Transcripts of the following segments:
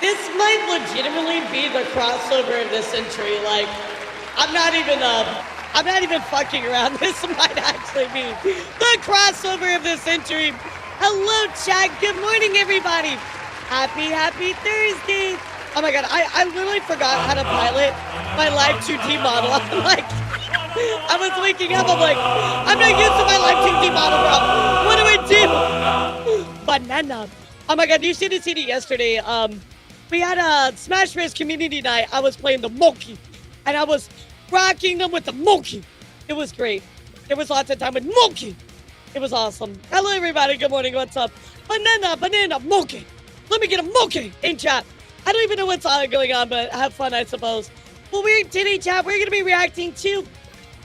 This might legitimately be the crossover of the century. Like, I'm not even fucking around. This might actually be the crossover of the century. Hello, chat. Good morning, everybody. Happy Thursday. Oh my god, I literally forgot how to pilot my live 2D model. I'm like, I was waking up, I'm like, I'm not used to my live 2D model, bro. What do I do? Banana. Oh my god, you should have seen it yesterday. We had a Smash Bros. Community night. I was playing the Monkey, and I was rocking them with the Monkey. It was great. There was lots of time with Monkey. It was awesome. Hello, everybody. Good morning. What's up? Banana, Monkey. Let me get a Monkey in chat. I don't even know what's going on, but have fun, I suppose. Well, today, chat, we're going to be reacting to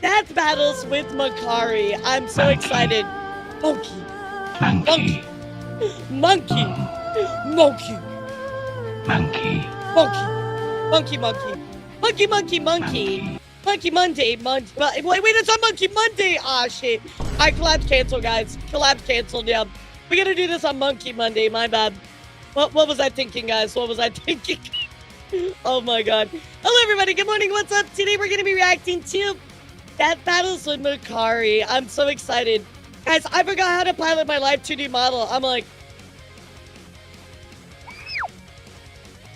Death Battles with Makari. I'm so excited. Monkey. Monkey. Monkey. Monkey. Monkey. Monkey. Monkey Monday. Wait, it's on Monkey Monday. Ah, shit. I collabs canceled, guys. Collabs canceled, yeah. We gotta do this on Monkey Monday, my bad. What was I thinking, guys? What was I thinking? Oh my god. Hello, everybody. Good morning. What's up? Today we're gonna be reacting to Death Battles with Makari. I'm so excited. Guys, I forgot how to pilot my live 2D model. I'm like,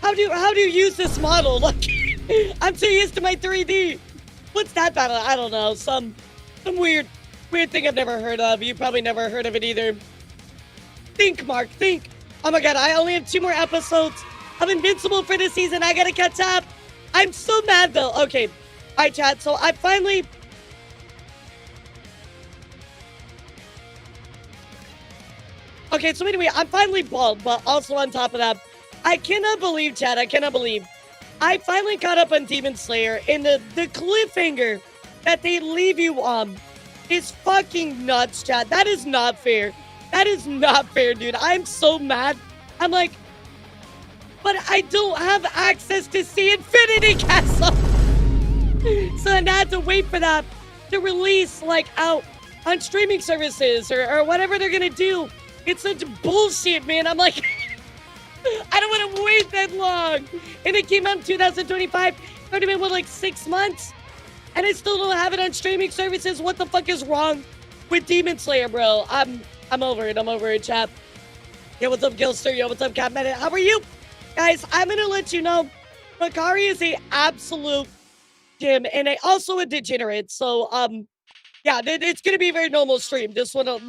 How do you use this model? Like, I'm so used to my 3D. What's that battle? I don't know. Some weird thing I've never heard of. You probably never heard of it either. Think, Mark, think. Oh my god, I only have 2 more episodes of Invincible for this season. I gotta catch up. I'm so mad though. Okay, all right, chat. So I finally. Okay, so anyway, I'm finally bald, but also on top of that, I cannot believe, Chad, I finally caught up on Demon Slayer, and the cliffhanger that they leave you on is fucking nuts, Chad. That is not fair. That is not fair, dude. I'm so mad. I'm like, but I don't have access to see Infinity Castle. So I had to wait for that to release, like, out on streaming services or whatever they're gonna do. It's such bullshit, man. I'm like, I don't want to wait that long. And it came out in 2025. It already been, what, like 6 months? And I still don't have it on streaming services. What the fuck is wrong with Demon Slayer, bro? I'm over it. I'm over it, chat. Yo, what's up, Gilster? Yo, what's up, Cat Minute? How are you? Guys, I'm going to let you know, Makari is a absolute gem and also a degenerate. So, yeah, it's going to be a very normal stream. Just want to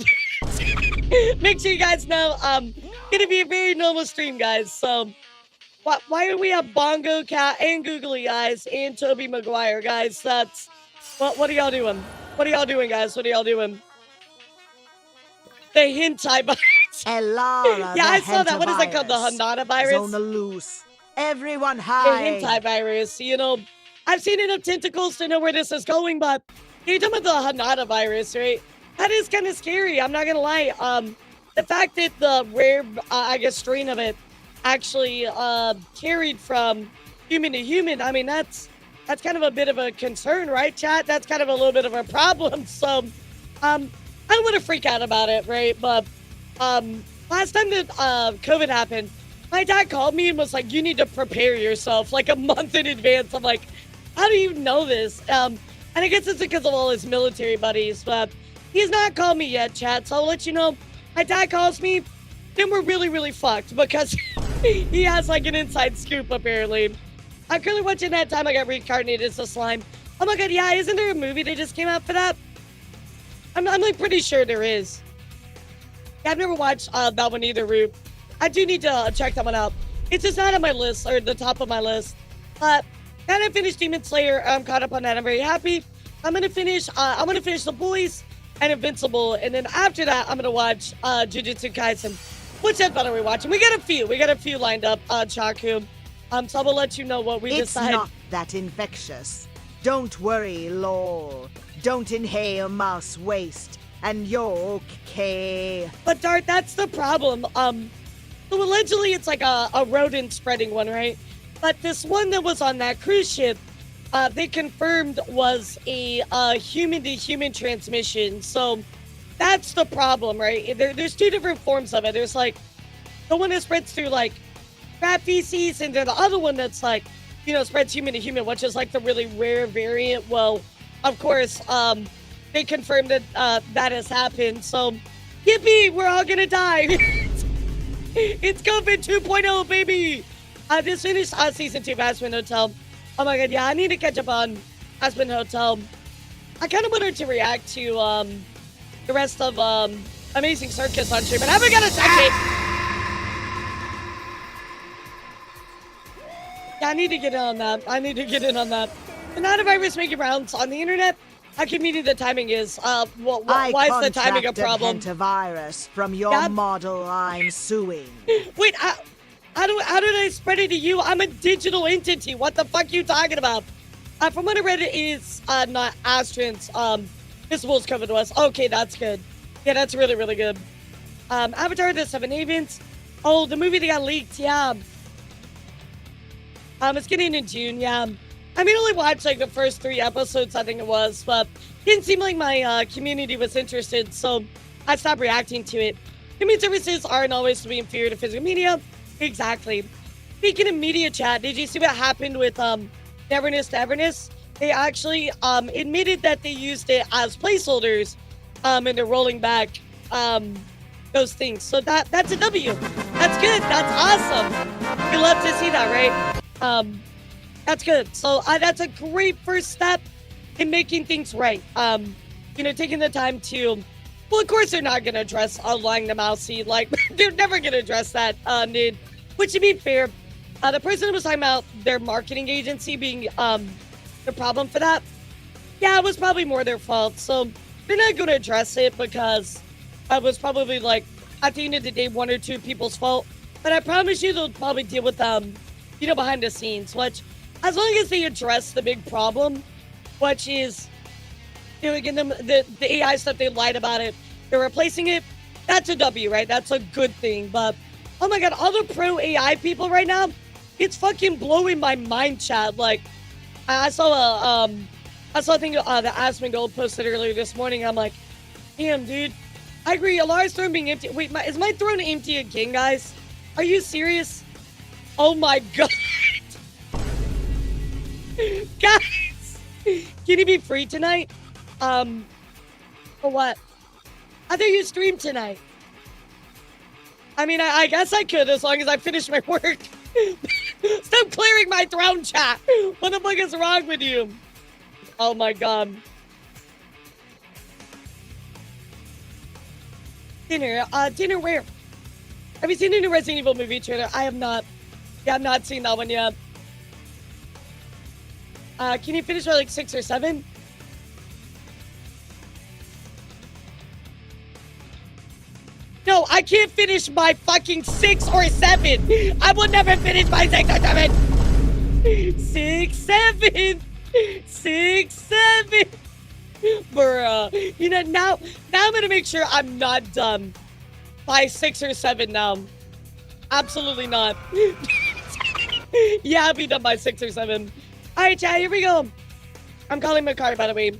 make sure you guys know, gonna be a very normal stream, guys. So why do we have Bongo Cat and Googly Eyes and Toby Maguire, guys? That's what are y'all doing? What are y'all doing, guys? What are y'all doing? The hentai virus. Elara, yeah, I saw that. What is that called? The Hanada virus? On the loose. Everyone The hide. hentai virus. You know, I've seen enough tentacles to know where this is going, but you're talking about the Hanada virus, right? That is kind of scary. I'm not gonna lie. The fact that the rare, I guess, strain of it actually carried from human to human, I mean, that's kind of a bit of a concern, right, chat? That's kind of a little bit of a problem. So, I don't want to freak out about it, right? But last time that COVID happened, my dad called me and was like, you need to prepare yourself like a month in advance. I'm like, how do you know this? And I guess it's because of all his military buddies, but he's not called me yet, chat. So I'll let you know. My dad calls me, then we're really fucked because he has like an inside scoop apparently. I'm currently watching That Time I Got Reincarnated as a Slime. Oh my god, yeah, isn't there a movie that just came out for that? I'm like pretty sure there is. Yeah, I've never watched that one either, Rube. I do need to check that one out. It's just not on my list or the top of my list. But now that I finished Demon Slayer, I'm caught up on that. I'm very happy. I'm gonna finish The Boys and Invincible, and then after that, I'm gonna watch Jujutsu Kaisen. Which episode are we watching? We got a few lined up, Chaku. So I will let you know what we decide. It's not that infectious. Don't worry, lol. Don't inhale mouse waste, and you're okay. But Dart, that's the problem. So allegedly it's like a rodent spreading one, right? But this one that was on that cruise ship, they confirmed was a human-to-human transmission. So that's the problem, right? There's two different forms of it. There's like the one that spreads through like rat feces, and then the other one that's like, spreads human to human, which is like the really rare variant. Well, of course, they confirmed that that has happened. So, yippee, we're all gonna die. It's COVID 2.0, baby. I just finished season 2 of Aspen Hotel. Oh my god, yeah, I need to catch up on Aspen Hotel. I kind of wanted to react to the rest of Amazing Circus on stream, but I haven't got a second. Yeah, I need to get in on that. And now the virus making rounds on the internet. I keep meaning the timing is. Why is the timing a problem? Virus from your model I'm suing. Wait, how did I spread it to you? I'm a digital entity. What the fuck are you talking about? From what I read, it is not Astrans. Visible's coming to us. Okay, that's good. Yeah, that's really, really good. Avatar: The Seven Havens. Oh, the movie that got leaked. Yeah. It's getting in June. Yeah. I mean, I only watched like the first 3 episodes, I think it was, but didn't seem like my community was interested, so I stopped reacting to it. Streaming services aren't always to be inferior to physical media. Exactly. Speaking of media chat, did you see what happened with Neverness to Everness? They actually admitted that they used it as placeholders, and they're rolling back those things. So that's a W. That's good. That's awesome. We love to see that, right? That's good. So that's a great first step in making things right. Taking the time to, well, of course they're not going to address unlying the mouse seed. Like, they're never going to address that, dude. Which, to be fair, the person who was talking about their marketing agency being the problem for that, yeah, it was probably more their fault. So they're not going to address it because it was probably, like, at the end of the day, 1 or 2 people's fault. But I promise you they'll probably deal with, behind the scenes, which, as long as they address the big problem, which is, again, the AI stuff, they lied about it, they're replacing it, that's a W, right? That's a good thing. But, oh my god, all the pro AI people right now, it's fucking blowing my mind, chat. Like, I saw a thing that Aspen Gold posted earlier this morning. I'm like, damn, dude, I agree, Elara's throne being empty. Wait, is my throne empty again, guys? Are you serious? Oh my god. Guys, can you be free tonight? For what? I thought you streamed tonight. I mean, I guess I could as long as I finish my work. Stop clearing my throne, chat. What the fuck is wrong with you? Oh my god. Dinner where? Have you seen the new Resident Evil movie trailer? I have not. Yeah, I've not seen that one yet. Can you finish by like 6 or 7? No, I can't finish by fucking 6 or 7. I will never finish by 6 or 7. 6, 7. 6, 7. Bruh. Now I'm gonna make sure I'm not done by 6 or 7 now. Absolutely not. Yeah, I'll be done by 6 or 7. All right, chat, here we go. I'm calling Makari, by the way.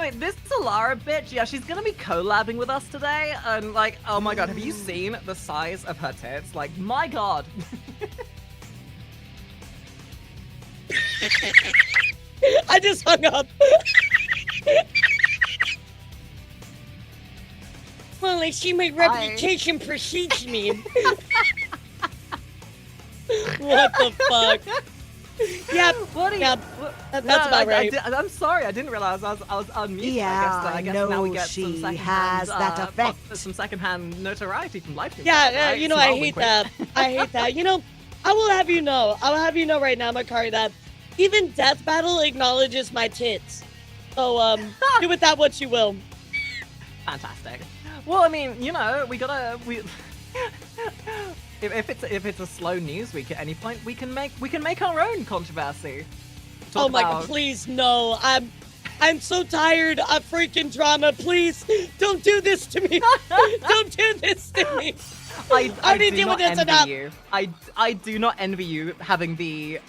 Wait, this Elara bitch, yeah, she's gonna be collabing with us today, and like, oh my god, have you seen the size of her tits? Like, my god. I just hung up. Well, I see my reputation precedes me. What the fuck? Yeah, that's about right. I'm sorry, I didn't realize I was on mute. Yeah, I guess now we get some secondhand, has that effect. Some secondhand notoriety from live stream. Yeah, right? I hate that. I hate that. I will have you know. I'll have you know right now, Makari, that even Death Battle acknowledges my tits. So, do with that what you will. Fantastic. Well, I mean, if it's a slow news week at any point, we can make our own controversy. Oh my god, please no. I'm so tired of freaking drama. Please don't do this to me. Don't do this to me. I do not envy you. I do not envy you having the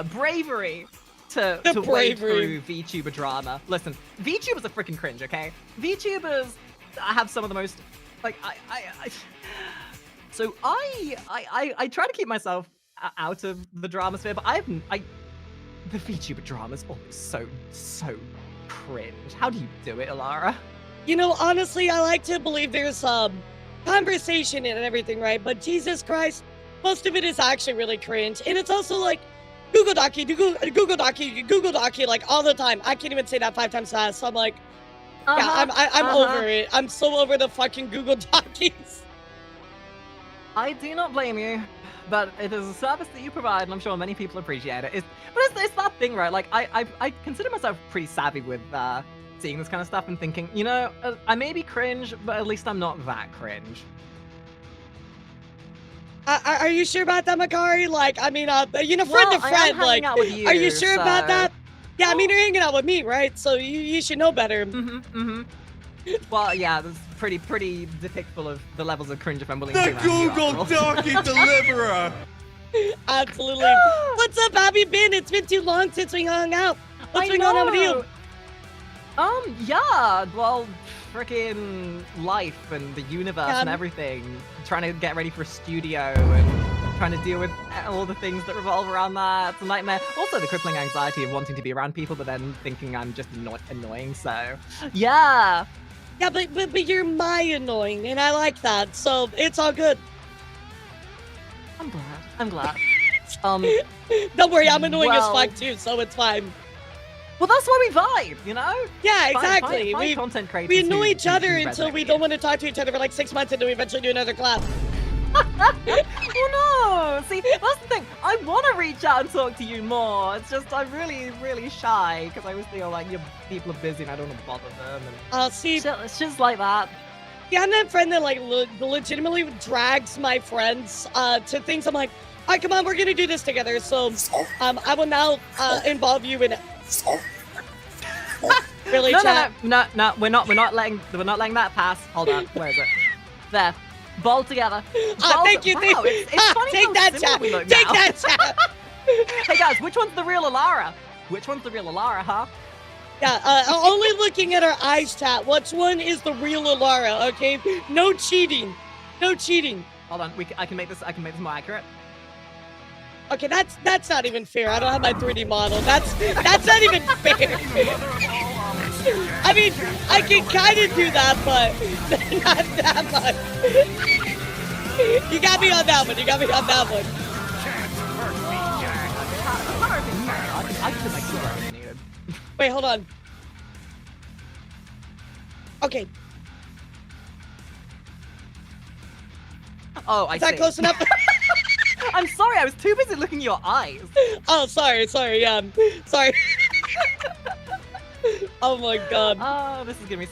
bravery to wade through VTuber drama. Listen, VTubers are freaking cringe, okay? VTubers have some of the most, like, So I try to keep myself out of the drama sphere, but the VTuber drama is always so cringe. How do you do it, Elara? You know, honestly, I like to believe there's conversation in and everything, right? But Jesus Christ, most of it is actually really cringe. And it's also like Google Docu, like all the time. I can't even say that 5 times fast. So I'm like, I'm over it. I'm so over the fucking Google Docs. I do not blame you, but it is a service that you provide, and I'm sure many people appreciate it. But it's that thing, right? Like, I consider myself pretty savvy with seeing this kind of stuff and thinking, you know, I may be cringe, but at least I'm not that cringe. Are you sure about that, Makari? Like, I mean, you know, friend to friend, like, out with you, are you sure about that? Yeah, I mean, you're hanging out with me, right? So you should know better. Well, yeah, that's pretty depictful of the levels of cringe if I'm willing to The Google Docu Deliverer! Absolutely. What's up? How have you been? It's been too long since we hung out. What's going on with you? Yeah, well, freaking life and the universe and everything. Trying to get ready for a studio and trying to deal with all the things that revolve around that. It's a nightmare. Also, the crippling anxiety of wanting to be around people, but then thinking I'm just annoying. So, yeah. Yeah, but you're my annoying, and I like that. So it's all good. I'm glad. Don't worry, I'm annoying as fuck too, so it's fine. Well, that's why we vibe, you know? Yeah, exactly. Find we content creators we annoy each other who until we don't want to talk to each other for like 6 months, and then we eventually do another class. Oh no! See, that's the thing. I want to reach out and talk to you more. It's just I'm really shy because I always feel like people are busy and I don't want to bother them. And see, it's just like that. Yeah, I'm that friend that like legitimately drags my friends to things. I'm like, all right, come on, we're gonna do this together. So, I will now involve you in it. Really, chat? No, we're not letting that pass. Hold on, where is it? There. Ball together. Thank you. Wow, it's funny take that, chat. Take that, chat. Hey guys, which one's the real Elara? Which one's the real Elara, huh? Yeah, only looking at our eyes, chat. Which one is the real Elara? Okay, no cheating. No cheating. Hold on, I can make this more accurate. Okay, that's not even fair. I don't have my 3D model. That's not even fair. I mean, I can kind of do that, but not that much. You got me on that one. You got me on that one. Wait, hold on. Okay. Oh, I see. Is that close enough? I'm sorry, I was too busy looking at your eyes. Oh, sorry. Sorry. Oh my god. Oh, this is gonna be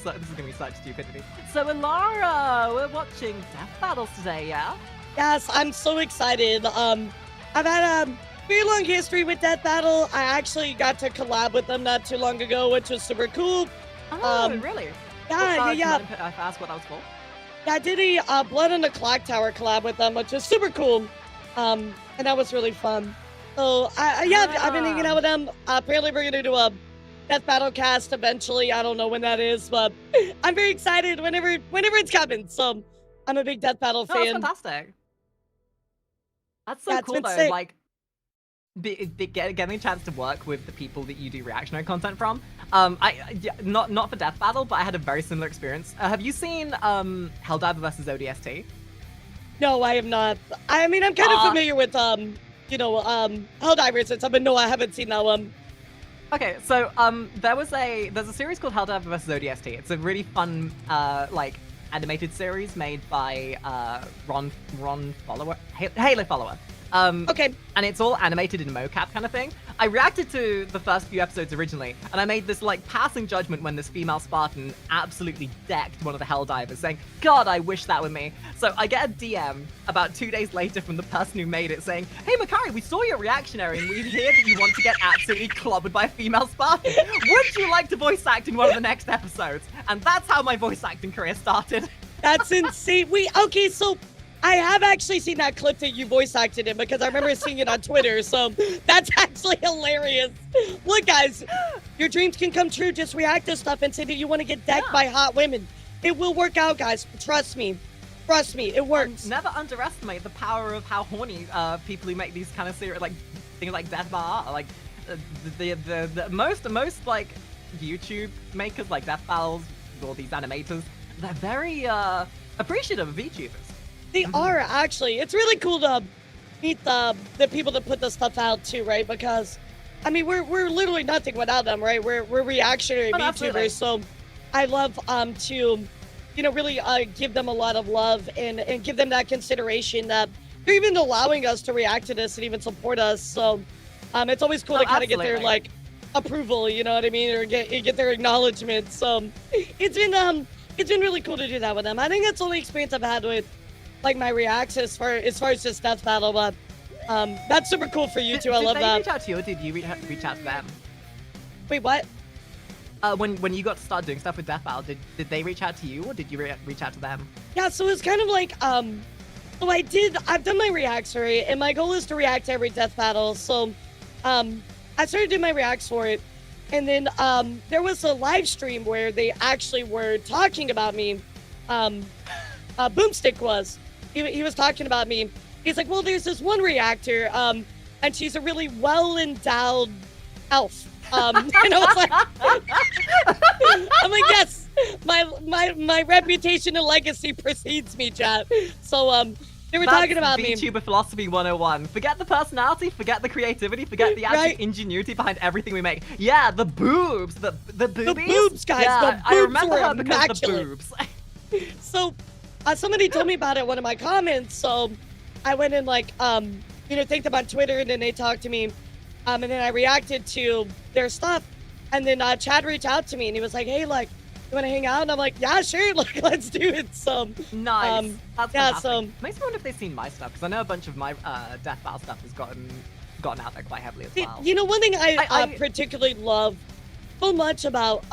such stupidity. So, Elara, we're watching Death Battles today, yeah? Yes, I'm so excited. I've had a very long history with Death Battle. I actually got to collab with them not too long ago, which was super cool. Oh, really? Yeah. I asked what that was for. Yeah, I did a Blood on the Clock Tower collab with them, which was super cool. And that was really fun. So, I've been hanging out with them. Apparently, we're gonna do a Death Battle cast eventually. I don't know when that is, but I'm very excited whenever it's coming. So, I'm a big Death Battle fan. That's fantastic. That's so cool, though. Sick. Like, getting a chance to work with the people that you do reactionary content from. Not for Death Battle, but I had a very similar experience. Have you seen Helldiver versus ODST? No, I have not. I mean, I'm kind of familiar with Helldivers and stuff, but no, I haven't seen that one. Okay, so there's a series called Helldiver vs ODST. It's a really fun like animated series made by Ron Follower, Halo Follower. Okay. And it's all animated in mocap kind of thing. I reacted to the first few episodes originally, and I made this like passing judgment when this female Spartan absolutely decked one of the Helldivers, saying, God, I wish that were me. So I get a DM about 2 days later from the person who made it saying, hey Makari, we saw your reactionary and we hear that you want to get absolutely clobbered by a female Spartan. Would you like to voice act in one of the next episodes? And that's how my voice acting career started. That's insane. Okay, so I have actually seen that clip that you voice acted in because I remember seeing it on Twitter, so that's actually hilarious. Look, guys, your dreams can come true. Just react to stuff and say that you want to get decked by hot women. It will work out, guys. Trust me. Trust me, it works. Never underestimate the power of how horny people who make these kind of serious, like, things like Death Battle are. Like, the most like YouTube makers, like Death Battles, or these animators, they're very appreciative of VTubers. They are, actually. It's really cool to meet the people that put this stuff out too, right? Because I mean, we're literally nothing without them, right? We're reactionary VTubers, so I love to, you know, really give them a lot of love and give them that consideration that they're even allowing us to react to this and even support us. So it's always cool to kind of get their like approval, you know what I mean, or get their acknowledgement. So it's been really cool to do that with them. I think that's the only experience I've had with like my reacts as far as just Death Battle, but that's super cool for you too. I love that. Did they reach out to you, or did you reach out to them? Wait, what? When you got to start doing stuff with Death Battle, did they reach out to you, or did you reach out to them? Yeah, so it's kind of like so I've done my reacts, right? And my goal is to react to every Death Battle. So I started doing my reacts for it. And then there was a live stream where they actually were talking about me. Boomstick was. He was talking about me. He's like, well, there's this one reactor, and she's a really well-endowed elf. And I was like, I'm like, yes, my reputation and legacy precedes me, chat. So they were talking about me. VTuber philosophy 101. Forget the personality, forget the creativity, forget the actual ingenuity behind everything we make. Yeah, the boobs, the boobies. The boobs, guys. Yeah, the boobs I remember were her because of the immaculate. boobs. So somebody told me about it in one of my comments, so I went and like you know, thanked them on Twitter, and then they talked to me, and then I reacted to their stuff, and then Chad reached out to me and he was like, hey, like, you want to hang out? And I'm like, yeah, sure, like, let's do it. So nice. That's yeah, fantastic. so Makes me wonder if they've seen my stuff, because I know a bunch of my Death Battle stuff has gotten out there quite heavily as well. you know, one thing I particularly love so much about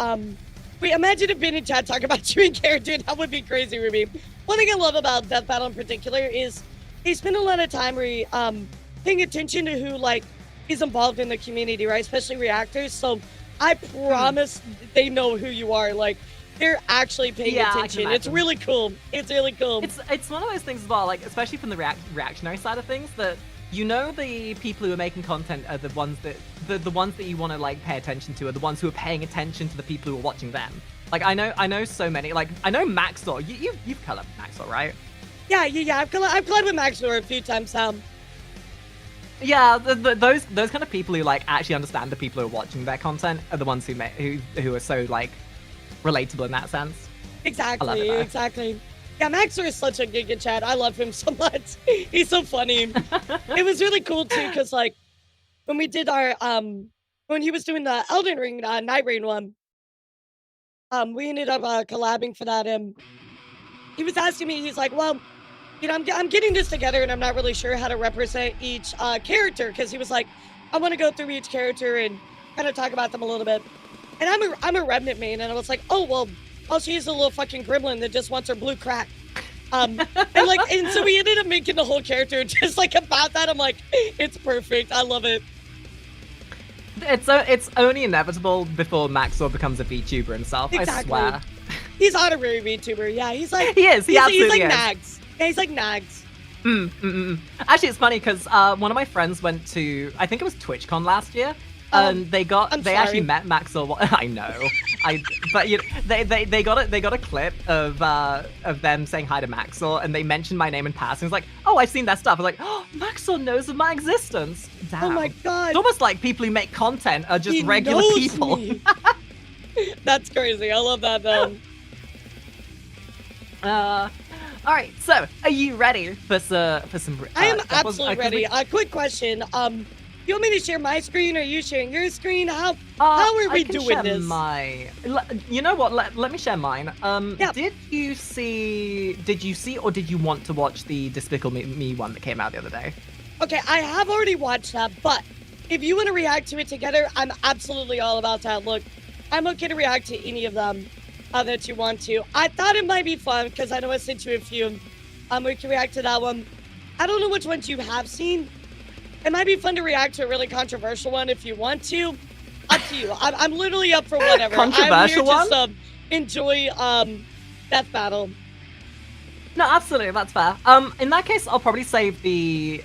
wait, imagine if Ben and Chad talk about you in character. That would be crazy, Ruby. One thing I love about Death Battle in particular is they spend a lot of time paying attention to who like is involved in the community, right? Especially reactors. So I promise they know who you are. Like, they're actually paying attention. It's really cool. It's really cool. It's one of those things as well, like, especially from the reactionary side of things, that you know the people who are making content are the ones that the ones that you want to like pay attention to are the ones who are paying attention to the people who are watching them. Like, I know so many. Like, I know Maxor. You've collabed with Maxor, right? Yeah. I've collabed with Maxor a few times. Yeah, those kind of people who like actually understand the people who are watching their content are the ones who are so like relatable in that sense. Exactly. Yeah, Maxor is such a giga chat. I love him so much. He's so funny. It was really cool too, because like when we did our when he was doing the Elden Ring Night Rain one, we ended up collabing for that, and he was asking me, he's like, well, you know, I'm getting this together and I'm not really sure how to represent each character, because he was like, I want to go through each character and kind of talk about them a little bit. And I'm a Remnant main, and I was like, oh, well, she's a little fucking gremlin that just wants her blue crack. And so we ended up making the whole character just like about that. I'm like, it's perfect. I love it. It's only inevitable before Maxor becomes a VTuber himself. Exactly. I swear. He's honorary VTuber. Yeah, he's like he is. He absolutely he's like is. Nags. Yeah, he's like Nags. Actually, it's funny because one of my friends went to, I think it was TwitchCon last year, and they actually met Maxor. I know, but you know, they got a clip of them saying hi to Maxor, and they mentioned my name in passing. It's like, oh, I've seen that stuff. I was like, oh, Maxor knows of my existence. Damn. Oh my god! It's almost like people who make content are just regular people. That's crazy. I love that though. All right, so are you ready for some? I am absolutely ready. Quick question. You want me to share my screen, or are you sharing your screen? How are we doing this? You know what? Let me share mine. Yeah. Did you see, or did you want to watch the Despicable Me one that came out the other day? Okay, I have already watched that, but if you want to react to it together, I'm absolutely all about that. Look, I'm okay to react to any of them that you want to. I thought it might be fun because I know I sent you a few. We can react to that one. I don't know which ones you have seen. It might be fun to react to a really controversial one if you want to. Up to you. I'm literally up for whatever. Controversial I'm here one? to enjoy Death Battle. No, absolutely, that's fair. In that case, I'll probably save the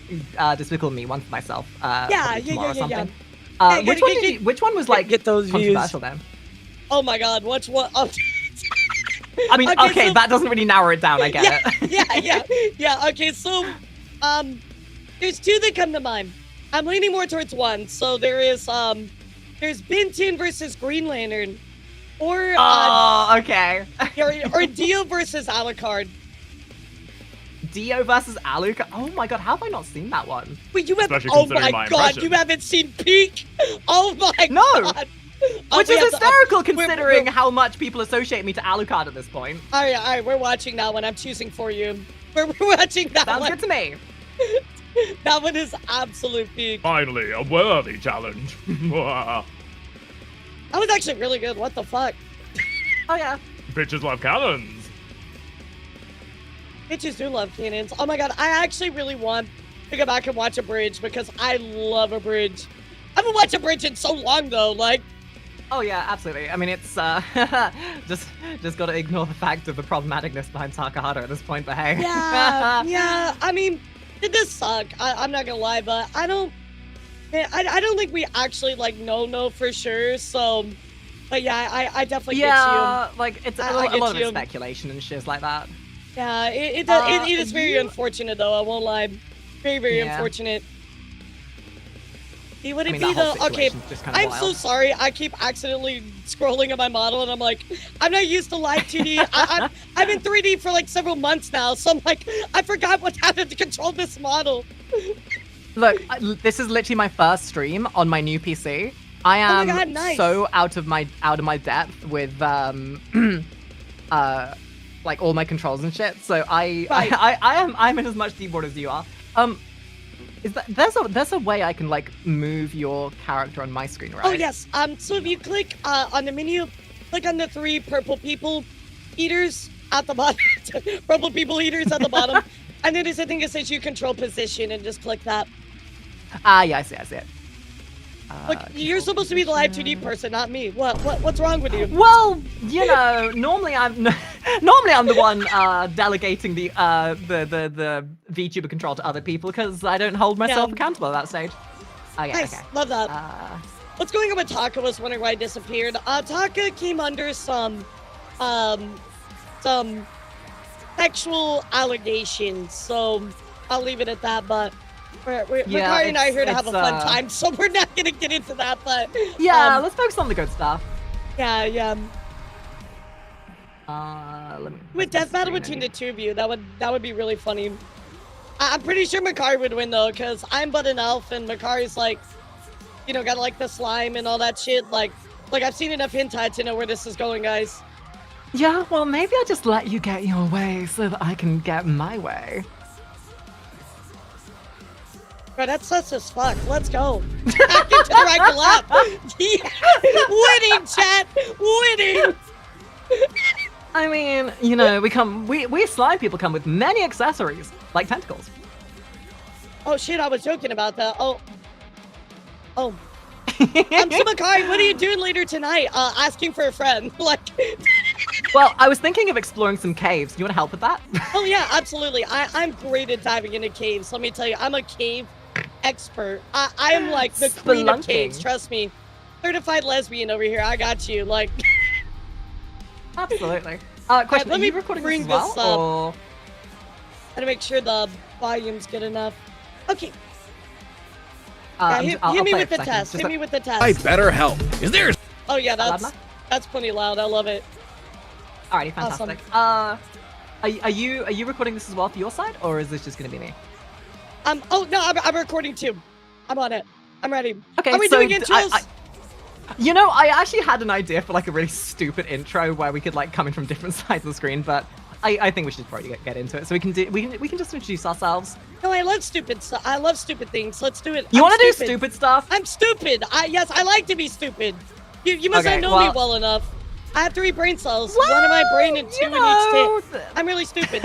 Despicable Me one for myself. Probably tomorrow or something. Hey, Which one was like get those views. controversial then? Oh my god, what's what? Oh. I mean, okay, so- that doesn't really narrow it down. I get it. Yeah. Okay, so there's two that come to mind. I'm leaning more towards one. So there's Benton versus Green Lantern, or Okay. or Dio versus Alucard. Dio versus Alucard. Oh my god, how have I not seen that one? Wait, you have? Especially Oh considering my my god, impression. you haven't seen Peak? Oh my No. god. Oh, Which we is have to- hysterical we're- considering we're- how much people associate me to Alucard at this point. All right, we're watching that one. I'm choosing for you. We're watching that Sounds one. good to me. That one is absolute peak. Finally, a worthy challenge. That was actually really good. What the fuck? Oh yeah. Bitches love cannons. Bitches do love cannons. Oh my god, I actually really want to go back and watch a bridge because I love a bridge. I haven't watched a bridge in so long though. Like, Oh yeah, absolutely. I mean, it's just gotta ignore the fact of the problematicness behind Takahata at this point. But hey. yeah. I mean, it does suck. I'm not gonna lie, but I don't think we actually like know for sure. So, but yeah, I definitely get Yeah, like it's I a lot of get you. it's speculation and shit like that. you. Yeah, it is very you- unfortunate though. I won't lie. Very Yeah. unfortunate. See, would I it mean, be that whole the okay? situation's just kind of I'm wild. so sorry. I keep accidentally scrolling on my model, and I'm like, I'm not used to live 2D. I'm in 3D for like several months now, so I'm like, I forgot what happened to control this model. Look, this is literally my first stream on my new PC. I Oh my am God, nice. so out of my depth with like all my controls and shit. So Right. I'm in as much deep water as you are. Is that there's a way I can like move your character on my screen, right? Oh yes. So if you click on the menu, click on the 3 purple people eaters at the bottom. Purple people eaters at the bottom, and then there's a thing that says you control position, and just click that. Yeah, I see it. Look, you're supposed to be the live 2D person, not me. What's wrong with you? Well, you know, normally I'm the one delegating the VTuber control to other people because I don't hold myself Yeah. accountable at that stage. Okay, Nice, okay. love that. Uh, What's going on with Taka was wondering why he disappeared. Taka came under some sexual allegations, so I'll leave it at that. But Yeah, Makari and I are here to have a it's, fun time, so we're not gonna get into that. But yeah, let's focus on the good stuff. yeah. Let me With death battle between the two of you, that would be really funny. I'm pretty sure Makari would win though, because I'm but an elf and Makari's like, you know, got like the slime and all that shit. Like I've seen enough hentai to know where this is going, guys. Yeah, well, maybe I'll just let you get your way so that I can get my way. Bro, that's sus as fuck. Let's go. Back into the right lap. Yeah. Winning, chat. Winning. I mean, you know, we slime people come with many accessories, like tentacles. Oh shit, I was joking about that. Oh. So Makari, what are you doing later tonight? Asking for a friend. Like. Well, I was thinking of exploring some caves. Do you want to help with that? Oh yeah, absolutely. I'm great at diving into caves. Let me tell you, I'm a cave expert. I am like the queen of caves. Spelunking. Trust me. Certified lesbian over here. I got you. Like. Absolutely. Question, let are me you recording bring this as this well, up. or... Gotta make sure the volume's good enough. Okay. I'll Hit play me it with for the a second. test. Just Hit me with the test. I better help. Is there? Oh yeah, Loud enough? that's plenty loud. I love it. Alrighty, Awesome. fantastic. Are you recording this as well for your side, or is this just gonna be me? Oh no, I'm recording too. I'm on it. I'm ready. Okay, Are we so doing intros? you know, I actually had an idea for like a really stupid intro where we could like come in from different sides of the screen, but I think we should probably get into it. So we can just introduce ourselves. No, I love stupid stuff. I love stupid things. Let's do it. You want to do stupid stuff? I'm stupid. Yes, I like to be stupid. You must Okay, not know me well- well enough. I have 3 brain cells, one in my brain and 2 in each tit. I'm really stupid.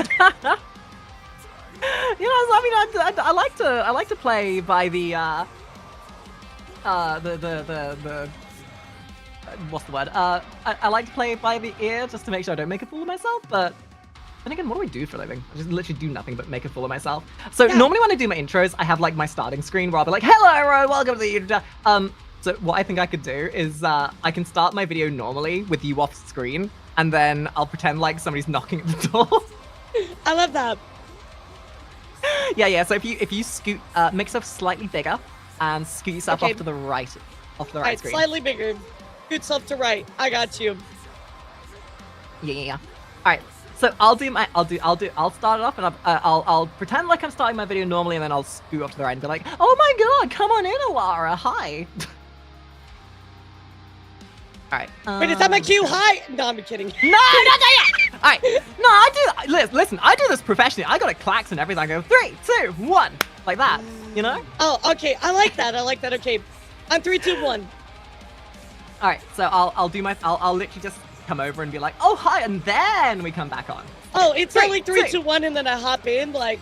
You know, I mean, I like to play by the what's the word? I like to play by the ear just to make sure I don't make a fool of myself. But And again, what do I do for a living? I just literally do nothing but make a fool of myself. So Yeah. normally when I do my intros, I have like my starting screen where I'll be like, hello everyone, welcome to the so what I think I could do is I can start my video normally with you off screen, and then I'll pretend like somebody's knocking at the door. I love that. Yeah. So if you scoot, make yourself slightly bigger and scoot yourself Okay. off to the right All right, screen. slightly bigger. Good self to right. I got you. Yeah. All right. So I'll start it off, and I'll pretend like I'm starting my video normally, and then I'll scoot up to the right and be like, oh my god, come on in, Elara, hi. All right. Wait, is that my cue? Hi. No, I'm kidding. No, not yet. All right. No, I do. Listen, I do this professionally. I got it clacks and everything. I go 3, 2, 1, like that. You know? Oh, okay. I like that. Okay. I'm 3, 2, 1. All right. So I'll literally just come over and be like, oh hi, and then we come back on. Oh, it's Three, only 3, 2, two. 1, and then I hop in like.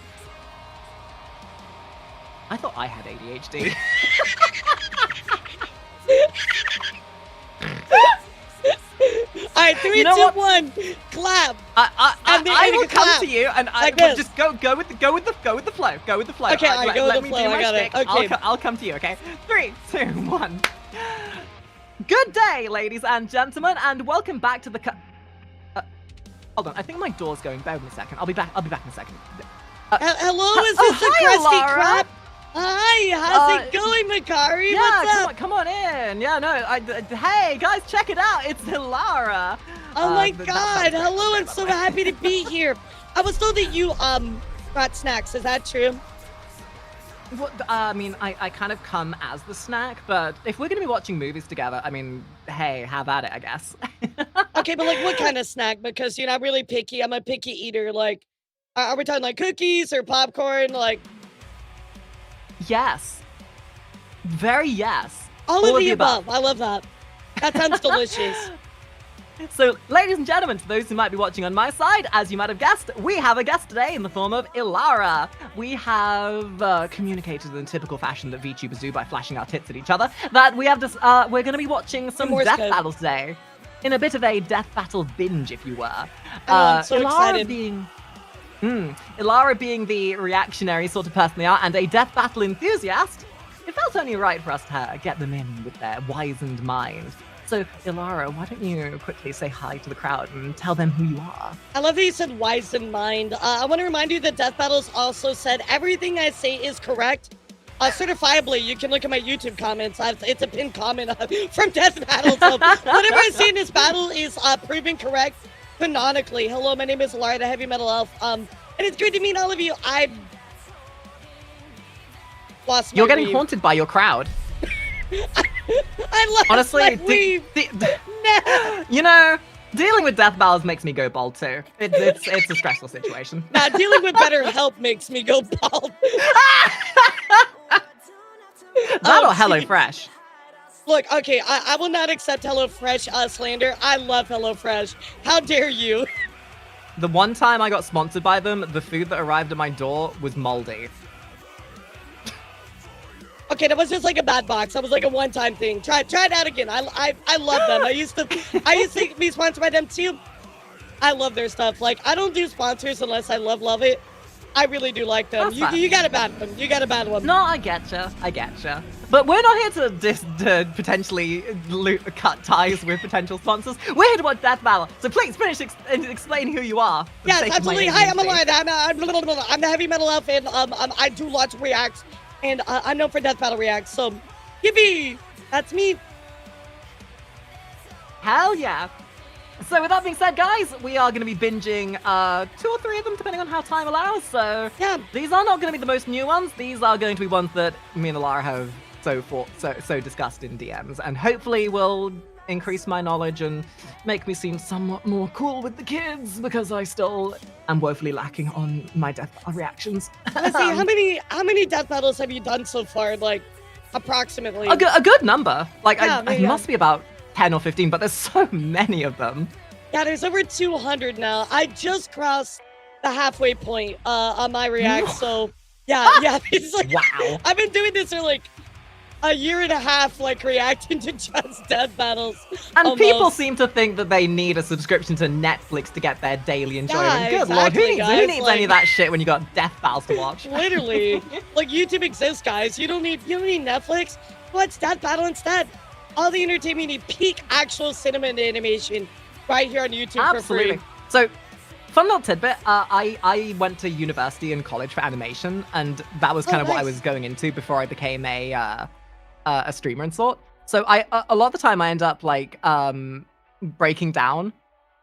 I thought I had ADHD. All right, 3, You know 2, what? 1. Clap. I will come clap. to you, and I Like will this. just go with the flow. Go with the flow. Okay, All all right, go with let the me flow, do I my got it. shtick. Okay. I'll come to you. Okay. 3, 2, 1. Good day, ladies and gentlemen, and welcome back to the. Hold on, I think my door's going. Bear with me a second. I'll be back in a second. Hello, is oh, this the hi, Krusty Elara. Krab? Hi, how's it going, Makari? Yeah, What's up? come on in. Yeah, no, hey guys, check it out. It's Elara. Oh my that god, sounds great. hello, I'm By the so way. happy to be here. I was told that you, brought snacks, is that true? Well, I mean, I kind of come as the snack, but if we're gonna be watching movies together, I mean, hey, have at it, I guess. Okay, but like what kind of snack? Because, you know, I'm really picky. I'm a picky eater. Like, are we talking like cookies or popcorn? Like, Yes. Very yes. all of the above. I love that. That sounds delicious. So, ladies and gentlemen, to those who might be watching on my side, as you might have guessed, we have a guest today in the form of Elara. We have communicated in typical fashion that VTubers do by flashing our tits at each other, that we have this, we're going to be watching some Morse death code. battles today. In a bit of a death battle binge, if you were. I'm so excited. Elara being the reactionary sort of person they are, and a death battle enthusiast, it felt only right for us to get them in with their wizened mind. So, Elara, why don't you quickly say hi to the crowd and tell them who you are? I love that you said wise in mind. I want to remind you that Death Battles also said everything I say is correct. Certifiably, you can look at my YouTube comments. It's a pinned comment from Death Battles. So whatever I say in this battle is proven correct canonically. Hello, my name is Elara, the Heavy Metal Elf. And it's great to meet all of you. I lost my You're getting weave. haunted by your crowd. I lost Honestly, my weave. Nah. you know, dealing with death battles makes me go bald too. It's a stressful situation. Nah, dealing with better help makes me go bald. That Oh, or Hello gee. Fresh. Look, okay, I will not accept HelloFresh slander. I love HelloFresh. How dare you? The one time I got sponsored by them, the food that arrived at my door was moldy. Okay, that was just like a bad box. That was like a one-time thing. Try it out again. I love them. I used to be sponsored by them too. I love their stuff. Like, I don't do sponsors unless I love it. I really do like them. That's fine. You gotta battle them. You gotta battle them. No, I getcha. But we're not here to potentially cut ties with potential sponsors. We're here to watch Death Battle. So please finish explaining who you are. for the Yes, sake of my absolutely. Hi, I'm ADHD. Elara. I'm the Heavy Metal Elf, and I do lots of reacts, and I'm known for Death Battle reacts. So, yippee! That's me. Hell yeah. So with that being said, guys, we are going to be binging 2 or 3 of them, depending on how time allows. So Yeah. these are not going to be the most new ones. These are going to be ones that me and Elara have so discussed in DMs, and hopefully will increase my knowledge and make me seem somewhat more cool with the kids, because I still am woefully lacking on my death battle reactions. Let's see, how many death battles have you done so far? Like, approximately. A good number. Like, Yeah, I yeah. must be about 10 or 15, but there's so many of them. Yeah, there's over 200 now. I just crossed the halfway point on my react, so yeah. It's like, Wow. I've been doing this for like a year and a half, like, reacting to just death battles. And almost. people seem to think that they need a subscription to Netflix to get their daily enjoyment. Yeah, Good lord, exactly, who guys, needs like- any of that shit when you got death battles to watch? Literally. Like, YouTube exists, guys. You don't need Netflix. Watch Death Battle instead. All the entertainment you need. Peak actual cinema and animation right here on YouTube Absolutely. for free. So, fun little tidbit. I went to university and college for animation, and that was kind of what I nice. was going into before I became a streamer and sort. So a lot of the time I end up like breaking down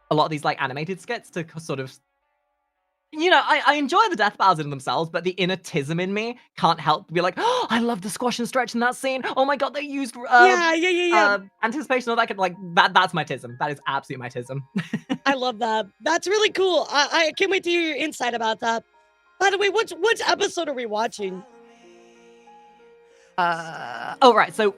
a lot of these like animated skits to sort of, you know, I enjoy the death battles in themselves, but the inner tism in me can't help but be like, oh, I love the squash and stretch in that scene. Oh my god, they used Yeah. anticipation, all that kind of, like that's my tism. That is absolutely my tism. I love that. That's really cool. I can't wait to hear your insight about that. By the way, which episode are we watching? So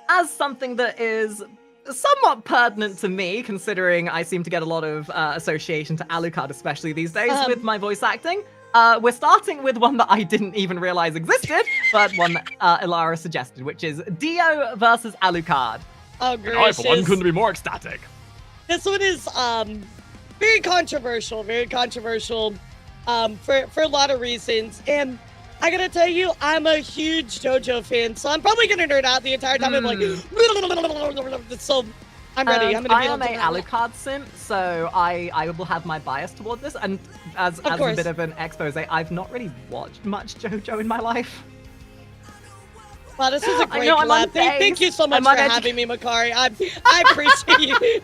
as something that is somewhat pertinent to me, considering I seem to get a lot of association to Alucard, especially these days with my voice acting, we're starting with one that I didn't even realize existed, but one that Elara suggested, which is Dio versus Alucard. Oh, I, gracious. for one, couldn't be more ecstatic. This one is very controversial for a lot of reasons. And I gotta tell you, I'm a huge JoJo fan, so I'm probably gonna nerd out the entire time. I'm like, so I'm ready. I'm gonna I be am able a to Alucard simp, so I will have my bias toward this. And as a course. bit of an expose, I've not really watched much JoJo in my life. Wow, this is a great know, I'm collab. on Thank you so much I'm for on having me, Makari. I appreciate you.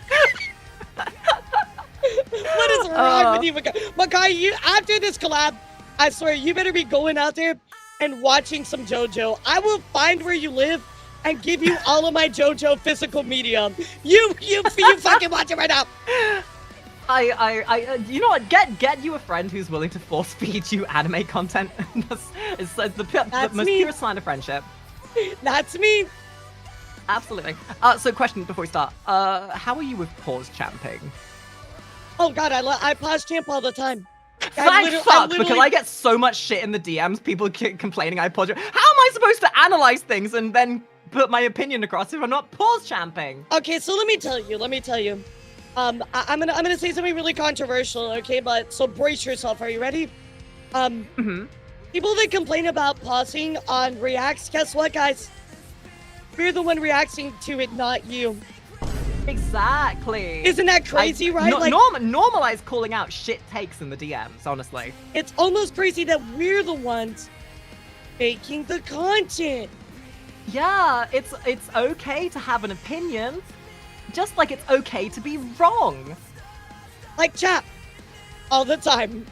What is wrong with you, Makari? Makari, after this collab, I swear, you better be going out there and watching some JoJo. I will find where you live and give you all of my JoJo physical media. You fucking watch it right now. You know what? Get you a friend who's willing to force feed you anime content. it's the most me. pure sign of friendship. That's me. Absolutely. So question before we start. How are you with pause champing? Oh God, I pause champ all the time. Thank fuck, because I get so much shit in the DMs, people complaining I pause. How am I supposed to analyze things and then put my opinion across if I'm not pause champing? Okay, so let me tell you. I'm gonna say something really controversial, okay? But so brace yourself. Are you ready? People that complain about pausing on reacts, guess what, guys? We're the one reacting to it, not you. Exactly. Isn't that crazy, right? Like, normalize calling out shit takes in the DMs, honestly. it's almost crazy that we're the ones making the content. Yeah, it's okay to have an opinion, just like it's okay to be wrong. Like chat, all the time.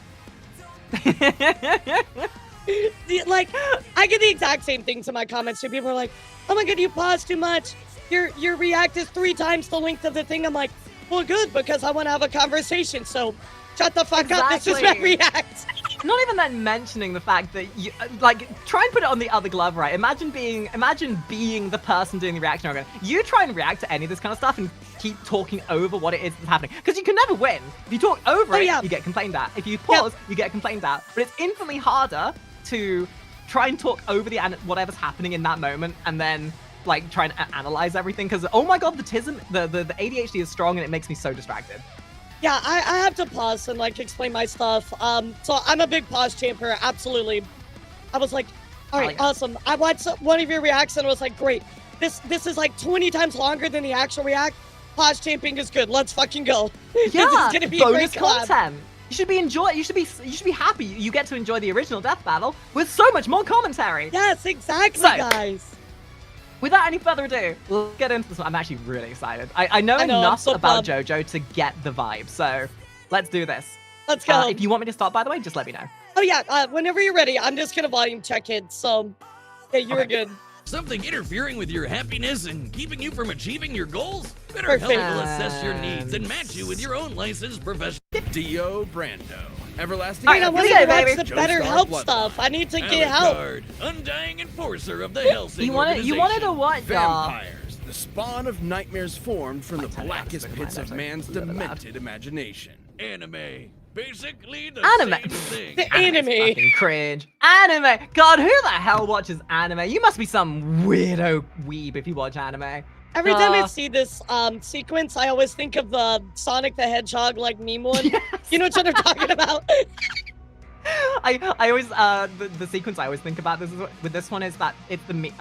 Like, I get the exact same things in my comments too. People are like, "Oh my god, you pause too much. Your react is 3 times the length of the thing." I'm like, well, good, because I want to have a conversation. So, shut the fuck up. This is my react. Not even then mentioning the fact that you like try and put it on the other glove, right? Imagine being the person doing the reaction organ. You try and react to any of this kind of stuff and keep talking over what it is that's happening, because you can never win. If you talk over it, you get complained at. If you pause, you get complained at. But it's infinitely harder to try and talk over the whatever's happening in that moment, and then like try and analyze everything. Because oh my god, the ADHD is strong, and it makes me so distracted. Yeah, I have to pause and like explain my stuff. So I'm a big pause champer, absolutely. I was like, all right, awesome. I watched one of your reacts and I was like, great. This is like 20 times longer than the actual react. Pause champing is good. Let's fucking go. Yeah, this is gonna be bonus a great collab. content. You should be happy. You get to enjoy the original death battle with so much more commentary. Yes, exactly, So, guys. Without any further ado, let's get into this one. I'm actually really excited. I know enough about JoJo to get the vibe, so let's do this. Let's go. If you want me to start, by the way, just let me know. Oh yeah, whenever you're ready, I'm just gonna volume check it. So, yeah, you're good. Something interfering with your happiness and keeping you from achieving your goals? Perfect. BetterHelp will assess your needs and match you with your own licensed professional. Dio Brando. Everlasting. I want to Hey, watch baby. the Joestar BetterHelp Bloodline. stuff. I need to get help. Alucard, undying enforcer of the Hellsing You wanted to organization. what, y'all? Vampires, the spawn of nightmares formed from the tell you, blackest I'm pits of sorry. man's Really loud. demented imagination. Anime, basically the Anime. same thing. The anime. Fucking cringe. Anime. God, who the hell watches anime? You must be some weirdo weeb if you watch anime. Every time I see this sequence, I always think of the Sonic the Hedgehog like meme one. Yes. You know what I'm talking about? I always the sequence I always think about with this one is that it's the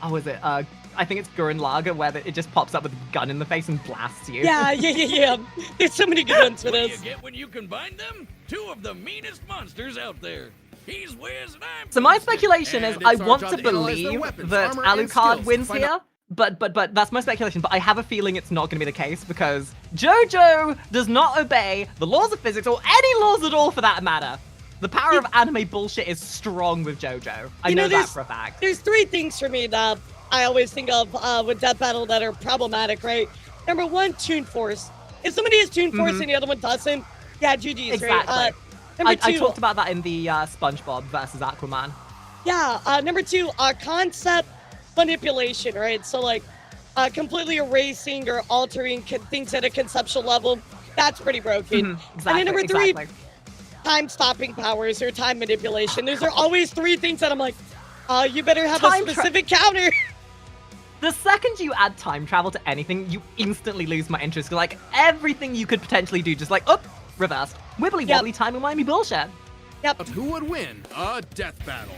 oh, is it I think it's Gurren Lagann where it just pops up with a gun in the face and blasts you. Yeah. There's so many good ones for What do you this. get when you combine them? Two of the meanest monsters out there. He's Wiz and I'm So my Twisted. speculation is And I it's our want job to to analyze their believe weapons, that armor, and Alucard skills. wins Find here. out- But that's my speculation. But I have a feeling it's not going to be the case because JoJo does not obey the laws of physics or any laws at all for that matter. The power of anime bullshit is strong with JoJo. I know that there's- for a fact. There's three things for me that I always think of with Death Battle that are problematic, right? Number one, Toon Force. If somebody has Toon Force and the other one doesn't, yeah, GG's, Exactly. right? Number I two, talked about that in the SpongeBob versus Aquaman. yeah, number two, concept manipulation, right? So like, completely erasing or altering things at a conceptual level, that's pretty broken. Exactly. And then number three, exactly. time-stopping powers or time manipulation. Those are always three things that I'm like, you better have Time a specific counter. The second you add time travel to anything, you instantly lose my interest. 'Cause, like, everything you could potentially do, just like, reversed. Wibbly wobbly timey-wimey bullshit. Yep. Who would win a death battle?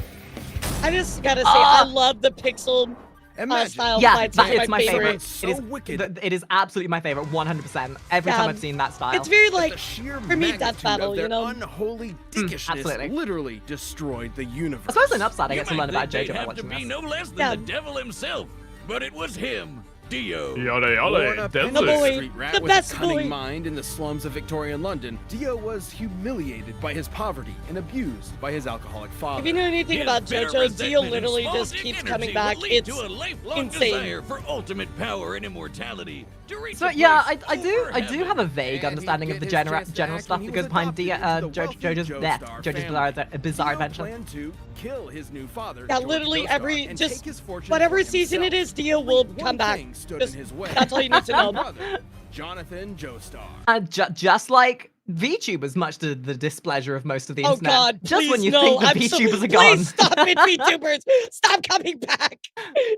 I just gotta say, I love the pixel Imagine. style Yeah, fights. that It's is my favorite. It's so It is wicked. It is absolutely my favorite, 100%. Every Yeah, time I've seen that style. It's very But like, the sheer for me, Death magnitude Battle, of their you know? unholy dickishness absolutely. literally destroyed the universe. I suppose an upside I You get to might learn about think they'd JoJo by have to watching be this. no less than Yeah. the devil himself, but it was him, Dio. Yada Born yada, a deadly. The boy. street rat The with best a cunning boy. mind in the slums of Victorian London, Dio was humiliated by his poverty and abused by his alcoholic father. if you know anything His about bitter JoJo, resentment Dio and literally small just dick keeps energy coming will back. lead It's to a lifelong insane. desire for ultimate power and immortality. To reach So a yeah, place I do over have heaven. a vague And understanding he'd of the get his chance to general act stuff when he that goes was behind adopted into the wealthy JoJo's Joestar bizarre Dio adventure. planned to kill his new father, Yeah, George literally Joestar, every and just take his fortune whatever for season it himself. is, Dio will One come back. thing stood Just- in his way. that's all you need to know. His brother, Jonathan Joestar. Just like VTubers, much to the displeasure of most of the Oh internet. God! just please, when you no, think the I'm so- VTubers are gone. Please stop it, VTubers! Stop coming back!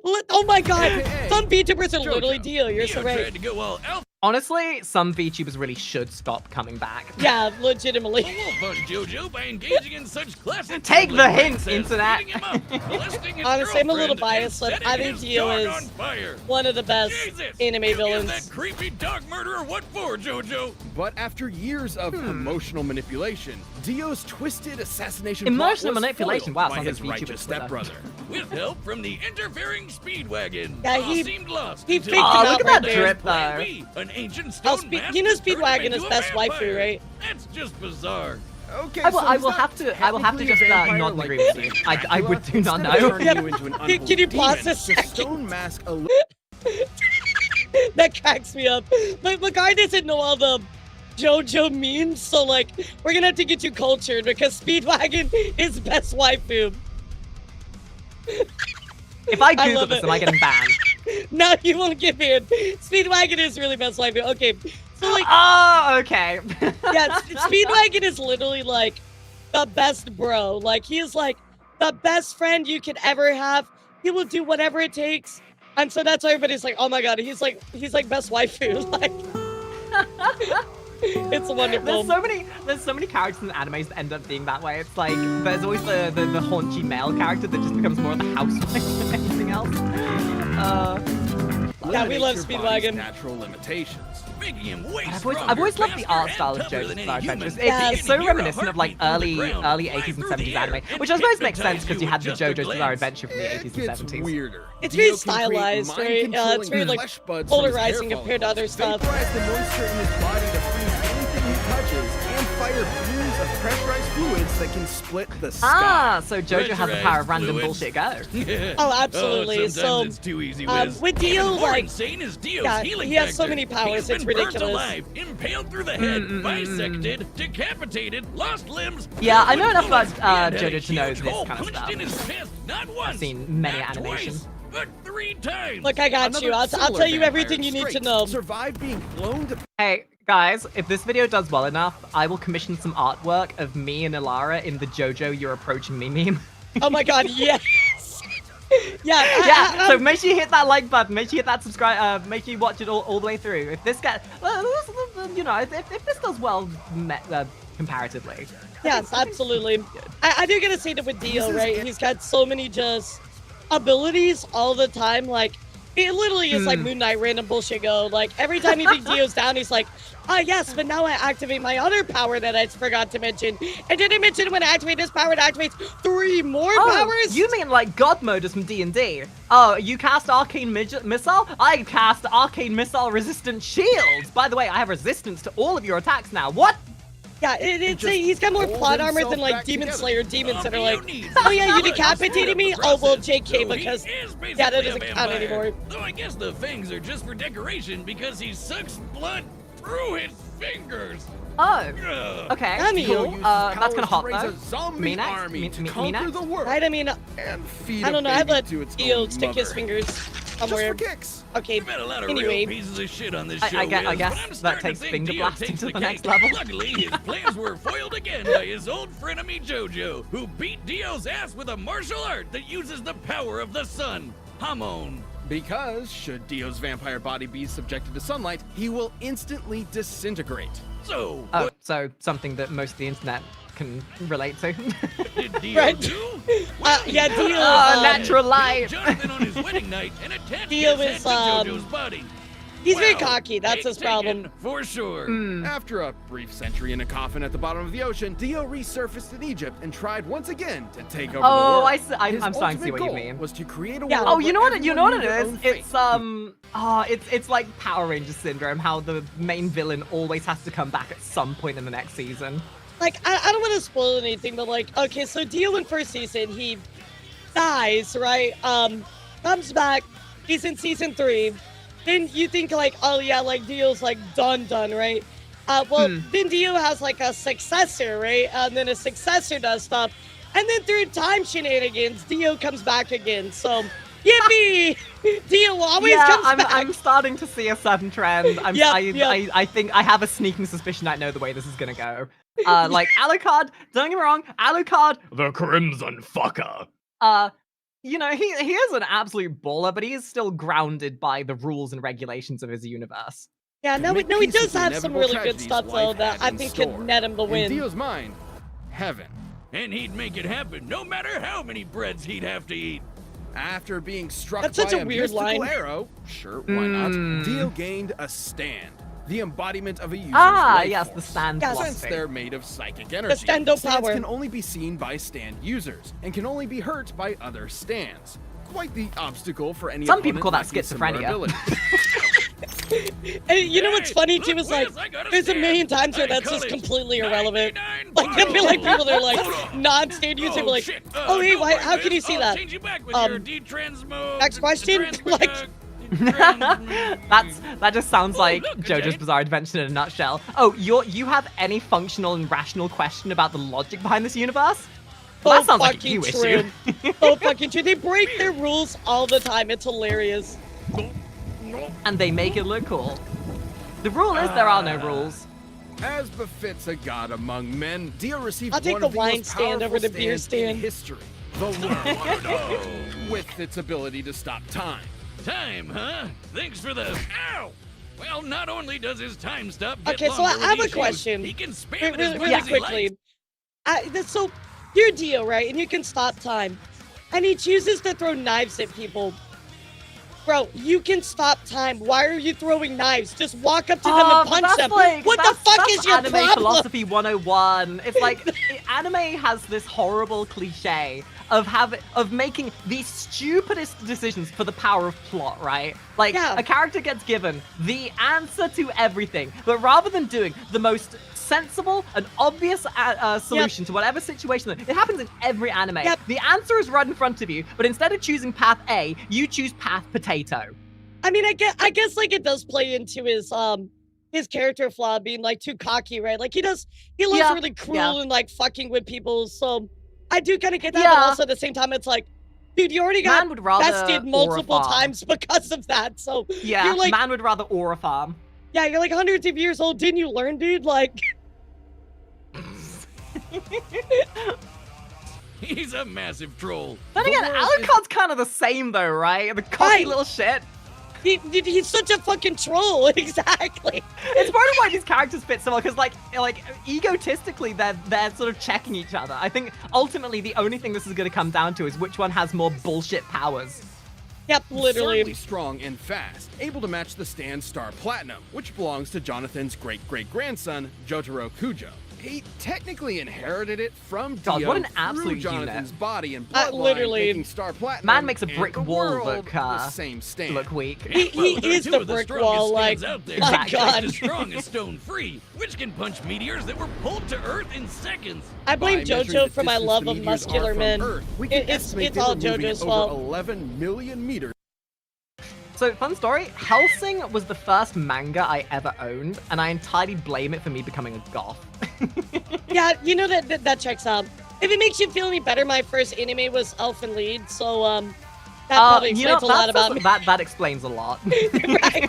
Oh my God! AKA Some VTubers are JoJo. literally Dio. You're Dio so tried right. to go all elf Honestly, some VTubers really should stop coming back. Yeah, legitimately. wolf on JoJo by engaging in such classic Take the gambling hint, pranks as internet. beating him up, molesting his Honestly, I'm a little girlfriend, and biased, but setting I think his Dio dog is on fire. One of the best Jesus, anime you give villains. that creepy dog murderer what for, JoJo? But after years of emotional manipulation, Dio's twisted assassination Emotional plot was manipulation? foiled Wow, by sounds his like VTuber righteous Twitter. stepbrother. With help from the interfering Speedwagon. Yeah, All he- seemed lost he until faked Oh, him look out at right that there. drip, Plan though. B, an ancient Oh, stone you know mask turned him Speedwagon into is a best waifu, vampire. right? That's just bizarre. Okay, I will, so I he's will not have to technically just a vampire nod and like agree with you. I would do not Instead of know. turning Yep. you into an Can you unholy pause demon, a the second? stone mask That cracks me up. But Makari doesn't know all the JoJo memes, so like, we're gonna have to get you cultured because Speedwagon is best waifu. If I I Google love this, it. am I getting banned? No, you won't get in. Speedwagon is really best waifu. Okay, so like, Oh, okay. yeah, Speedwagon is literally like the best bro. Like, he is like the best friend you could ever have. He will do whatever it takes. And so that's why everybody's like, oh my God, he's like best waifu. Like, it's wonderful. There's so many characters in animes that end up being that way. It's like there's always the haunchy male character that just becomes more of the housewife than anything else. Yeah, we love eliminates your body's Speedwagon. natural limitations. Making him way I've always loved the stronger, art faster, style of and tougher JoJo's than Bizarre any Adventures. human. Yeah. It's You so can hear a reminiscent of like heartbeat through the early ground, 80s and fly through 70s the anime, air, which and I suppose makes sense hypnotize because you you had with the just a JoJo's Bizarre glance. Adventure from the It 80s and gets 70s. weirder. It's Dio very can create stylized, right? It's mind-controlling very, like, flesh buds from his polarizing hair compared to other follicles, stuff. Vaporize the moisture in his body to freeze anything he touches, and fire beams of pressurized fluids that can split the sky. Ah, so JoJo has the power of Pressurized random fluids. bullshit go. Yeah. Oh, absolutely. Sometimes So, it's too easy, Wiz. with Dio, Even more like, insane is Dio's yeah, healing he has so factor. many powers, He's been it's burnt ridiculous. alive, impaled through the head, bisected, decapitated, lost limbs. Yeah, I filled know with enough about bullets, and had a JoJo to know huge this hole kind of punched stuff. in his chest, not once, seen many not animations. twice, but 3 times. Look, I got Another you. I'll similar tell you vampire everything you need to straight know. Survived being flown to Hey, guys, if this video does well enough, I will commission some artwork of me and Elara in the JoJo You're Approaching Me meme. Oh my god, yes! Yeah, Yeah, so make sure you hit that like button, make sure you hit that subscribe, make sure you watch it all the way through. If this gets, you know, if this does well comparatively. yes, absolutely. I do gotta say that with Dio, right? He's got so many just abilities all the time. Like, it literally is like Moon Knight random bullshit go. Like, every time you think Dio's down, he's like, ah, yes, but now I activate my other power that I forgot to mention. And did I mention when I activate this power, it activates 3 more powers? You mean like God mode is from D&D? Oh, you cast Arcane Missile? I cast Arcane Missile Resistant Shields. By the way, I have resistance to all of your attacks now. What? Yeah, he's got more hold plot armor than himself like back Demon together. Slayer demons that are like, needs oh yeah, you solid decapitated me? muscular Oh well, process. JK, So he because is basically that a doesn't count vampire. anymore. Though I guess the fangs are just for decoration because he sucks blood through his fingers. Oh, Ugh. okay. I mean, Dio used That's his kind of powers hot to raise though. a zombie Me next? army Me- to me conquer next? the world Right, I mean, and feed I don't know, I'd a baby let to its Dio own stick his mother. fingers Just somewhere. for kicks. Okay, We've met a lot of anyway. real pieces of shit on this I show. guess Wiz, that but I'm takes starting to think finger Dio blasting takes to the cake. next level. Luckily, his plans were foiled again by his old frenemy JoJo, who beat Dio's ass with a martial art that uses the power of the sun. Hamon. Because, should Dio's vampire body be subjected to sunlight, he will instantly disintegrate. So, Oh, what so something that most of the internet can relate to. did Dio Right. do? Yeah, Dio is, Natural light. Jonathan on his wedding night and attached Dio his is, head to JoJo's body. he's very Wow, cocky, that's take his problem. taken, For sure. After a brief century in a coffin at the bottom of the ocean, Dio resurfaced in Egypt and tried once again to take over the Oh, world. I'm His starting to see ultimate what you goal mean. Was to create a Yeah. world Oh, you know where what? You everyone know what knew it their is? own fate. It's like Power Ranger syndrome. How the main villain always has to come back at some point in the next season. Like, I don't want to spoil anything, but like, okay, so Dio in first season, he dies, right? Comes back, he's in season 3. Then you think like, oh yeah, like Dio's like done, right? Then Dio has like a successor, right? And then a successor does stuff. And then through time shenanigans, Dio comes back again. So, yippee! Dio always comes back. I'm starting to see a sudden trend. I think I have a sneaking suspicion I know the way this is gonna go. Like Alucard, don't get me wrong, Alucard, The Crimson Fucker. you know, he is an absolute baller, but he is still grounded by the rules and regulations of his universe. Yeah, no, Make he peace does with the have some inevitable really good tragedies stuff though life that had I in think store. could net him the In win. Dio's mind, heaven. And he'd make it happen no matter how many breads he'd have to eat. After being struck That's by such a a weird mystical line. arrow, sure, why not? Dio gained a stand, the embodiment of a user's Ah, life yes, the force. stand Yes. Since philosophy. they're made of psychic energy, stando stands power. can only be seen by stand users and can only be hurt by other stands. Quite the obstacle for any Some people opponent call that lacking similar schizophrenia. abilities. And you know what's Hey, funny look, too is like, Wiz, I got a there's a stand. million times where I that's call just it completely irrelevant. 99 Like, I feel like people that are like Hold on. non-stand users Oh, be like, shit. oh hey, Don't why? worry, How can you Wiz. see I'll that? change you back with your detransmo. Next question? Like- That just sounds like look, a JoJo's day. Bizarre Adventure in a nutshell. Oh, you have any functional and rational question about the logic behind this universe? Well, that sounds like a fucking you true. issue. So fucking true. They break their rules all the time. It's hilarious. And they make it look cool. The rule is there are no rules. As befits a god among men, Dio received I'll take one the of the wine most stand over powerful the beer stands in stand. history, the world, with its ability to stop time. Time, huh? Thanks for the. Ow! Well, not only does his time stop get Okay, so longer I with have a each use, question. He can spam Really, it as really, much really as he quickly. likes. So you're Dio, right? And you can stop time. And he chooses to throw knives at people. Bro, you can stop time. Why are you throwing knives? Just walk up to them and punch them. What the fuck that's is your anime problem? philosophy 101. It's like anime has this horrible cliche of making the stupidest decisions for the power of plot, right? Like Yeah. a character gets given the answer to everything, but rather than doing the most sensible and obvious solution to whatever situation, it happens in every anime. Yep. The answer is right in front of you, but instead of choosing path A, you choose path potato. I mean, I guess like it does play into his character flaw being like too cocky, right? Like he loves Yeah, really cruel yeah. and like fucking with people. So I do kind of get that, Yeah. but also at the same time, it's like Dude, you already Man got would rather bested multiple aura farm. times because of that. So Yeah, you're like, man would rather aura farm. yeah, you're like hundreds of years old. Didn't you learn, dude? Like, He's a massive troll. Then again, Alucard's kind of the same though, right? The cocky Right. little shit. he's such a fucking troll. Exactly. It's part of why these characters fit so well, because like egotistically, they're sort of checking each other. I think ultimately the only thing this is going to come down to is which one has more bullshit powers. Yep, literally. Absurdly strong and fast, able to match the stand Star Platinum, which belongs to Jonathan's great-great-grandson, Jotaro Kujo. He technically inherited it from God, Dio what an through absolute Jonathan's unit. body and bloodline, Literally. making Star Platinum Man makes a and brick the wall world look, the same stand. Look weak. He Well, they're is two the of brick strongest wall. Like, stands out there. my Exactly. God. Just as strong as Stone Free, which can punch meteors that were pulled to Earth in seconds. I blame By measuring JoJo the for my distance love the of meteors are muscular from men. Earth, we can estimate It's they all were moving JoJo's at fault. over 11 million meters. So, fun story, Hellsing was the first manga I ever owned, and I entirely blame it for me becoming a goth. Yeah, you know that checks out. If it makes you feel any better, my first anime was Elfen Lied, so that probably explains a lot about me. That explains a lot. Right.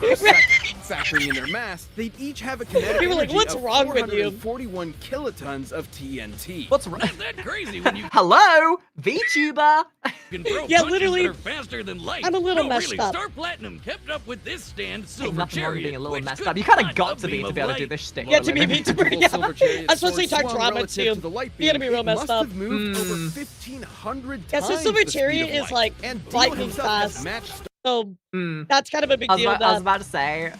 Factoring in their mass, they'd each have a kinetic People are like, energy "What's of wrong with you?" 441 kilotons of TNT. What's wrong? Isn't that crazy when you Hello, VTuber. can throw Yeah, punches literally, that are faster than light? I'm a little no, messed really, up. Star Platinum kept up with this stand, Ain't Silver nothing wrong with Chariot, being a little which messed could up. You kind of cut got a to be beam to of be able to do light. this shtick. Yeah, to be When the VTuber, typical yeah. Silver Chariot I'm supposed to sword talk swung drama relative too. to the light You're gonna be beam, real it messed must up. have moved over 1,500 Yeah, so times Silver the speed Chariot of is light. like And Dio lightning himself has fast. matched So Mm. that's kind of a big I was, deal. about, I was That about to say,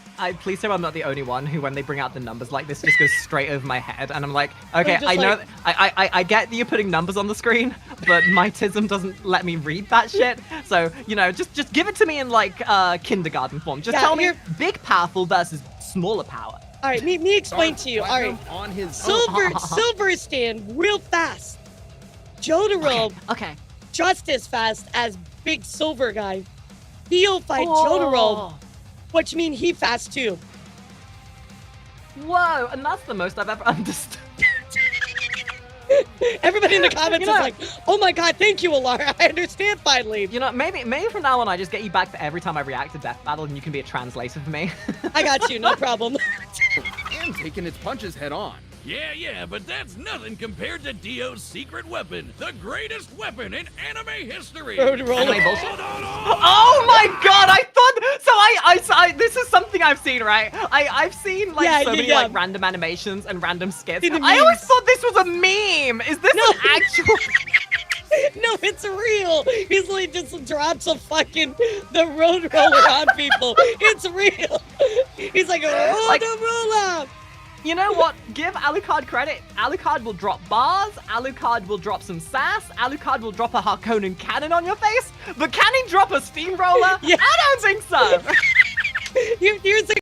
please tell me I'm not the only one who, when they bring out the numbers like this, just goes straight over my head, and I'm like, okay, just I know, like- I get that you're putting numbers on the screen, but my tism doesn't let me read that shit. So you know, just give it to me in like kindergarten form. Just Yeah, tell me here- big powerful versus smaller power. all right, me explain to you. All right, Platinum on his Silver stand real fast. Jotaro Okay. just as fast as Big Silver guy. Dio fight Oh. Jotaro, which mean he fast too. Whoa, and that's the most I've ever understood. Everybody in the comments You know- is like, "Oh my god, thank you, Elara. I understand finally." You know, maybe from now on I just get you back for every time I react to Death Battle, and you can be a translator for me. I got you, no problem. and taking its punches head on. Yeah, but that's nothing compared to Dio's secret weapon, the greatest weapon in anime history. Road roller. Anime bullshit. Oh my god, I thought so. I this is something I've seen, right? I've seen like so many like random animations and random skits. See the I always memes. thought this was a meme. Is this No. an actual? No, it's real. He's like just drops a fucking the road roller on people. It's real. He's like, Like- roller. You know what? Give Alucard credit. Alucard will drop bars. Alucard will drop some sass. Alucard will drop a Harkonnen cannon on your face. But can he drop a steamroller? Yeah. I don't think so. Here's a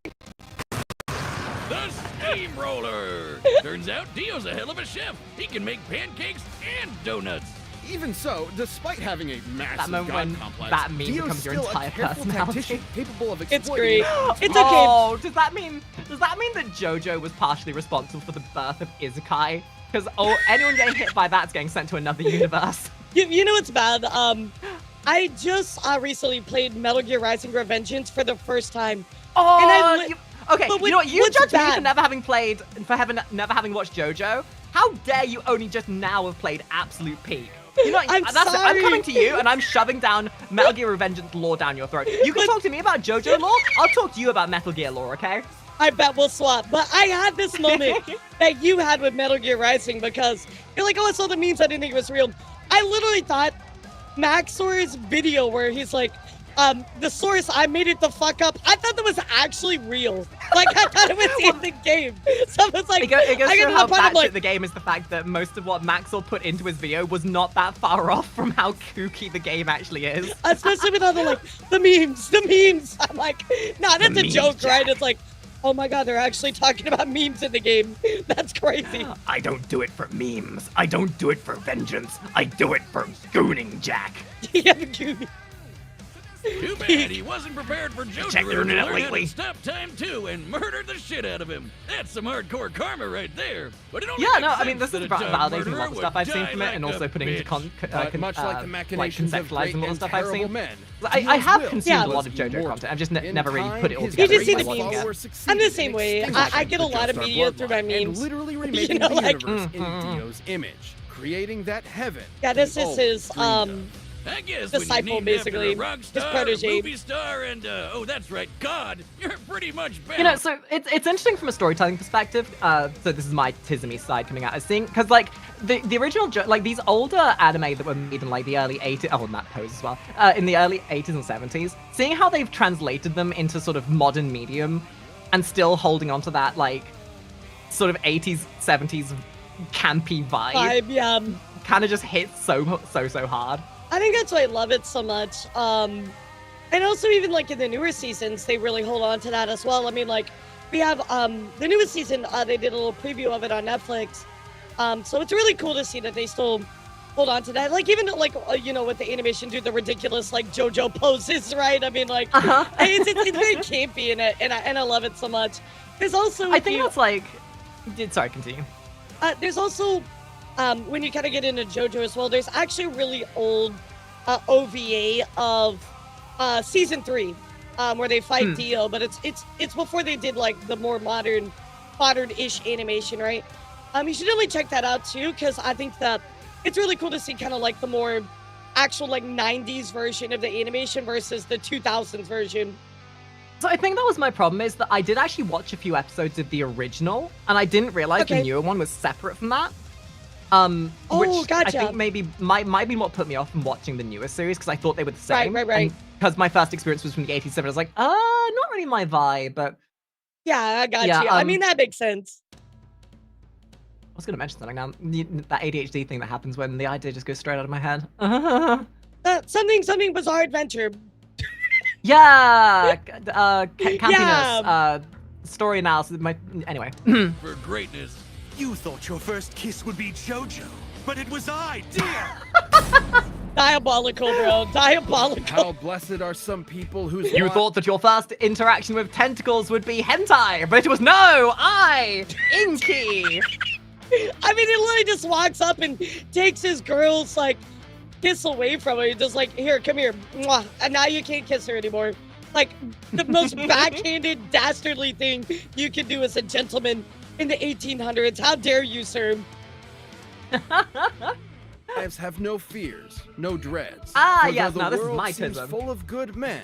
The steamroller. Turns out Dio's a hell of a chef. He can make pancakes and donuts. Even so, despite having a massive moment god when complex, that meme Dio's becomes your still entire a careful personality. tactician capable of It's exploiting great. It's okay. Oh, does that mean that JoJo was partially responsible for the birth of Isekai? Because anyone getting hit by that's getting sent to another universe. You know what's bad? I just recently played Metal Gear Rising Revengeance for the first time. Oh, And I li- okay. but You know what? You what's judge me bad? for never having watched JoJo. How dare you only just now have played Absolute Peak? You know, I'm that's it. I'm sorry. coming to you and I'm shoving down Metal Gear Revengeance lore down your throat. You can But- talk to me about JoJo lore. I'll talk to you about Metal Gear lore, okay? I bet we'll swap. But I had this moment that you had with Metal Gear Rising because you're like, oh, I saw the memes. I didn't think it was real. I literally thought Maxor's video where he's like, the source, I made it the fuck up. I thought that was actually real. Like, I thought it was in the game. So I was like, It goes I to got show to how the point, I'm batshit like, the game is the fact that most of what Maxwell put into his video was not that far off from how kooky the game actually is. especially with all the memes. I'm like, nah, that's a memes, joke, right? Jack. It's like, oh my god, they're actually talking about memes in the game. That's crazy. I don't do it for memes. I don't do it for vengeance. I do it for gooning, Jack. Yeah, Goonie. Too bad he wasn't prepared for Checked Jotaro the to internet learn how lately. to stop time too and murdered the shit out of him. That's some hardcore karma right there. But it only Yeah, makes no, I sense mean, this that is a dog validating a murderer lot of stuff would I've seen die from it, and like also a putting into bitch. Much like the machinations of great conceptualizing a lot of and stuff I've terrible seen. men, I Dio's have will consumed Yeah. a lot of was JoJo immortal. content. I've just In never really time, put it all his together. You just see by the watching memes. it. followers succeeded I'm the in same way. extinguishing I get a the lot of Joestar media through my bloodline and memes. literally remaking know, the like- universe in Dio's image, creating that heaven. Yeah, this we is always his dreamed of. I guess disciple, when you're named after basically, a rock his star, protege. movie star, and oh, that's right, God, you're pretty much bound. You know, so it's interesting from a storytelling perspective. So this is my Tizumi side coming out. I think because like the original like these older anime that were made in like the early 80s, oh, and that pose as well, in the early 80s and 70s, seeing how they've translated them into sort of modern medium, and still holding on to that like sort of 80s 70s campy vibe, Yeah. kind of just hits so hard. I think that's why I love it so much. And also even like in the newer seasons, they really hold on to that as well. I mean, like we have the newest season, they did a little preview of it on Netflix. So it's really cool to see that they still hold on to that. Like even like you know, with the animation, do the ridiculous like JoJo poses, right? I mean, like it's very campy in it, and I love it so much. There's also I think that's like, sorry, continue. there's also when you kind of get into JoJo as well, there's actually a really old OVA of season 3 where they fight Dio, but it's before they did like the more modern-ish animation, right? You should definitely check that out too, because I think that it's really cool to see kind of like the more actual like 90s version of the animation versus the 2000s version. So I think that was my problem, is that I did actually watch a few episodes of the original, and I didn't realize the newer one was separate from that. Which gotcha. I think maybe might be what put me off from watching the newer series, because I thought they were the same. Right. Because my first experience was from the 87, I was like, not really my vibe, but Yeah, I got Yeah, you. I mean, that makes sense. I was going to mention something now. That ADHD thing that happens when the idea just goes straight out of my head. Something bizarre adventure. Yeah! Campiness, story analysis, anyway. For greatness. You thought your first kiss would be JoJo, but it was I, dear. Diabolical, bro. Diabolical. How blessed are some people whose You lot- thought that your first interaction with tentacles would be hentai, but it was no! Inky! I mean, he literally just walks up and takes his girl's, like, kiss away from her. He's just like, here, come here. Mwah. And now you can't kiss her anymore. Like, the most backhanded, dastardly thing you can do as a gentleman in the 1800s. How dare you, sir? lives have no fears, no dreads. Ah, For though yes, the now this is world my seems tism. full of good men,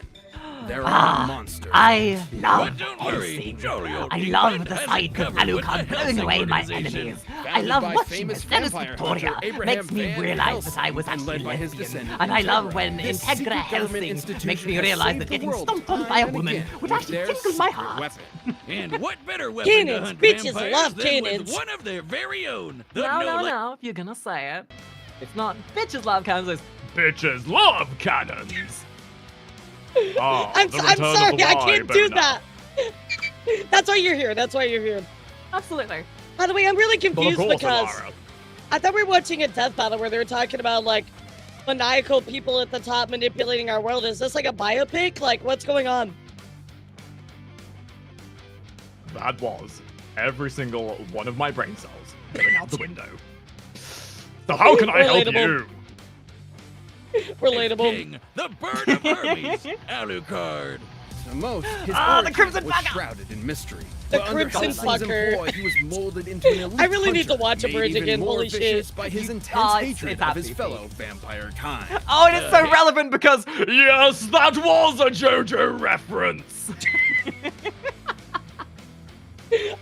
there are monsters. I But love don't worry, Helsing. jolly old I King love Flint the has it sight of covered with Alucard the blowing Helsing away my organization. enemies. I Founded love by watching famous the Venice vampire Victoria. hunter Abraham Makes me Van realize that I Helsing was and actually led by his lesbian. descendant And I love Integra. when This Integra secret government Helsing institution makes me has realize saved that the getting world stomped on time by a and woman again would with actually their tickle my secret heart. weapon. And what better weapon to Cannons, hunt bitches vampires love than cannons. with one of their very own? The No, if you're gonna say it. It's not bitches love cannons, it's Bitches love cannons. Ah, I'm the sorry, return of the I can't do Y-boner. that. That's why you're here. That's why you're here. absolutely. By the way, I'm really But of confused course, because Elara. I thought we were watching a death battle where they were talking about, like, maniacal people at the top manipulating our world. Is this like a biopic? Like, what's going on? That was every single one of my brain cells going out the window. So how can I help Relatable. you? Relatable. King, the bird of Hermes, Alucard. To most, his Ah, the origin Crimson was Fucker! shrouded in mystery. The But under Crimson Helsing's Fucker. employ, he was molded into an elite I really need to hunter, watch made Emerge even again, more holy shit. vicious by his intense it's hatred of his absolutely fellow vampire kind. Oh, and it's so relevant because Yes, that was a JoJo reference.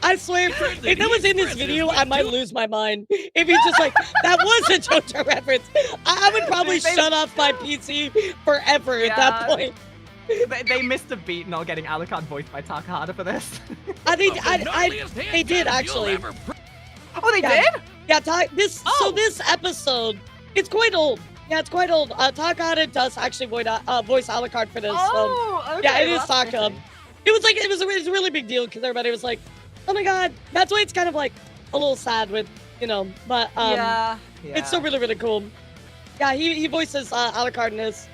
I swear, if that was in this video, I might lose my mind. If he's just like, that was a JoJo reference, I would probably shut off my PC forever at that Yeah. point. they missed a beat not getting Alucard voiced by Takahata for this. I think Of the gnarliest they did handguns you'll actually. ever Oh, they Yeah. did? Yeah, so Oh. this episode, it's quite old. Yeah, it's quite old. Takahata does actually voice Alucard for this. Oh, okay. yeah, it well, is that's Taka. fitting. It was like it was a really big deal because everybody was like, "Oh my god!" That's why it's kind of like a little sad with but yeah. it's still really cool. Yeah, he voices Alucard in this.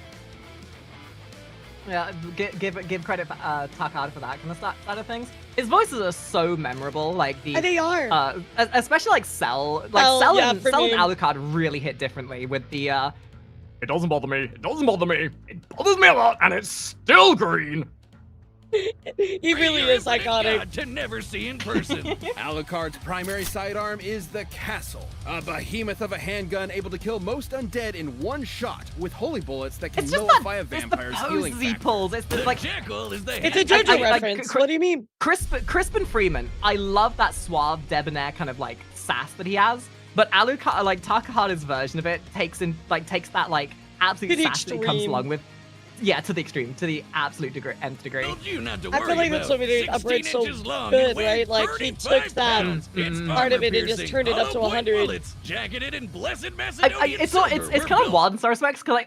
Yeah, give credit for Takahata for that kind of side of things. His voices are so memorable, like the And they are. especially like Cell, Cell, yeah, and for me. Alucard really hit differently with the It doesn't bother me. It doesn't bother me. It bothers me a lot, and it's still green. He really Your is infinite iconic. god to never see in person. Alucard's primary sidearm is the Castle, a behemoth of a handgun able to kill most undead in one shot with holy bullets that can it's just nullify a it's the vampire's healing pose he factor. pulls. It's The the, like jackal is the It's a head- JoJo I- reference. Cr- What do you mean? Crispin Freeman. I love that suave, debonair kind of like sass that he has. But Alucard, like Takahata's version of it, takes that like absolute To the sass that he comes extreme. along with. Yeah, to the extreme, to the absolute nth degree. Told you not to I worry feel like that's about. what we did. 16 Upgrade so inches long good, and weighs right? Like, he took 35 that pounds. It's part of it and just armor-piercing, turned it up to hollow-point 100. bullets, jacketed in blessed Macedonian It's not. It's silver, kind were of built wild in some respects because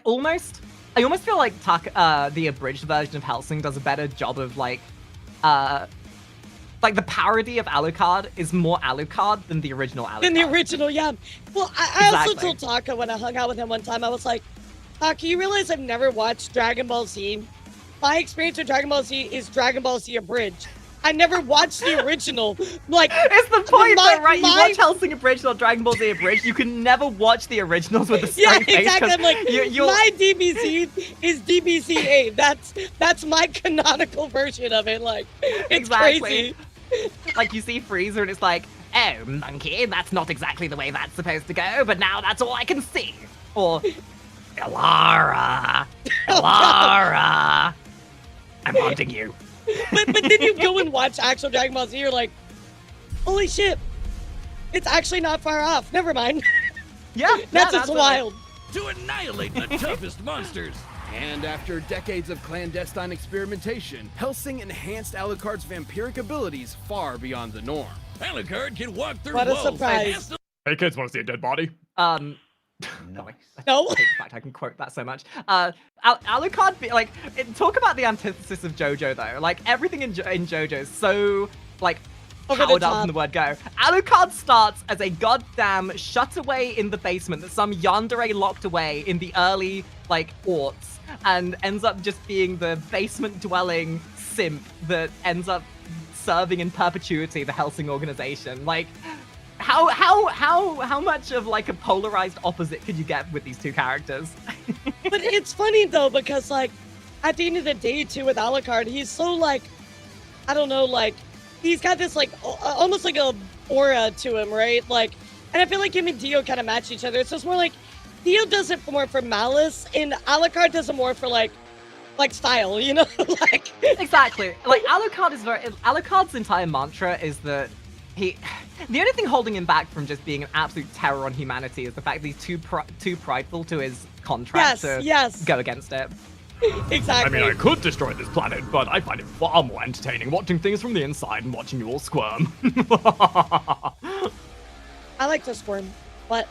I almost feel like the abridged version of Helsing does a better job of like the parody of Alucard is more Alucard than the original Alucard. Than the original, yeah. Well, I also Exactly. told Taka when I hung out with him one time, I was like, Taka, you realize I've never watched Dragon Ball Z? My experience with Dragon Ball Z is Dragon Ball Z abridged. I never watched the original. Like, It's the point, though, right? You my- watch Helsing abridged or Dragon Ball Z abridged, you can never watch the originals with the yeah, straight face. exactly. 'cause I'm like, you'll- my DBZ is DBZ-A. That's my canonical version of it. Like, it's Exactly. crazy. Like you see Freezer and it's like, oh, monkey, that's not exactly the way that's supposed to go, but now that's all I can see. Or, Elara, Elara, I'm haunting you. But then you go and watch actual Dragon Ball Z, you're like, holy shit, it's actually not far off. Never mind. Yeah, That's yeah, just what wild. to annihilate the toughest monsters. And after decades of clandestine experimentation, Helsing enhanced Alucard's vampiric abilities far beyond the norm. Alucard can walk through What a walls. surprise. Has to Hey kids, want to see a dead body? No. No. I hate the fact I can quote that so much. Alucard, talk about the antithesis of JoJo though. Like everything in JoJo is so like Over the powered up top. from the word go. Alucard starts as a goddamn shut away in the basement that some yandere locked away in the early like aughts, and ends up just being the basement dwelling simp that ends up serving in perpetuity the Helsing organization. Like. How much of like a polarized opposite could you get with these two characters? But it's funny though, because like at the end of the day too with Alucard, he's so like, I don't know, like he's got this like almost like a aura to him, right? Like, and I feel like him and Dio kind of match each other. So it's more like Dio does it more for malice and Alucard does it more for like style, you know? Like Exactly. Like Alucard's entire mantra is that the only thing holding him back from just being an absolute terror on humanity is the fact that he's too prideful to his contract to yes. go against it. I exactly. mean, I could destroy this planet, but I find it far more entertaining watching things from the inside and watching you all squirm. I like to squirm, but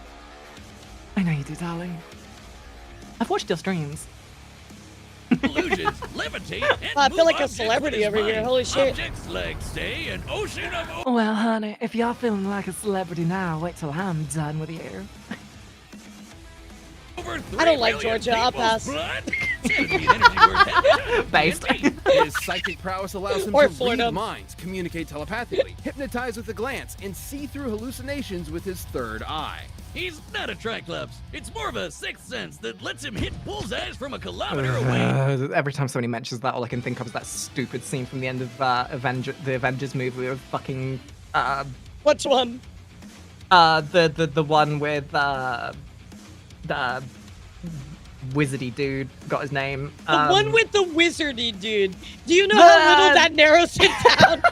I know you do, darling. I've watched your streams. illusions, levitate, and I feel move like a objects celebrity with his over here, mind. holy shit. Objects like, say, an ocean of Well, honey, if you're feeling like a celebrity now, wait till I'm done with you. over 3 I don't like million Georgia, I'll people's pass. blood. It's gonna be an energy worth having. Based. His psychic prowess allows him Or to Florida. read minds, communicate telepathically, hypnotize with a glance, and see through hallucinations with his third eye. He's not a Triclops. It's more of a sixth sense that lets him hit bullseyes from a kilometer away. Every time somebody mentions that, all I can think of is that stupid scene from the end of the Avengers movie with fucking Which one? the one with the wizardy dude, got his name. The one with the wizardy dude. Do you know how little that narrows it down?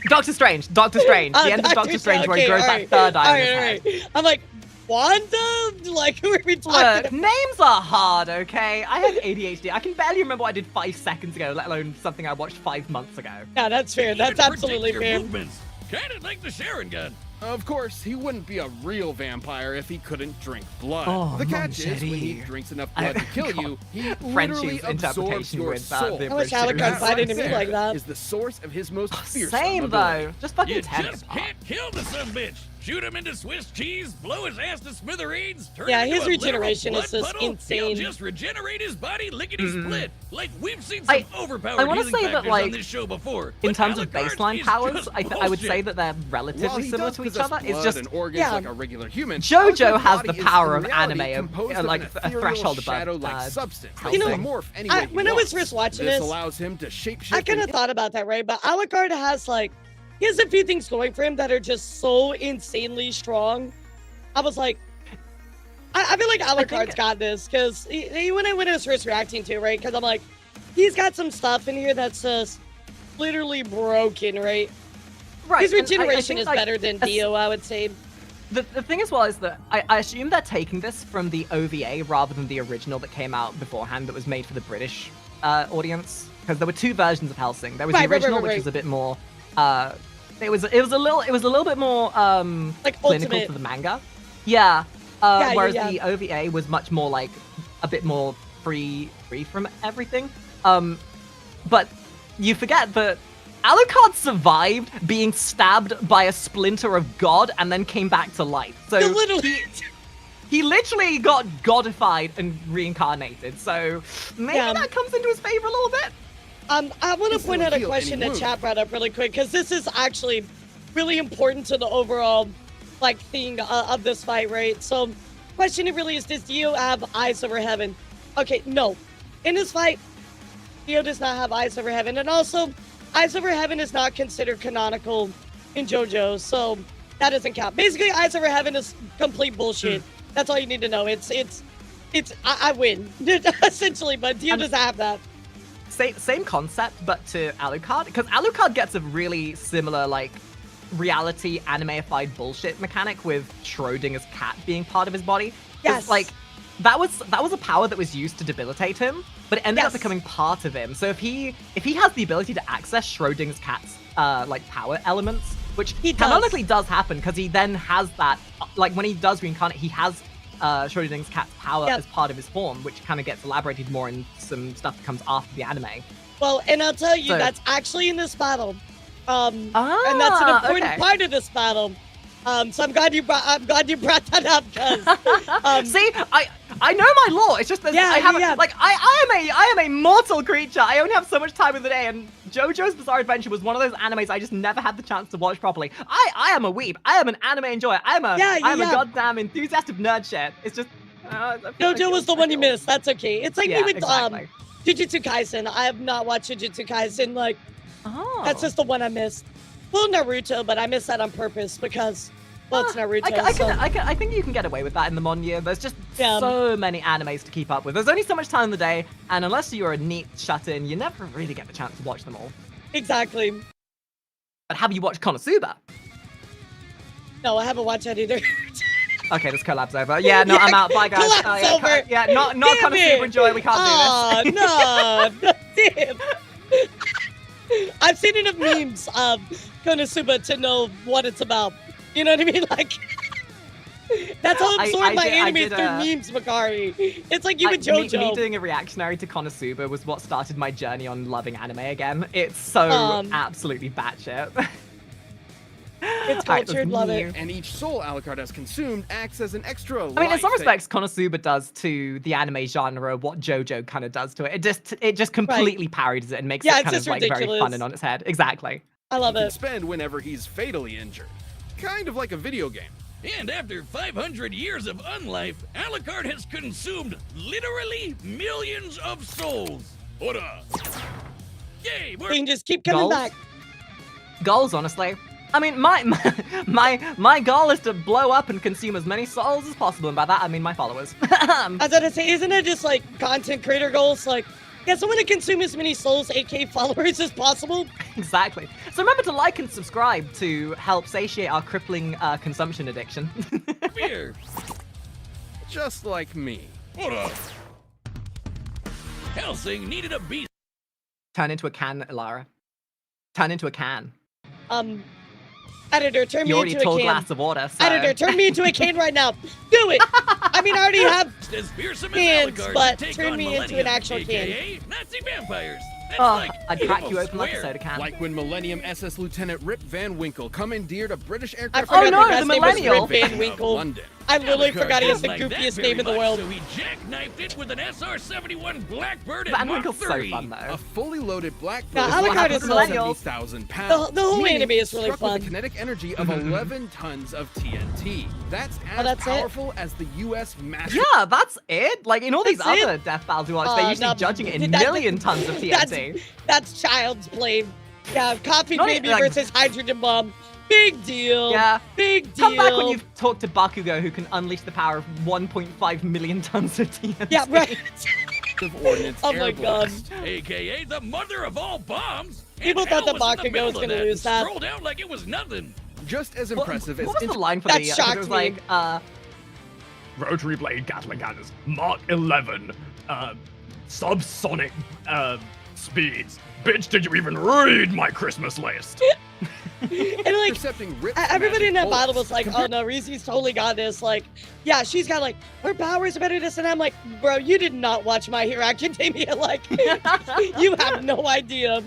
Doctor Strange. The end of Doctor Strange where he grows that third eye in his head. Alright. I'm like, Wanda? Like, who are we talking Look, about? names are hard, okay? I have ADHD. I can barely remember what I did 5 seconds ago, let alone something I watched 5 months ago. Yeah, that's fair. Even That's predict absolutely your fair. movements. Kinda like the Sharon gun. Of course, he wouldn't be a real vampire if he couldn't drink blood. Oh, the catch is, when he Monchetti. drinks enough blood to kill you, he Frenchie's literally absorbs interpretation your with, soul. the I wish British Alucard series. fight into me there like that. is the source of his most fearsome Same ability. though. Just fucking You tell me just apart. can't kill the son bitch. shoot him into Swiss cheese, blow his ass to smithereens, turn Yeah, him into his a literal regeneration is blood just puddle, insane. He'll just regenerate his body lickety split. Like we've seen I- some overpowered I wanna healing say that, factors like, on this show before. In but terms of Alucard's baseline is powers, just I would say bullshit. that they're While relatively he similar does to each possess other. It's blood just and organs Yeah. like a regular human, JoJo Alucard's has the body is power in of reality anime, composed of like an a ethereal threshold above shadow-like substance. You know, He can morph any way he when I was wants. first watching This this, allows him to shapeshift. I kind of thought about that, right? But Alucard has like, he has a few things going for him that are just so insanely strong. I was like, I feel like Alucard's got this because when I was first reacting to it, right? Because I'm like, he's got some stuff in here that's just literally broken, right? right. His and I regeneration think, is like, better than as- Dio, I would say. The thing as well is that I assume they're taking this from the OVA rather than the original that came out beforehand that was made for the British audience, because there were two versions of Hellsing. There was the Right, original, right. which was a bit more. It was a little bit more Like clinical ultimate. to the manga. Yeah. Yeah, Whereas yeah. the OVA was much more like a bit more free from everything. But you forget that Alucard survived being stabbed by a splinter of God and then came back to life. So Literally. he literally got godified and reincarnated. So maybe Yeah. that comes into his favor a little bit. I want to This point will out a heal question any that wound. chat brought up really quick because this is actually really important to the overall like thing of this fight, right? So, question really is: does Dio have eyes over heaven? Okay, no. In this fight, Dio does not have eyes over heaven, and also, eyes over heaven is not considered canonical in JoJo, so that doesn't count. Basically, eyes over heaven is complete bullshit. That's all you need to know. It's I win essentially, but Dio doesn't have that. Same concept, but to Alucard, because Alucard gets a really similar like reality animeified bullshit mechanic with Schrodinger's cat being part of his body. 'Cause, Yes. like that was a power that was used to debilitate him, but it ended up Yes. becoming part of him. So if he has the ability to access Schrodinger's cat's like power elements, which He does. canonically does happen, because he then has that like when he does reincarnate, he has Schrodinger's cat's power Yep. as part of his form, which kind of gets elaborated more in some stuff that comes after the anime. Well, and I'll tell you, So- that's actually in this battle. And that's an important okay. part of this battle. So I'm glad you brought that up, because See, I know my lore. It's just that Yeah, I haven't yeah. like I am a mortal creature. I only have so much time in the day, and JoJo's Bizarre Adventure was one of those animes I just never had the chance to watch properly. I am a weeb. I am an anime enjoyer. I am a Yeah. goddamn enthusiast of nerd shit. It's just I feel like JoJo was the one you missed. That's okay. It's like Yeah, me with exactly. Jujutsu Kaisen. I have not watched Jujutsu Kaisen. Like Oh. that's just the one I missed. Well, Naruto, but I missed that on purpose because it's Naruto. I think you can get away with that in the modern year. There's just Yeah. so many animes to keep up with. There's only so much time in the day, and unless you're a neat shut-in, you never really get the chance to watch them all. Exactly. But have you watched Konosuba? No, I haven't watched that either. Okay, this collab's over. Yeah, no, I'm out. Bye, guys. collab's Yeah, over. Yeah, not Damn Konosuba it. enjoy. We can't do this. Oh, no. Damn. I've seen enough memes of Konosuba to know what it's about. You know what I mean? Like, that's how I absorbed my did- I anime did, through memes, Makari. It's like you and Me JoJo. doing a reactionary to Konosuba was what started my journey on loving anime again. It's so absolutely batshit. It's Alright, cultured, that's love new. it. And each soul Alucard has consumed acts as an extra I mean, in some life that- respects, Konosuba does to the anime genre what JoJo kind of does to it. It just completely parodies it and makes Yeah, it it's kind of just like very ridiculous. fun and on its head. Exactly. I love he can it. spend whenever he's fatally injured. Kind of like a video game. And after 500 years of unlife, Alucard has consumed literally millions of souls. Ora! Yay! You We're can just keep coming Goals? back. Goals, honestly. I mean, my goal is to blow up and consume as many souls as possible, and by that I mean my followers. I was gonna say, isn't it just like content creator goals? Like, yeah, someone to consume as many souls, aka followers, as possible. Exactly. So remember to like and subscribe to help satiate our crippling consumption addiction. here. Just like me. Ora! Helsing needed a beast. Turn into a can, Elara. Turn into a can. Editor, turn me You're already into a tall a can. glass of water. So... Editor, turn me into a can right now. Do it. I mean, I already have As fearsome Cans, as Alucard but to take turn on me into an Millennium, actual can. AKA Nazi vampires. That's Oh, like I'd crack you evil open like a squared. soda can. Like when Millennium SS Lieutenant Rip Van Winkle commandeered a British aircraft forgot no, the guy's the name was millennial. Rip Van of Winkle. London. I literally Alucard forgot he has the didn't like that goofiest very name in the much, world. So he jackknifed it with an SR-71 Blackbird Van at Mach Winkle's so 30. fun, though. A fully loaded Blackbird Yeah, weighs Alucard is awesome. 70,000 pounds. The whole meaning anime is really struck with fun. a kinetic energy of 11 tons of TNT. That's as that's it? powerful as the U.S. massive. Yeah, that's it. Like in all these That's it? other death battles we watch, they're usually no, judging it in that- million tons of TNT. That's child's play. Yeah, Coffee Not Baby like- versus Hydrogen Bomb. Big deal. Yeah. Big deal. Come back when you've talked to Bakugo, who can unleash the power of 1.5 million tons of TNT. Yeah, right. Ordnance Oh my air god. blast. AKA the mother of all bombs. People and thought the Al was in Bakugo middle was of gonna that lose and that. Strolled out like it was nothing. Just as What, impressive what as was the line for That the? 'Cause shocked it was me. like, Rotary blade Gatling gunners, Mark 11, subsonic speeds. Bitch, did you even read my Christmas list? And like, intercepting Rip's everybody in that magic battle bullets. was like, oh no, Reese's totally got this. Like, yeah, she's got like, her powers are better this. And I'm like, bro, you did not watch My Hero Academia. Like, you have no idea.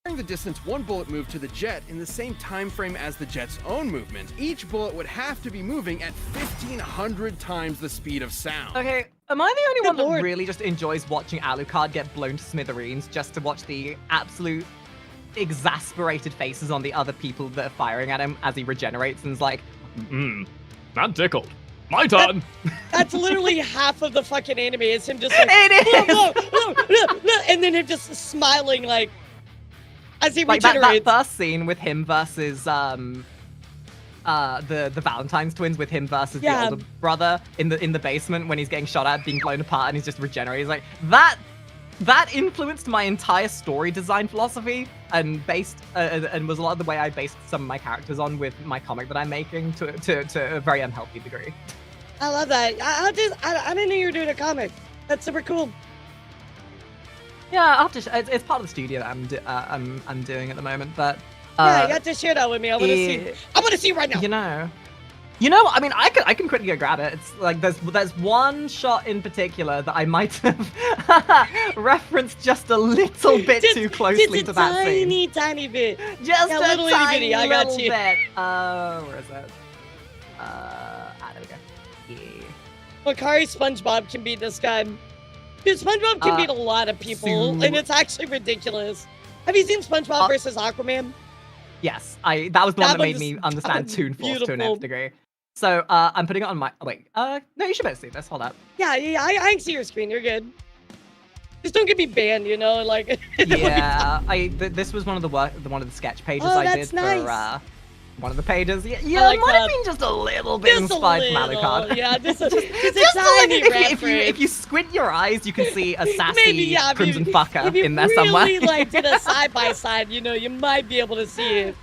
During the distance, one bullet moved to the jet in the same time frame as the jet's own movement. Each bullet would have to be moving at 1,500 times the speed of sound. okay, am I the only Good one that lord. really just enjoys watching Alucard get blown to smithereens just to watch the absolute exasperated faces on the other people that are firing at him as he regenerates and is like, That tickled. My turn. That's literally half of the fucking anime. Is him just like, it is! and then him just smiling like, as he Like that regenerates. first scene with him versus the Valentine's twins, with him versus Yeah. the older brother in the basement when he's getting shot at, being blown apart, and he's just regenerating. He's like, that influenced my entire story design philosophy and and was a lot of the way I based some of my characters on with my comic that I'm making to a very unhealthy degree. I love that. I didn't know you were doing a comic. That's super cool. Yeah, it's part of the studio that I'm doing at the moment, but Yeah, you got to share that with me. I want to see. it- I want to see right now. You know, I mean, I can quickly go grab it. It's like there's one shot in particular that I might have referenced just a little bit too closely just to a that scene. tiny bit. Just Yeah, a little itty tiny bitty, I got little you. bit. Where is it? There we go. Yeah. Makari SpongeBob can beat this guy. Dude, SpongeBob can beat a lot of people, and it's actually ridiculous. Have you seen SpongeBob versus Aquaman? Yes, that was the one That that made was- me understand that was Toon Force to an beautiful. nth degree. So I'm putting it on my. Oh, wait. No, you should better see this. Hold up. Yeah, I can see your screen. You're good. Just don't get me banned, you know, like. Yeah, this was one of the sketch pages Oh, I that's did nice. for one of the pages. Yeah, like it might have that. been just a little bit Just a inspired from little, Alucard. yeah, just a Just a tiny little- reference. if you squint your eyes, you can see a sassy Maybe, yeah, if crimson you, fucker if you in there really, somewhere. like, did a side by side, you know, you might be able to see it.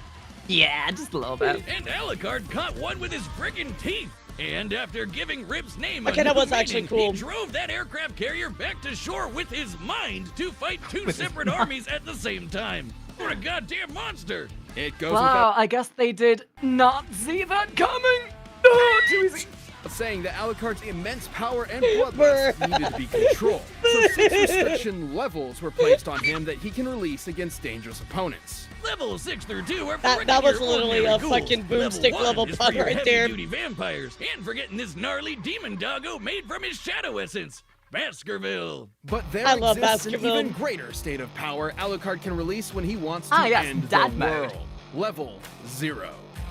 Yeah, just a little bit. And Alucard caught one with his friggin' teeth. And after giving Rip's name Okay, a that new was actually meaning, cool. he drove that aircraft carrier back to shore with his mind to fight two With his separate armies at the same time. What a goddamn monster! It goes Wow, I guess they did not see that coming. Oh, too easy. without saying that Alucard's immense power and bloodlust needed to be controlled. So 6 restriction levels were placed on him that he can release against dangerous opponents. Levels 6 through 2 are for That regular was literally ordinary a ghouls. fucking boomstick level is pun for your right there. heavy-duty vampires, and for getting this gnarly demon doggo made from his shadow essence, Baskerville. But there I love exists an Baskerville. even greater state of power Alucard can release when he wants to Yes, end dad the mode. world. Level 0.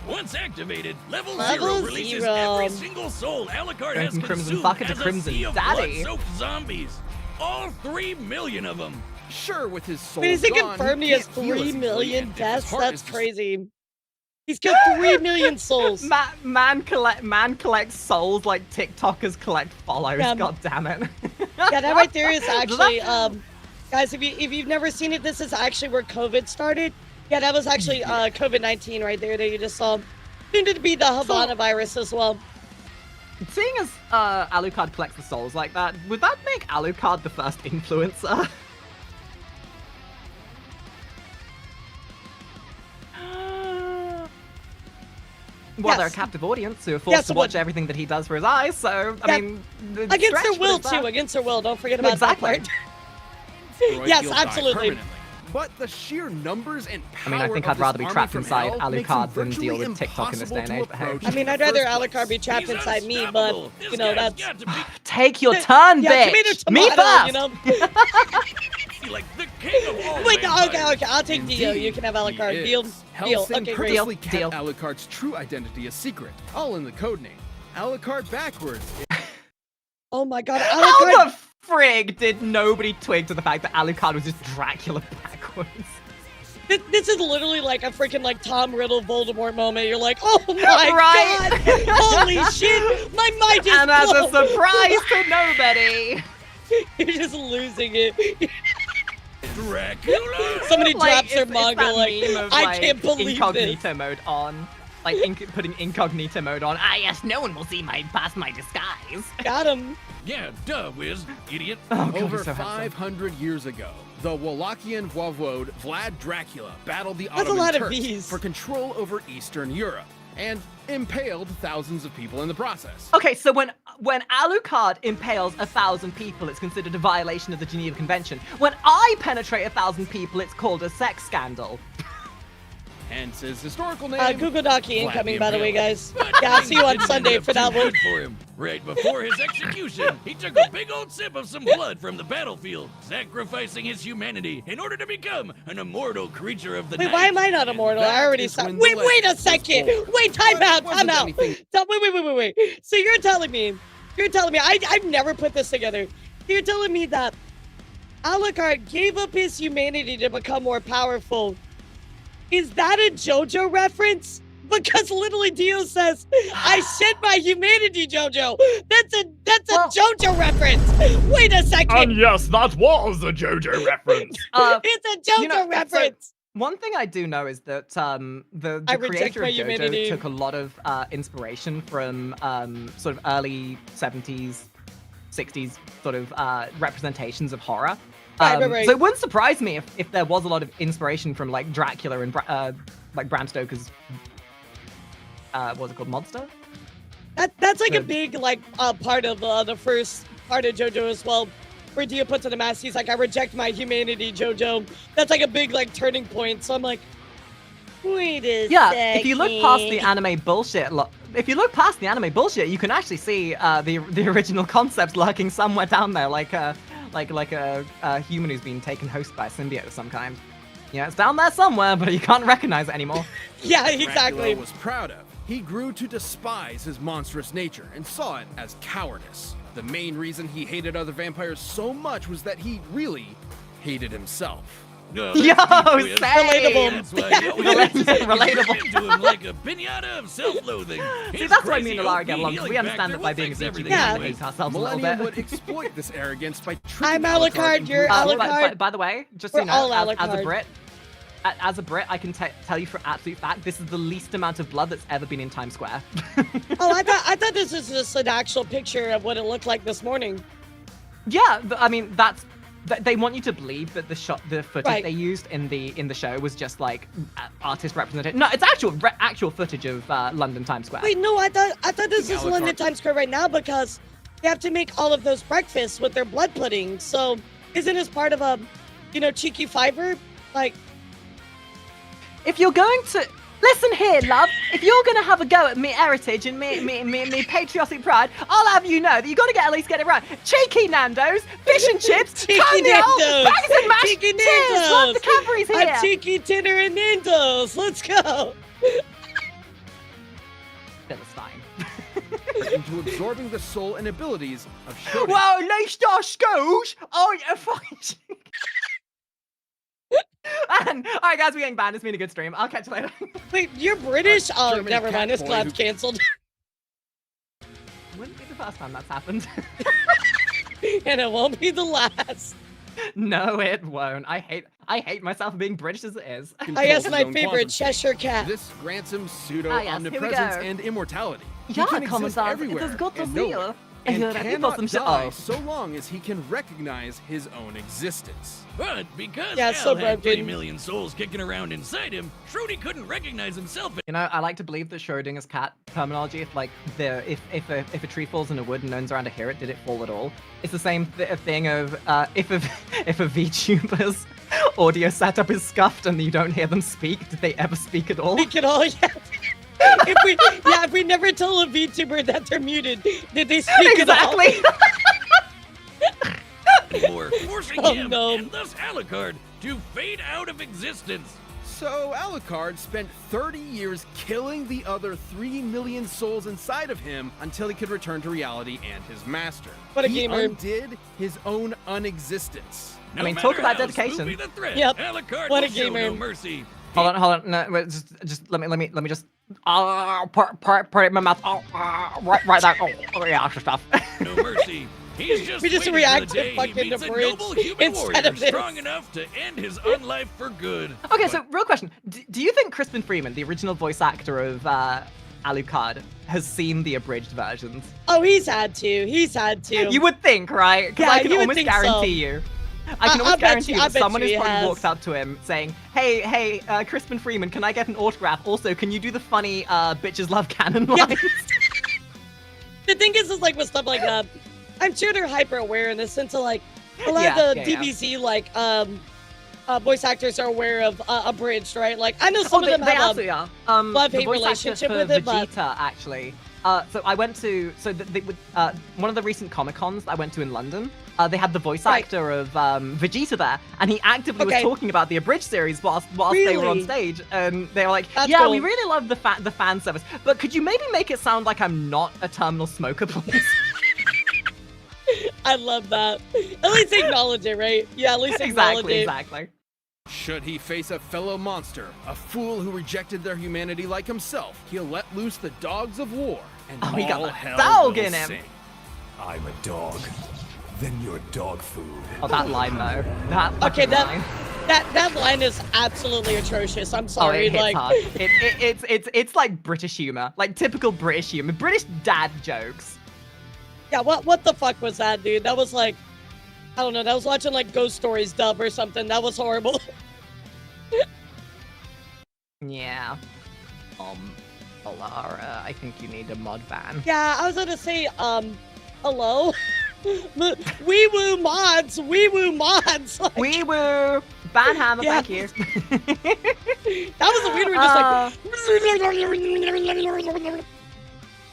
Once activated, level Level 0 releases 0. every single soul Alucard Going has from Crimson consumed Fucker to as a Crimson sea of Daddy. blood-soaked zombies. All 3 million of them. Sure, with his soul Wait, is it gone, confirmed he has can't feel 3 as easily, million and if his deaths? heart That's is crazy. He's killed 3 million souls. Man collects souls like TikTokers collect follows. Yeah. God damn it. Yeah, that right there is actually, guys, if you've never seen it, this is actually where COVID started. Yeah, that was actually COVID-19 right there that you just saw. Soon to be the Havana virus as well. Seeing as Alucard collects the souls like that, would that make Alucard the first influencer? Well, they're a Yes. captive audience who are forced Yes, to watch but- everything that he does for his eyes, so, I Yeah. mean... Against their stretch, but will, it's too. that. Against their will. Don't forget about Exactly. that part. asteroid Yes, he'll die absolutely. permanently. But the sheer numbers and power I think of I'd rather this be army trapped from inside hell makes him Alucard than deal virtually with TikTok in this day and impossible age, to but hey. approach I mean, in I'd the rather first Alucard be place. trapped He's inside me, but, unstoppable. This you know, guy's that's... got to be Take your turn, Yeah, bitch! tomato, Me tomato, first! you know? like the king of all Wait, no, okay, vampires. okay, I'll take Dio. You Indeed, can have he Alucard. Deal? is. Deal. Hellsing Okay, great. purposely Deal. kept Alucard's true identity a secret, all in the codename. Alucard backwards. Oh my god, How Alucard! the frig did nobody twig to the fact that Alucard was just Dracula backwards? This is literally like a freaking like Tom Riddle Voldemort moment. You're like, oh my Right. god! Holy shit! My mind is And as a blown. surprise to nobody, You're just losing it. Dracula. Somebody like, drops their it's manga that like, meme of, I like, can't believe this. incognito mode on. Like putting incognito mode on. Ah yes, no one will see past my disguise. Got him. Yeah, duh, Wiz, idiot. Oh, God, Over he's so handsome. 500 years ago, the Wallachian voivode Vlad Dracula battled the That's a Ottoman lot of Turks V's. for control over Eastern Europe and impaled thousands of people in the process. Okay, so when Alucard impales 1,000 people, it's considered a violation of the Geneva Convention. When I penetrate 1,000 people, it's called a sex scandal. Hence his historical name. Google Docky Vlad incoming, the by the way, Impaler. guys. But Yeah, I'll see you on things Sunday ended for up that too one. good for him. Right before his execution, he took a big old sip of some blood from the battlefield, sacrificing his humanity in order to become an immortal creature of the Wait, night. wait, am I not And immortal? that I already is saw. when Wait, the wait a legend was second. born. Wait, time But out, wasn't time out. anything- Wait. So you're telling me, I've never put this together. You're telling me that Alucard gave up his humanity to become more powerful. Is that a JoJo reference? Because literally Dio says, I shed my humanity, JoJo. That's a Well- JoJo reference. Wait a second. And yes, that was a JoJo reference. It's a JoJo you know, so- reference. One thing I do know is that the I reject creator my of JoJo humanity. took a lot of inspiration from sort of early 70s, 60s sort of representations of horror. Right. So it wouldn't surprise me if there was a lot of inspiration from like Dracula and like Bram Stoker's what's it called, Monster? That's like a Good. big like part of the first part of JoJo as well, where Dio puts on the mask. He's like, I reject my humanity, JoJo. That's like a big like turning point. So I'm like, wait a Yeah, second. if you look past the anime bullshit, you can actually see the original concepts lurking somewhere down there, like a human who's been taken host by a symbiote of some kind. Yeah, it's down there somewhere, but you can't recognize it anymore. Yeah, exactly. Dracula was proud of. He grew to despise his monstrous nature and saw it as cowardice. The main reason he hated other vampires so much was that he really hated himself. No, Yo, that's Wiz. Relatable. That's why you always Relatable. stick into him like a pinata of self-loathing. See, His that's why me crazy and Elara OP get along, because we healing understand that factor by will being a fix Gucci, everything we Yeah. can hate ourselves a little Millennium bit. would exploit this arrogance by I'm tricking Alucard, into you're believing- Alucard. By the way, just so We're you all know, as a Alucard. Brit, I can tell you for absolute fact, this is the least amount of blood that's ever been in Times Square. Oh, I thought this was just an actual picture of what it looked like this morning. Yeah, I mean they want you to believe that the footage Right. they used in the show was just like artist representation. No, it's actual footage of London Times Square. Wait, no, I thought this was Alucard. London Times Square right now because they have to make all of those breakfasts with their blood pudding. So isn't this part of a, cheeky fiver? Like, If you're going to listen here, love, if you're gonna have a go at me heritage and me patriotic pride, I'll have you know that you gotta at least get it right. Cheeky Nando's, fish and chips, Cheeky cornmeal, Nando's, bags and mash. Cheeky Cheers, love, Nando's, the cavalry's here. a cheeky dinner and Nando's. Let's go. Philistine. into absorbing the soul and abilities of Shodi. Well, at least our schools aren't a fucking. And all right, guys, we're getting banned. It's been a good stream. I'll catch you later. Wait, you're British? Oh, German never mind. This cat boy collab's who- canceled. Wouldn't be the first time that's happened. And it won't be the last. No, it won't. I hate myself for being British as it is. I controls guess his my own favorite, quantum state. Cheshire Cat. This grants him pseudo Ah, yes, here we omnipresence go. and immortality. He Ja, can exist Kommissar, everywhere it is good to and see nowhere. you. and Yeah, that people cannot some shit die off. so long as he can recognize his own existence. But because Yeah, Al it's so had 3 broken. million souls kicking around inside him, Shruti couldn't recognize himself. You know, I like to believe that Schrodinger's cat terminology, if like if a tree falls in a wood and no one's around to hear it, did it fall at all? It's the same thing of if a VTuber's audio setup is scuffed and you don't hear them speak, did they ever speak at all? We can all, yeah. If we never tell a VTuber that they're muted, did they speak at all? Exactly. More, forcing Oh, him no. and thus Alucard to fade out of existence. So Alucard spent 30 years killing the other 3 million souls inside of him until he could return to reality and his master. What a he gamer. undid his own unexistence. No I mean, matter talk about how dedication. spooky the threat, Yep. Alucard What a will show gamer. no mercy. Hold on. No, wait, just let me just put it in my mouth. Right there. Oh yeah, extra stuff. No mercy. He's just We just waiting react for the to day fucking he meets the a bridge noble human instead warrior of this. strong enough to end his unlife for good. Okay, so real question: do you think Crispin Freeman, the original voice actor of Alucard, has seen the abridged versions? Oh, he's had to. He's had to. You would think, right? Because Yeah, I can you would almost think guarantee so. you. I can I almost bet guarantee you- you I that bet someone you has he probably has. walked up to him saying, "Hey, Crispin Freeman, can I get an autograph? Also, can you do the funny bitches love canon Yeah. lines?" The thing is like with stuff like that, I'm sure they're hyper aware in the sense of like a lot Yeah, of the yeah. DBZ like voice actors are aware of abridged, right? Like I know some Oh, of them have absolutely are. The love-hate voice actor relationship for with it, but- Vegeta, actually. So I went to one of the recent Comic Cons I went to in London. They had the voice Right. actor of Vegeta there, and he actively Okay. was talking about the abridged series whilst they were on Really? stage. And they were like, That's "Yeah, cool. we really love the fan service, but could you maybe make it sound like I'm not a terminal smoker, please?" I love that. At least acknowledge it, right? Yeah, at least acknowledge exactly. Should he face a fellow monster, a fool who rejected their humanity like himself, he'll let loose the dogs of war, and Oh, he got all the hell dog will in him. sing. I'm a dog. Then you're dog food. Oh, that line though. That Okay, fucking that line. that line is absolutely atrocious. I'm Oh, sorry. it hits like hard. It's like British humor, like typical British humor, British dad jokes. yeah, what the fuck was that, dude? That was like I don't know, that was watching like Ghost Stories dub or something. That was horrible. Yeah. Elara, I think you need a mod ban. Yeah, I was gonna say, hello? Wee woo mods! Like, We were ban hammer, Yeah. thank you. that was a weird one, just like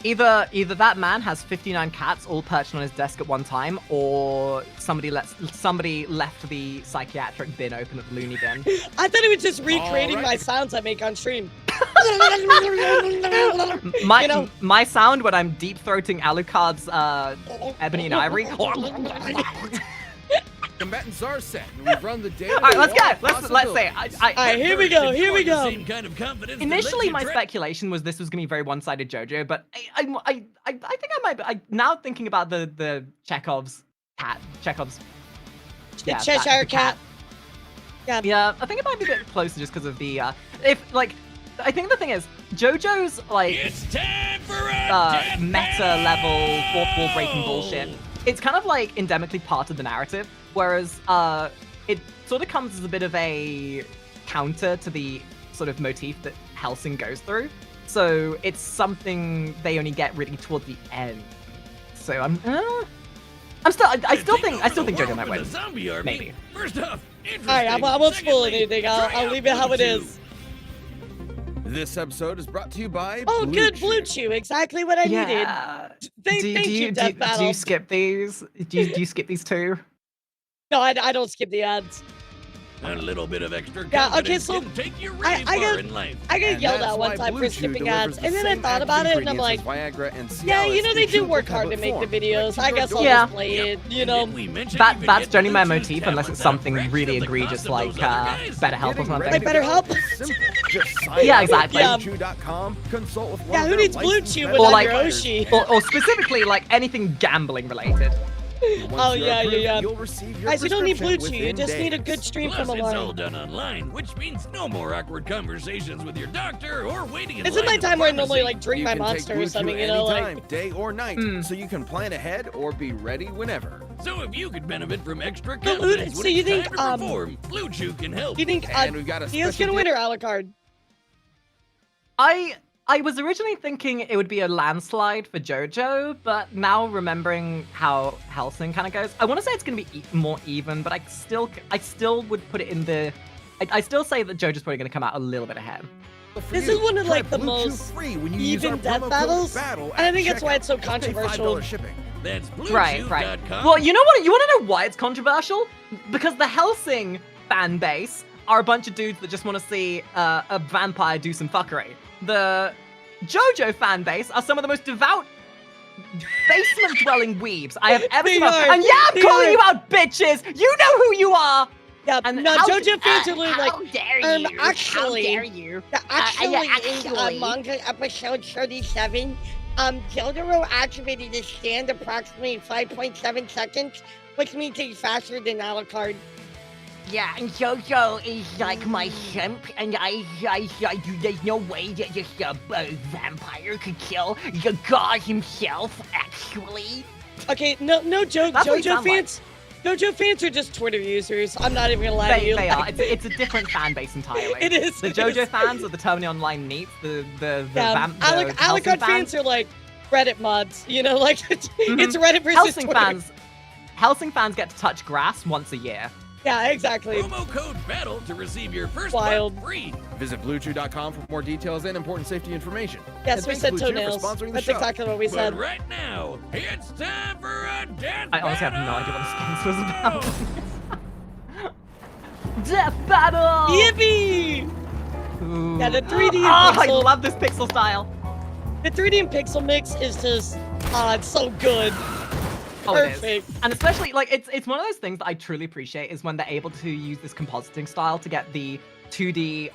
Either that man has 59 cats all perched on his desk at one time, or somebody left the psychiatric bin open at the loony bin. I thought it was just recreating Alright. my sounds I make on stream. My You know- my sound when I'm deep throating Alucard's ebony and ivory. Combatant Zarset, and we've run the data. All right, let's through all go. Let's say. Alright, here we go, here we The go. same kind of confidence that Initially, lets you my tra- speculation was this was gonna be very one-sided JoJo, but I think I might. Now thinking about the Chekhov's cat, The yeah, Cheshire the Cat. Yeah. Yeah, I think it might be a bit closer just because of the I think the thing is JoJo's like It's time for a meta level fourth wall breaking bullshit. It's kind of like endemically part of the narrative, whereas it sort of comes as a bit of a counter to the sort of motif that Helsing goes through. So it's something they only get really toward the end. So I still think JoJo might win. Zombie army. Maybe. First off, Alright, I won't spoil Secondly, anything. try I'll out leave it how it Blue is. This episode is brought to you by Oh, Blue good, Chew. Blue Chew. Exactly what I needed. Yeah. Thank you, Death do Battle. you skip these? Do you skip these too? No, I don't skip the ads. A little bit of extra Yeah, okay, confidence so can take you really I far got- in life. I got And yelled that's at one why time Blue for Chew skipping delivers ads, the and then I same thought active about it, and I'm like, ingredients as Viagra and yeah, Cialis you know in they do chewable work hard to tablet make the form. videos. I guess I'll Yeah. just play it, you And know. didn't we mention That you could that's get generally my Blue Chew's motif, unless tablet it's at something fraction really of the egregious cost of like those other guys. BetterHelp or Getting something. ready to BetterHelp? go is simple. Just sign Yeah, up exactly. at BlueChew.com, consult with one Yeah, of who their needs Blue licensed Chew medical without like- your providers, Oshi? Or specifically like anything gambling related. Once Oh, you're yeah, approved, yeah. You'll receive your Guys, you don't need Blue prescription Chew. You within just need a days. good stream Plus, from it's all Elara. done online, which means no more awkward conversations with your doctor or waiting in This is line my at the time where I normally pharmacy. like drink You my can take monster Blue or Chew something, you know, anytime, like. day or night, so you can plan ahead or be ready whenever. So if you could benefit from extra So, confidence so when you it's think, time to perform, Blue Chew can help. You think And we've got a Dia's special gonna win or Alucard? I was originally thinking it would be a landslide for JoJo, but now remembering how Hellsing kind of goes, I want to say it's going to be more even, but I still would put it in the. I still say that JoJo's probably going to come out a little bit ahead. For This you. is one of Try like the Blue Chew most free when you use our even death promo code battles, BATTLE and I at think that's why it's so checkout. Just pay controversial. $5 shipping. That's Right. BlueChew.com. Well, you know what? You want to know why it's controversial? Because the Hellsing fan base are a bunch of dudes that just want to see a vampire do some fuckery. The JoJo fan base are some of the most devout basement-dwelling weebs I have ever They seen. are. And yeah, I'm They calling are. you out, bitches. You know who you are. Yeah, And no, how- JoJo fans are like, How dare you? actually, How dare you? actually, yeah, in actually. manga episode 37, Jotaro activated his stand approximately 5.7 seconds, which means he's faster than Alucard. Yeah, and Jojo is like my simp, and there's no way that this vampire could kill the god himself, actually. Okay, no joke, That's what you JoJo sound like. fans. JoJo fans are just Twitter users. I'm not even gonna lie to you. They are. like- It's a different fan base entirely. It is. The it JoJo is. fans are the Termini Online neats. The Yeah, Hellsing Alucard fans are like Reddit mods. You know, like it's Reddit versus Hellsing Twitter. Hellsing fans get to touch grass once a year. Yeah, exactly. Promo code BATTLE to receive your first Wild. month free. Visit BlueChew.com for more details and important safety information. Yes, And we thanks, said Blue Chew, for toenails. sponsoring the That's show. exactly what we But said. right now, it's time for a death I honestly have no battle! idea what this game was about. Death battle! Yippee! Ooh. Yeah, the 3D and I pixel, love this pixel style. the 3D and pixel mix is just, it's so good. Oh, it is. Perfect. And especially, like, it's one of those things that I truly appreciate is when they're able to use this compositing style to get the 2D,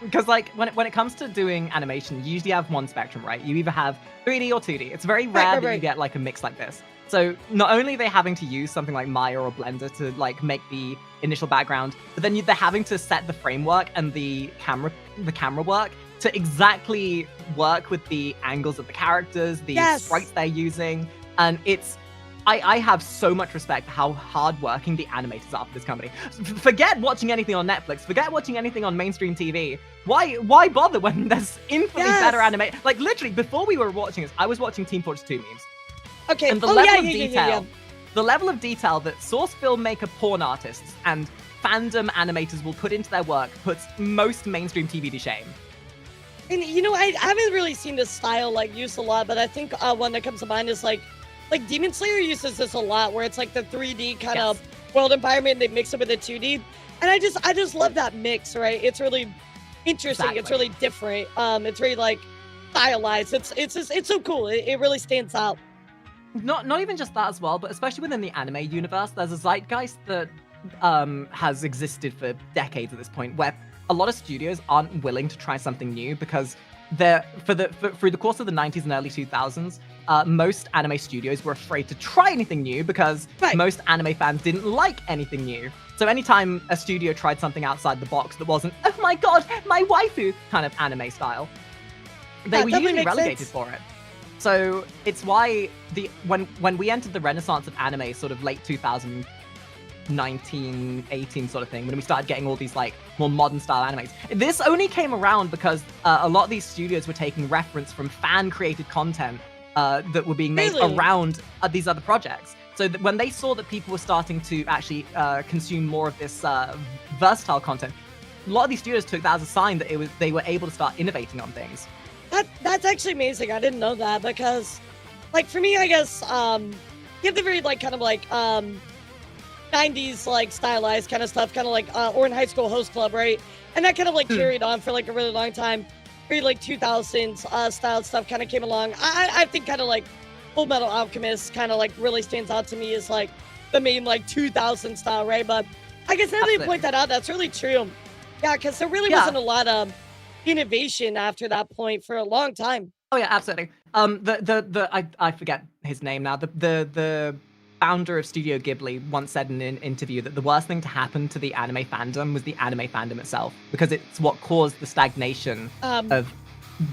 because, like, when it comes to doing animation, you usually have one spectrum, right? You either have 3D or 2D. It's very rare that you right. get, like, a mix like this. So not only are they having to use something like Maya or Blender to, like, make the initial background, but then they're having to set the framework and the camera work to exactly work with the angles of the characters, the Yes. sprites they're using, and it's I have so much respect for how hardworking the animators are for this company. Forget watching anything on Netflix. Forget watching anything on mainstream TV. Why bother when there's infinitely Yes. better animation? Like, literally, before we were watching this, I was watching Team Fortress 2 memes. Okay. And the oh, level yeah, of yeah, detail, yeah. the level of detail that source filmmaker porn artists and fandom animators will put into their work puts most mainstream TV to shame. And you know, I haven't really seen this style like used a lot, but I think one that comes to mind is like Demon Slayer uses this a lot, where it's like the 3D kind of world environment, and they mix it with the 2D, and I just love that mix, right? It's really interesting. It's Exactly. really different. It's very like stylized. It's so cool. It really stands out. Not even just that as well, but especially within the anime universe, there's a zeitgeist that has existed for decades at this point, where a lot of studios aren't willing to try something new because through the course of the 90s and early 2000s, most anime studios were afraid to try anything new because Right. most anime fans didn't like anything new. So anytime a studio tried something outside the box that wasn't, oh my god, my waifu kind of anime style, they Yeah, were definitely usually makes relegated sense. for it. So it's why when we entered the renaissance of anime, sort of late 2000, 1918 sort of thing, when we started getting all these like more modern style animes. This only came around because a lot of these studios were taking reference from fan created content that were being made Really? around these other projects. So that when they saw that people were starting to actually consume more of this versatile content, a lot of these studios took that as a sign that they were able to start innovating on things. That's actually amazing. I didn't know that because, like, for me, I guess you have the very like kind of like 90s like stylized kind of stuff, kind of like or in High School Host Club, right? And that kind of like carried on for like a really long time. Very like 2000s style stuff kind of came along. I think kind of like Full Metal Alchemist kind of like really stands out to me as like the main like 2000 style, right? But I guess now that you Absolutely. point that out, that's really true. Yeah, because there really Yeah. wasn't a lot of innovation after that point for a long time. Oh yeah, absolutely. I forget his name now. The founder of Studio Ghibli once said in an interview that the worst thing to happen to the anime fandom was the anime fandom itself, because it's what caused the stagnation of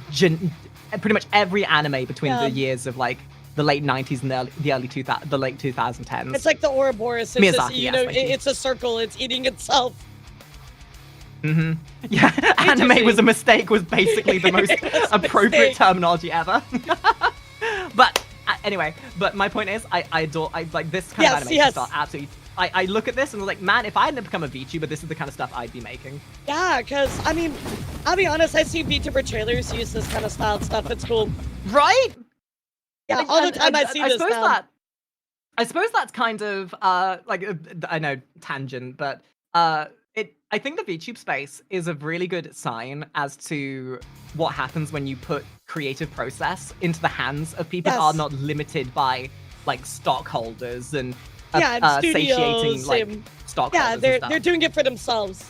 pretty much every anime between the years of like the late 90s and the late 2010s. It's like the Ouroboros. It's Miyazaki, just, you know, yes, thank you. it's a circle. It's eating itself. Yeah, anime was a mistake was basically the most appropriate mistake. terminology ever. But anyway, but my point is, I like this kind of animation style. Absolutely, I look at this and I'm like, man, if I hadn't become a VTuber, this is the kind of stuff I'd be making. Yeah, because I mean, I'll be honest, I see VTuber trailers use this kind of style and stuff. It's cool. Right? Yeah, all the time I see this now. I suppose that's kind of like I know tangent, but I think the VTube space is a really good sign as to what happens when you put creative process into the hands of people that are not limited by like stockholders and satiating like stockholders. Yeah, they're doing it for themselves.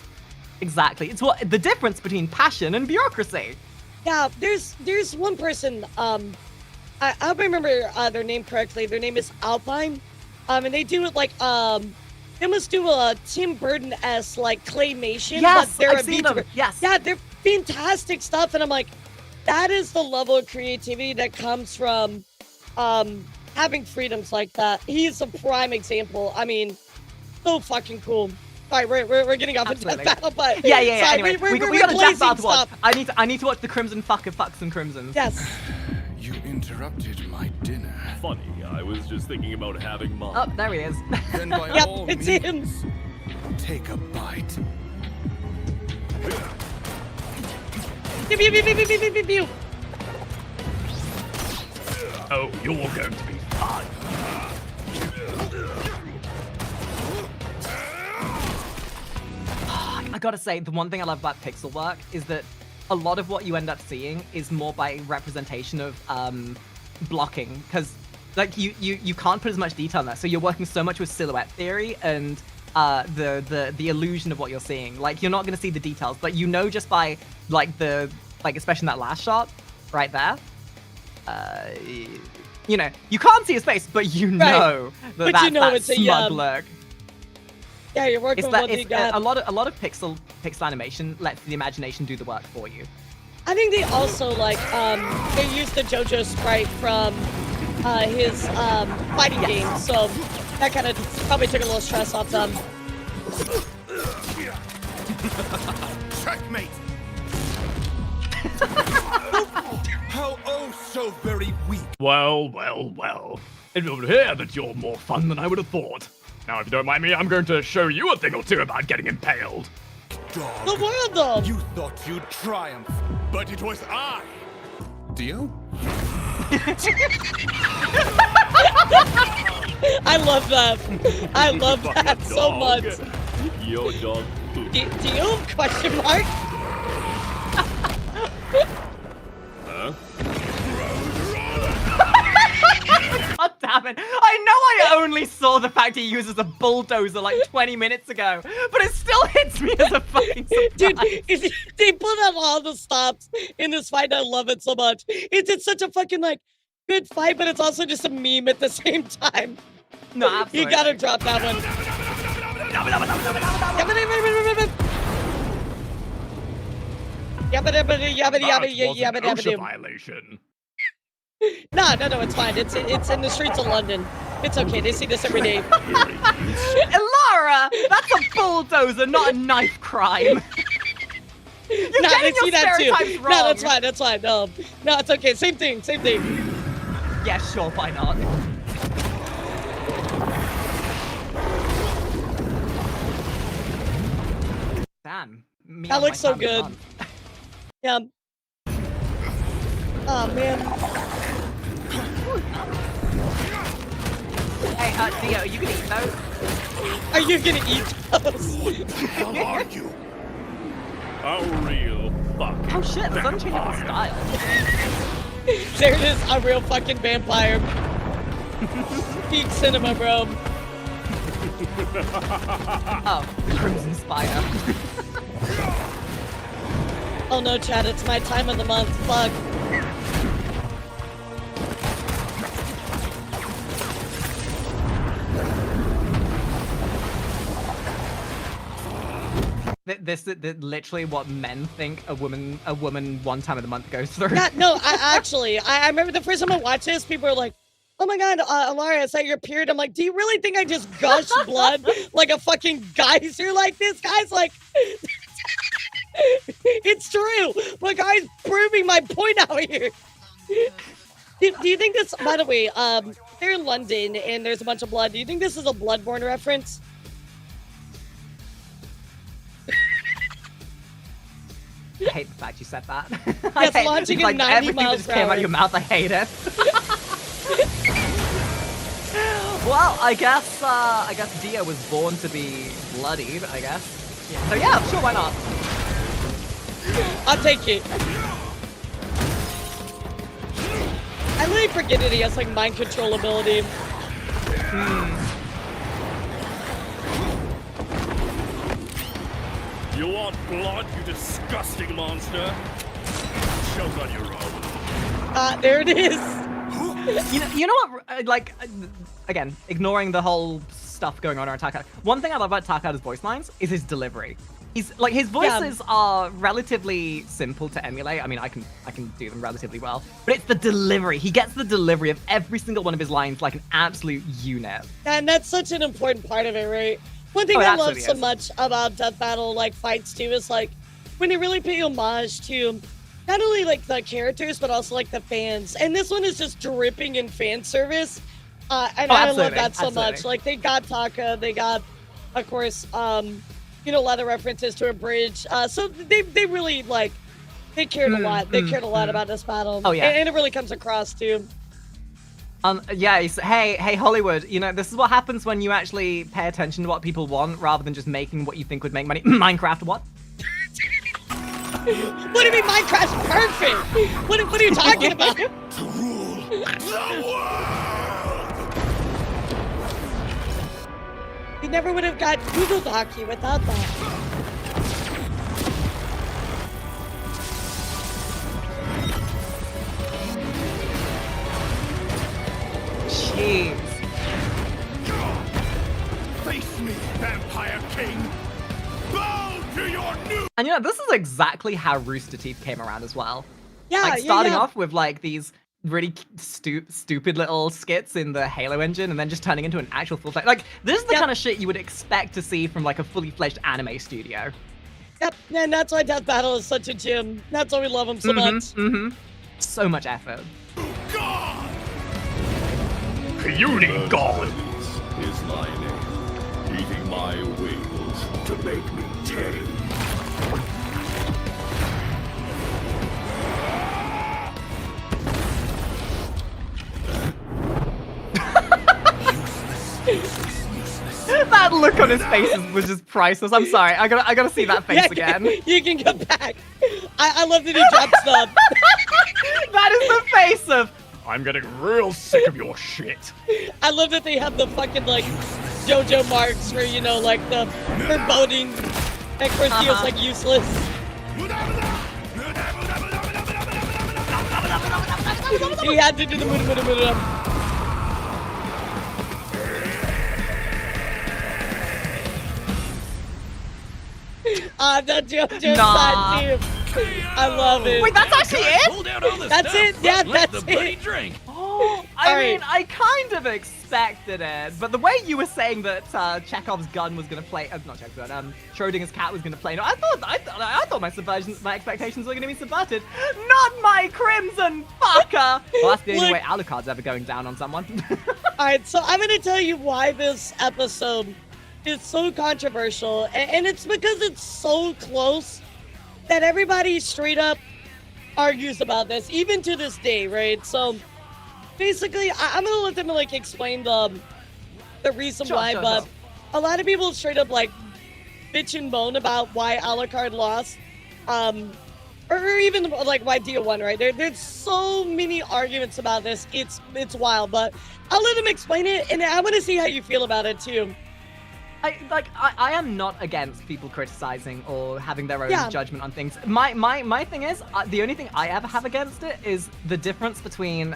Exactly. It's what the difference between passion and bureaucracy. Yeah, there's one person. I hope I remember their name correctly. Their name is Alpine. And they do it like they must do a Tim Burton-esque like claymation, but they're I've seen them. Yes. Yeah, they're fantastic stuff, and I'm like, that is the level of creativity that comes from having freedoms like that. He's a prime example. I mean, so fucking cool. All right, we're getting off into that battle, but yeah. Sorry, Anyway, we got a death battle to watch. I need to watch the Crimson Fucks and Crimsons. Yes. You interrupted my dinner. Funny, I was just thinking about having mine. Oh, there he is. Then by Yep, all it's means, him. take a bite. Pew, pew, pew, pew, pew, pew, pew, pew. Oh, you're going to be fine. I gotta say, the one thing I love about pixel work is that a lot of what you end up seeing is more by representation of blocking, because like you can't put as much detail in there, so you're working so much with silhouette theory and the illusion of what you're seeing. Like, you're not gonna see the details, but you know just by like especially in that last shot right there, you know, you can't see his face, but you know that it's smug look. Yeah, you're working with what you got. A lot of pixel animation lets the imagination do the work for you. I think they also like they used the JoJo sprite from his fighting game, so that kind of probably took a little stress off them. Checkmate! How oh so very weak. Well. It would appear that you're more fun than I would have thought. Now, if you don't mind me, I'm going to show you a thing or two about getting impaled. Dog, The world, though. you thought you'd triumph, but it was I. Deal? I love that. I love that so much. Your dog poop. Deal? Question mark? Huh? God damn it. I know I only saw the fact he uses a bulldozer like 20 minutes ago, but it still hits me as a fucking surprise. Dude, they put out all the stops in this fight. I love it so much. It's such a fucking like good fight, but it's also just a meme at the same time. No, absolutely. You gotta drop that one. OSHA violation. No, it's fine. It's in the streets of London. It's okay. They see this every day. Elara, that's a bulldozer, not a knife crime. You're No, getting they see your that too. stereotypes wrong. No, that's fine. No, it's okay. Same thing. Yeah, sure, why not? Damn. That looks so good. Yeah. Oh man. Hey, Theo, are you gonna eat those? Are you gonna eat those? How are you? A real fucking Oh shit, there's unchangeable style. There it is, a real fucking vampire. Peak cinema, bro. Oh, the Crimson Spider. Oh no, Chad, it's my time of the month. Fuck. This is literally what men think a woman 1 time of the month goes through. Yeah, no, I remember the first time I watched this, people were like, "Oh my god, Elara, is that your period?" I'm like, "Do you really think I just gush blood like a fucking geyser like this?" Guy's like, it's true. My guy's proving my point out here. Do you think this? By the way, they're in London and there's a bunch of blood. Do you think this is a Bloodborne reference? I hate the fact you said that. Yes, launching at 90 everything that miles just per came out hour. of your mouth, I hate it. Well, I guess Dio was born to be bloodied, I guess. So yeah, sure, why not? I'll take it. I really forget that he has like mind control ability. You want blood, you disgusting monster? Choke on your own. There it is. You know what? Again, ignoring the whole stuff going on Taka. One thing I love about Takahata's voice lines is his delivery. He's like his voices are relatively simple to emulate. I mean, I can do them relatively well, but it's the delivery. He gets the delivery of every single one of his lines like an absolute unit. And that's such an important part of it, right? One thing I love so much about Death Battle like fights too is like when they really pay homage to not only like the characters but also like the fans. And this one is just dripping in fan service. And I love that so much. Like they got Taka, they got, of course, you know, a lot of references to a bridge. So they really like they cared a lot. They cared a lot about this battle. Oh yeah, and it really comes across too. Yeah, hey Hollywood, you know, this is what happens when you actually pay attention to what people want rather than just making what you think would make money. Minecraft, what? What do you mean Minecraft's perfect? What are you talking about? To rule the world! We never would have got Google Docu without that. Jeez. Face me, Vampire King! Bow to your new... And you know, this is exactly how Rooster Teeth came around as well. Yeah, like starting off with like these really stupid little skits in the Halo engine and then just turning into an actual full-fledged... Like, this is the kind of shit you would expect to see from like a fully fledged anime studio. Yep, and that's why Death Battle is such a gem. That's why we love him so much. So much effort. God! Puny God! Is my name. Eating my wings to make me tame. That look on his face was just priceless. I'm sorry. I gotta see that face again. You can go back. I love that he drops the... That is the face of... I'm getting real sick of your shit. I love that they have the fucking, like, JoJo marks for, you know, like, the foreboding. And of course, Dio's, like, useless. He had to do the muda. The JoJo side, too. I love it. Wait, that's actually it? Pulled out all the That's stuff, it, yeah, but let that's the buddy it. drink. I mean, I kind of expected it, but the way you were saying that Chekhov's gun was gonna play, not Chekhov's gun, Schrodinger's cat was gonna play. No, I thought my expectations were gonna be subverted. Not my crimson fucker. Well, that's the only way Alucard's ever going down on someone. All right, so I'm gonna tell you why this episode is so controversial, and it's because it's so close that everybody straight up argues about this, even to this day, right? So basically, I'm gonna let them like explain the reason why, but a lot of people straight up like bitch and moan about why Alucard lost, or even like why Dio won, right? There's so many arguments about this. It's wild, but I'll let them explain it, and I want to see how you feel about it too. I am not against people criticizing or having their own judgment on things. My thing is, the only thing I ever have against it is the difference between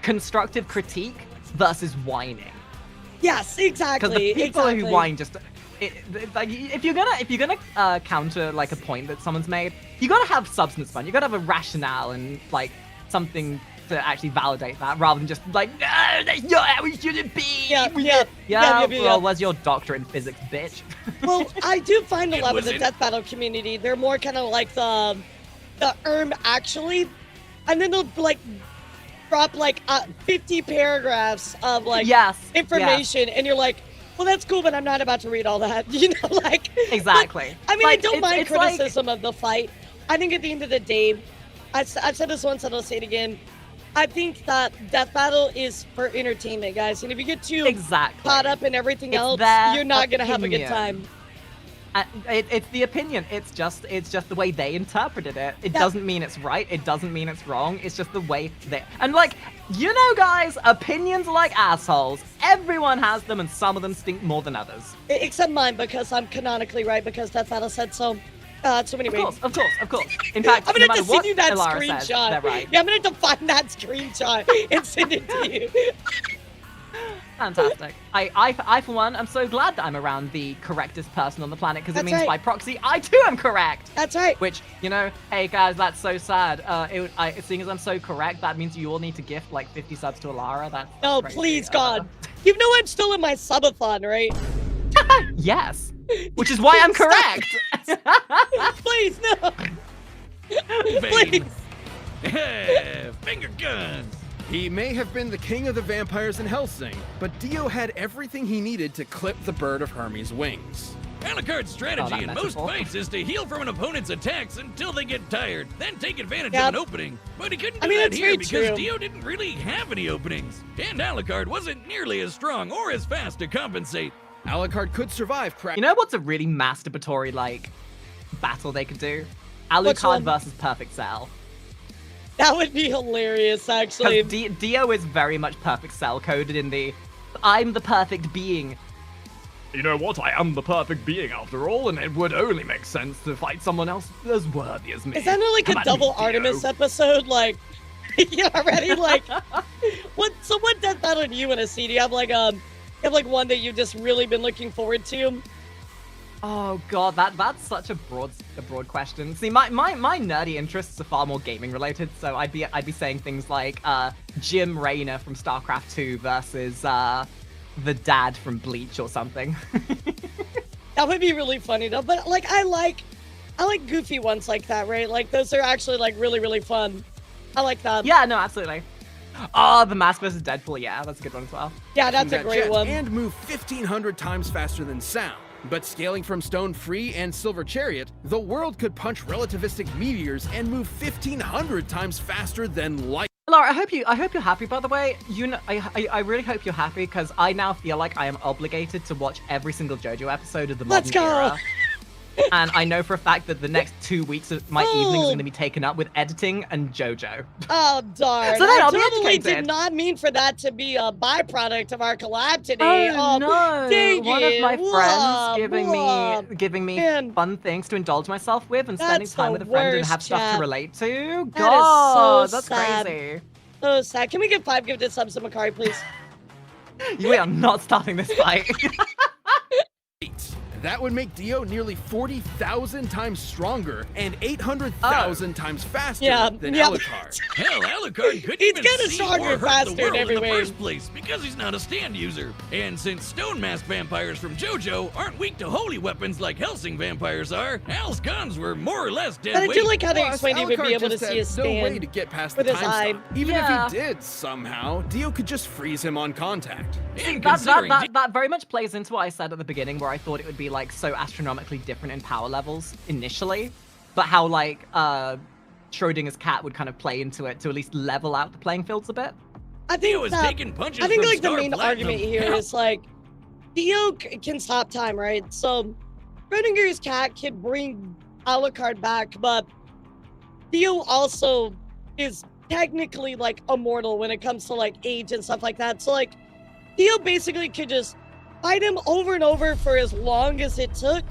constructive critique versus whining. Yes, exactly. Because the people who whine just, like if you're gonna counter like a point that someone's made, you gotta have substance fun. You gotta have a rationale and like something to actually validate that, rather than just like, no, that's not how it should be. Yeah. Well, where's your doctorate in physics, bitch? Well, I do find a lot with the death battle community. They're more kind of like the actually, and then they'll like drop like 50 paragraphs of like information, and you're like, well, that's cool, but I'm not about to read all that. You know, like exactly. But, I mean, like, I don't mind it's criticism of the fight. I think at the end of the day, I've said this once and I'll say it again. I think that death battle is for entertainment, guys. And if you get too caught up in everything else, you're not gonna have a good time. It's the opinion. It's just the way they interpreted it. It doesn't mean it's right. It doesn't mean it's wrong. It's just the way they. And like, you know, guys, opinions are like assholes. Everyone has them, and some of them stink more than others. Except mine, because I'm canonically right, because death battle said so. So many ways. Of course. In fact, I'm gonna no have to send you that Elara screenshot. says, they're right. Yeah, I'm gonna have to find that screenshot and send it to you. Fantastic. I for one, am so glad that I'm around the correctest person on the planet, because it means by proxy, I too am correct. That's right. Which, you know, hey guys, that's so sad. Seeing as I'm so correct, that means you all need to gift like 50 subs to Elara. That's no, crazy. please, God. You know I'm still in my subathon, right? Yes. Which is why I'm correct. Please, no. Please. Finger guns. He may have been the king of the vampires in Hellsing, but Dio had everything he needed to clip the bird of Hermes' wings. Alucard's strategy in most fights is to heal from an opponent's attacks until they get tired, then take advantage of an opening. But he couldn't do that here because Dio didn't really have any openings, and Alucard wasn't nearly as strong or as fast to compensate. Alucard could survive crack. You know what's a really masturbatory, like, battle they could do? Alucard versus Perfect Cell. That would be hilarious, actually. Because Dio is very much Perfect Cell coded in the, I'm the perfect being. You know what? I am the perfect being after all, and it would only make sense to fight someone else as worthy as me. Is that not like a double Artemis episode? Like, you already like, what death battle do you want to see? Do you have like one that you've just really been looking forward to? Oh god, that's such a broad question. See, my nerdy interests are far more gaming related, so I'd be saying things like Jim Raynor from StarCraft 2 versus the dad from Bleach or something. That would be really funny though. But like I like goofy ones like that, right? Like those are actually like really fun. I like that. Yeah, no, absolutely. Oh, the Mask vs. Deadpool, yeah, that's a good one as well. Yeah, that's a great one. And move 1,500 times faster than sound. But scaling from Stone Free and Silver Chariot, the world could punch relativistic meteors and move 1,500 times faster than light. Laura, I hope you're happy, by the way. You know, I really hope you're happy, because I now feel like I am obligated to watch every single JoJo episode of the modern era. And I know for a fact that the next 2 weeks of my evenings are going to be taken up with editing and JoJo. Oh, darn. So then I I'll be totally educated. did not mean for that to be a byproduct of our collab today. Oh, no. Dang One of my it. friends giving me fun things to indulge myself with and spending time with a friend and have stuff to relate to. God, that's crazy. So sad. Can we get 5 gifted subs to Makari, please? We are not stopping this fight. That would make Dio nearly 40,000 times stronger and 800,000 times faster than Alucard. Hell, Alucard couldn't even see or hurt the world in the first place because he's not a stand user. And since Stone Mask vampires from JoJo aren't weak to holy weapons like Hellsing vampires are, Al's guns were more or less dead But I weight. do like how they explained he would be able to see his stand no way to get past with the his time eye. stop. Even if he did somehow, Dio could just freeze him on contact. That very much plays into what I said at the beginning, where I thought it would be like so astronomically different in power levels initially, but how like Schrodinger's cat would kind of play into it to at least level out the playing fields a bit. I think like the main argument here is like Dio can stop time, right? So Schrodinger's cat can bring Alucard back, but Dio also is technically like immortal when it comes to like age and stuff like that. So like Dio basically could just fight him over and over for as long as it took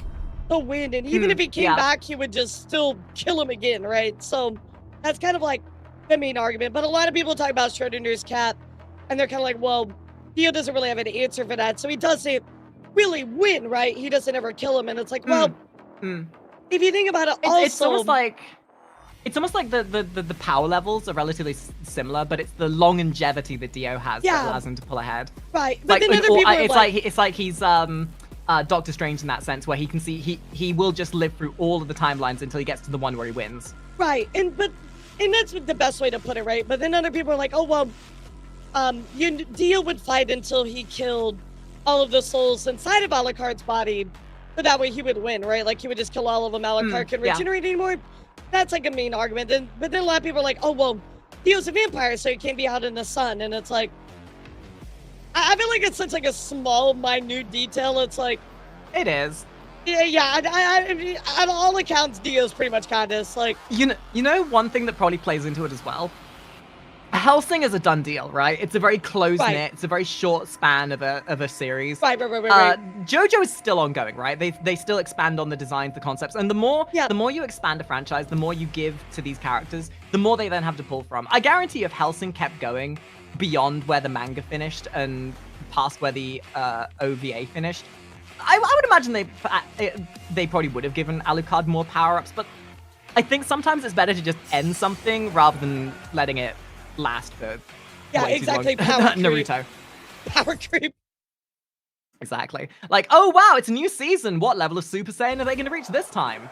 to win, and even if he came back, he would just still kill him again, right? So that's kind of like the main argument. But a lot of people talk about Schrodinger's cat, and they're kind of like, well, Dio doesn't really have an answer for that. So he does say really win, right? He doesn't ever kill him, and it's like, well, if you think about it, it's almost like the power levels are relatively similar, but it's the longevity that Dio has that allows him to pull ahead. Right, but then other people are it's like he's Doctor Strange in that sense, where he can see he will just live through all of the timelines until he gets to the one where he wins. Right, and that's the best way to put it, right? But then other people are like, oh well, Dio would fight until he killed all of the souls inside of Alucard's body, so that way he would win, right? Like he would just kill all of them. Alucard couldn't regenerate anymore. That's like a main argument. But then a lot of people are like, oh well, Dio's a vampire, so he can't be out in the sun, and it's like, I feel like it's such like a small, minute detail. It's like, it is. Yeah. On all accounts, Dio's pretty much Candace. Like, you know, one thing that probably plays into it as well. Hellsing is a done deal, right? It's a very close-knit, it's a very short span of a series. Right. JoJo is still ongoing, right? They still expand on the designs, the concepts, and the more you expand a franchise, the more you give to these characters, the more they then have to pull from. I guarantee if Hellsing kept going beyond where the manga finished and past where the OVA finished, I would imagine they probably would have given Alucard more power-ups, but I think sometimes it's better to just end something rather than letting it last for way exactly. too long. Power Naruto. Power creep. Exactly. Like, oh wow, it's a new season. What level of Super Saiyan are they going to reach this time?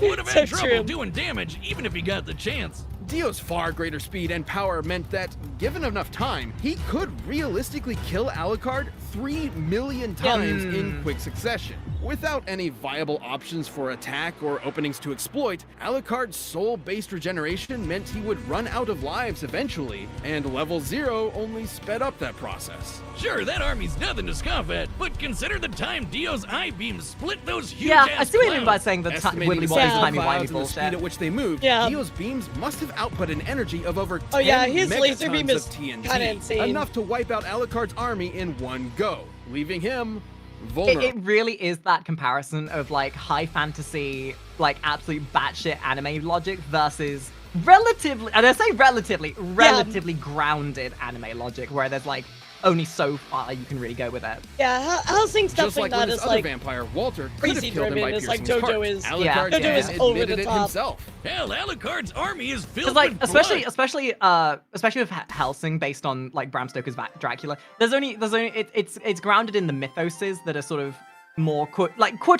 Would have had trouble doing damage, even if he got the chance. Dio's far greater speed and power meant that, given enough time, he could realistically kill Alucard 3 million times in quick succession. Without any viable options for attack or openings to exploit, Alucard's soul-based regeneration meant he would run out of lives eventually, and level 0 only sped up that process. Sure, that army's nothing to scoff at, but consider the time Dio's eye beams split those huge I see what you mean by saying the Estimating wibbly the wobbly size of timey clouds wimey and the bullshit. speed at which they moved, Dio's beams must have output an energy of over 10 his laser beam megatons is of TNT, kinda insane. enough to wipe out Alucard's army in one go, leaving him vulnerable. It really is that comparison of like high fantasy, like absolute batshit anime logic versus relatively, and I say relatively grounded anime logic, where there's like only so far you can really go with it. Yeah, Hellsing's Just definitely like not when his as other like vampire, Walter, could have crazy killed him driven by as like piercing his JoJo heart. is. Alucard JoJo is admitted over the it top. himself. Hell, Alucard's army is filled Because like, with especially blood. with Hellsing, based on like Bram Stoker's Dracula, there's only it's grounded in the mythoses that are sort of more quote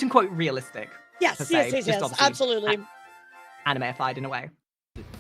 unquote realistic. Yes, absolutely. Anime-ified in a way.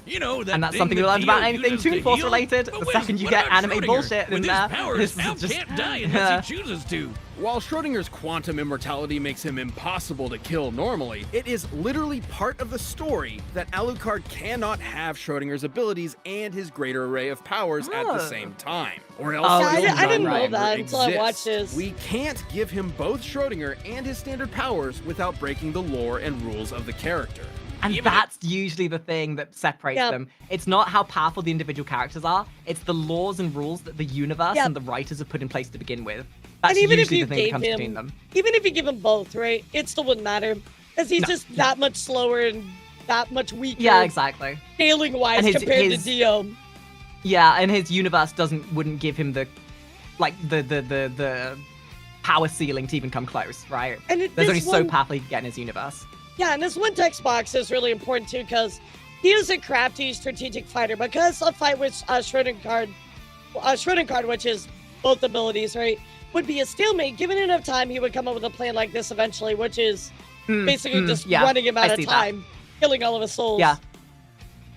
You know, And that's something we learned about anything Toon Force related. The second you get anime bullshit in there, powers, Al can't die unless he chooses to. While Schrodinger's quantum immortality makes him impossible to kill normally, it is literally part of the story that Alucard cannot have Schrodinger's abilities and his greater array of powers at the same time. Or else I he'll didn't no know longer that until I exist. watched this. We can't give him both Schrodinger and his standard powers without breaking the lore and rules of the character. And that's usually the thing that separates them. It's not how powerful the individual characters are, it's the laws and rules that the universe and the writers have put in place to begin with. That's and even usually if you the thing that gave comes him, between them. even if you give him both, right, it still wouldn't matter. Because he's just that much slower and that much weaker. Yeah, exactly. Scaling-wise compared to Dio. Yeah, and his universe wouldn't give him the power ceiling to even come close, right? And there's only so powerful he can get in his universe. Yeah, and this one text box is really important too, because he is a crafty, strategic fighter. Because a fight with Schrodinger, which is both abilities, right, would be a stalemate. Given enough time, he would come up with a plan like this eventually, which is basically just running him out of time, killing all of his souls. Yeah,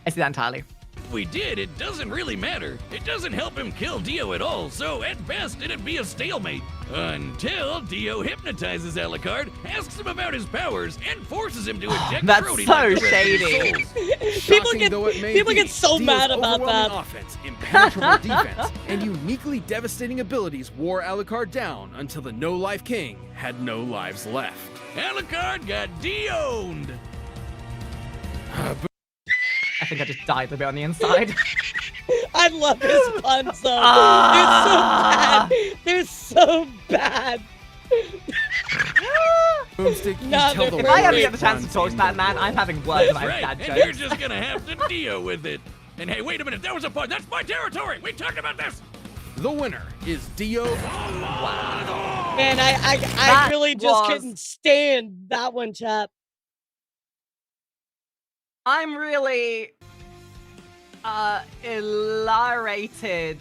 I see that entirely. If we did, it doesn't really matter. It doesn't help him kill Dio at all, so at best it'd be a stalemate. Until Dio hypnotizes Alucard, asks him about his powers, and forces him to eject That's Schrodi so like the rest of his shady. souls. People get so Dio's mad about that. overwhelming offense, impenetrable defense, and uniquely devastating abilities wore Alucard down until the No-Life King had no lives left. Alucard got Dio-owned. I think I just died a little bit on the inside. I love his puns though. They're so bad. Boomstick, you No, tell the they're If I ever world get the chance to talk to that man, I'm having words That's about right, dad and jokes. you're just gonna have to Dio with it. And hey, wait a minute, that was a pun. That's my territory. We talked about this. The winner is Dio. Wow. And I really just couldn't stand that one, chat. I'm really elated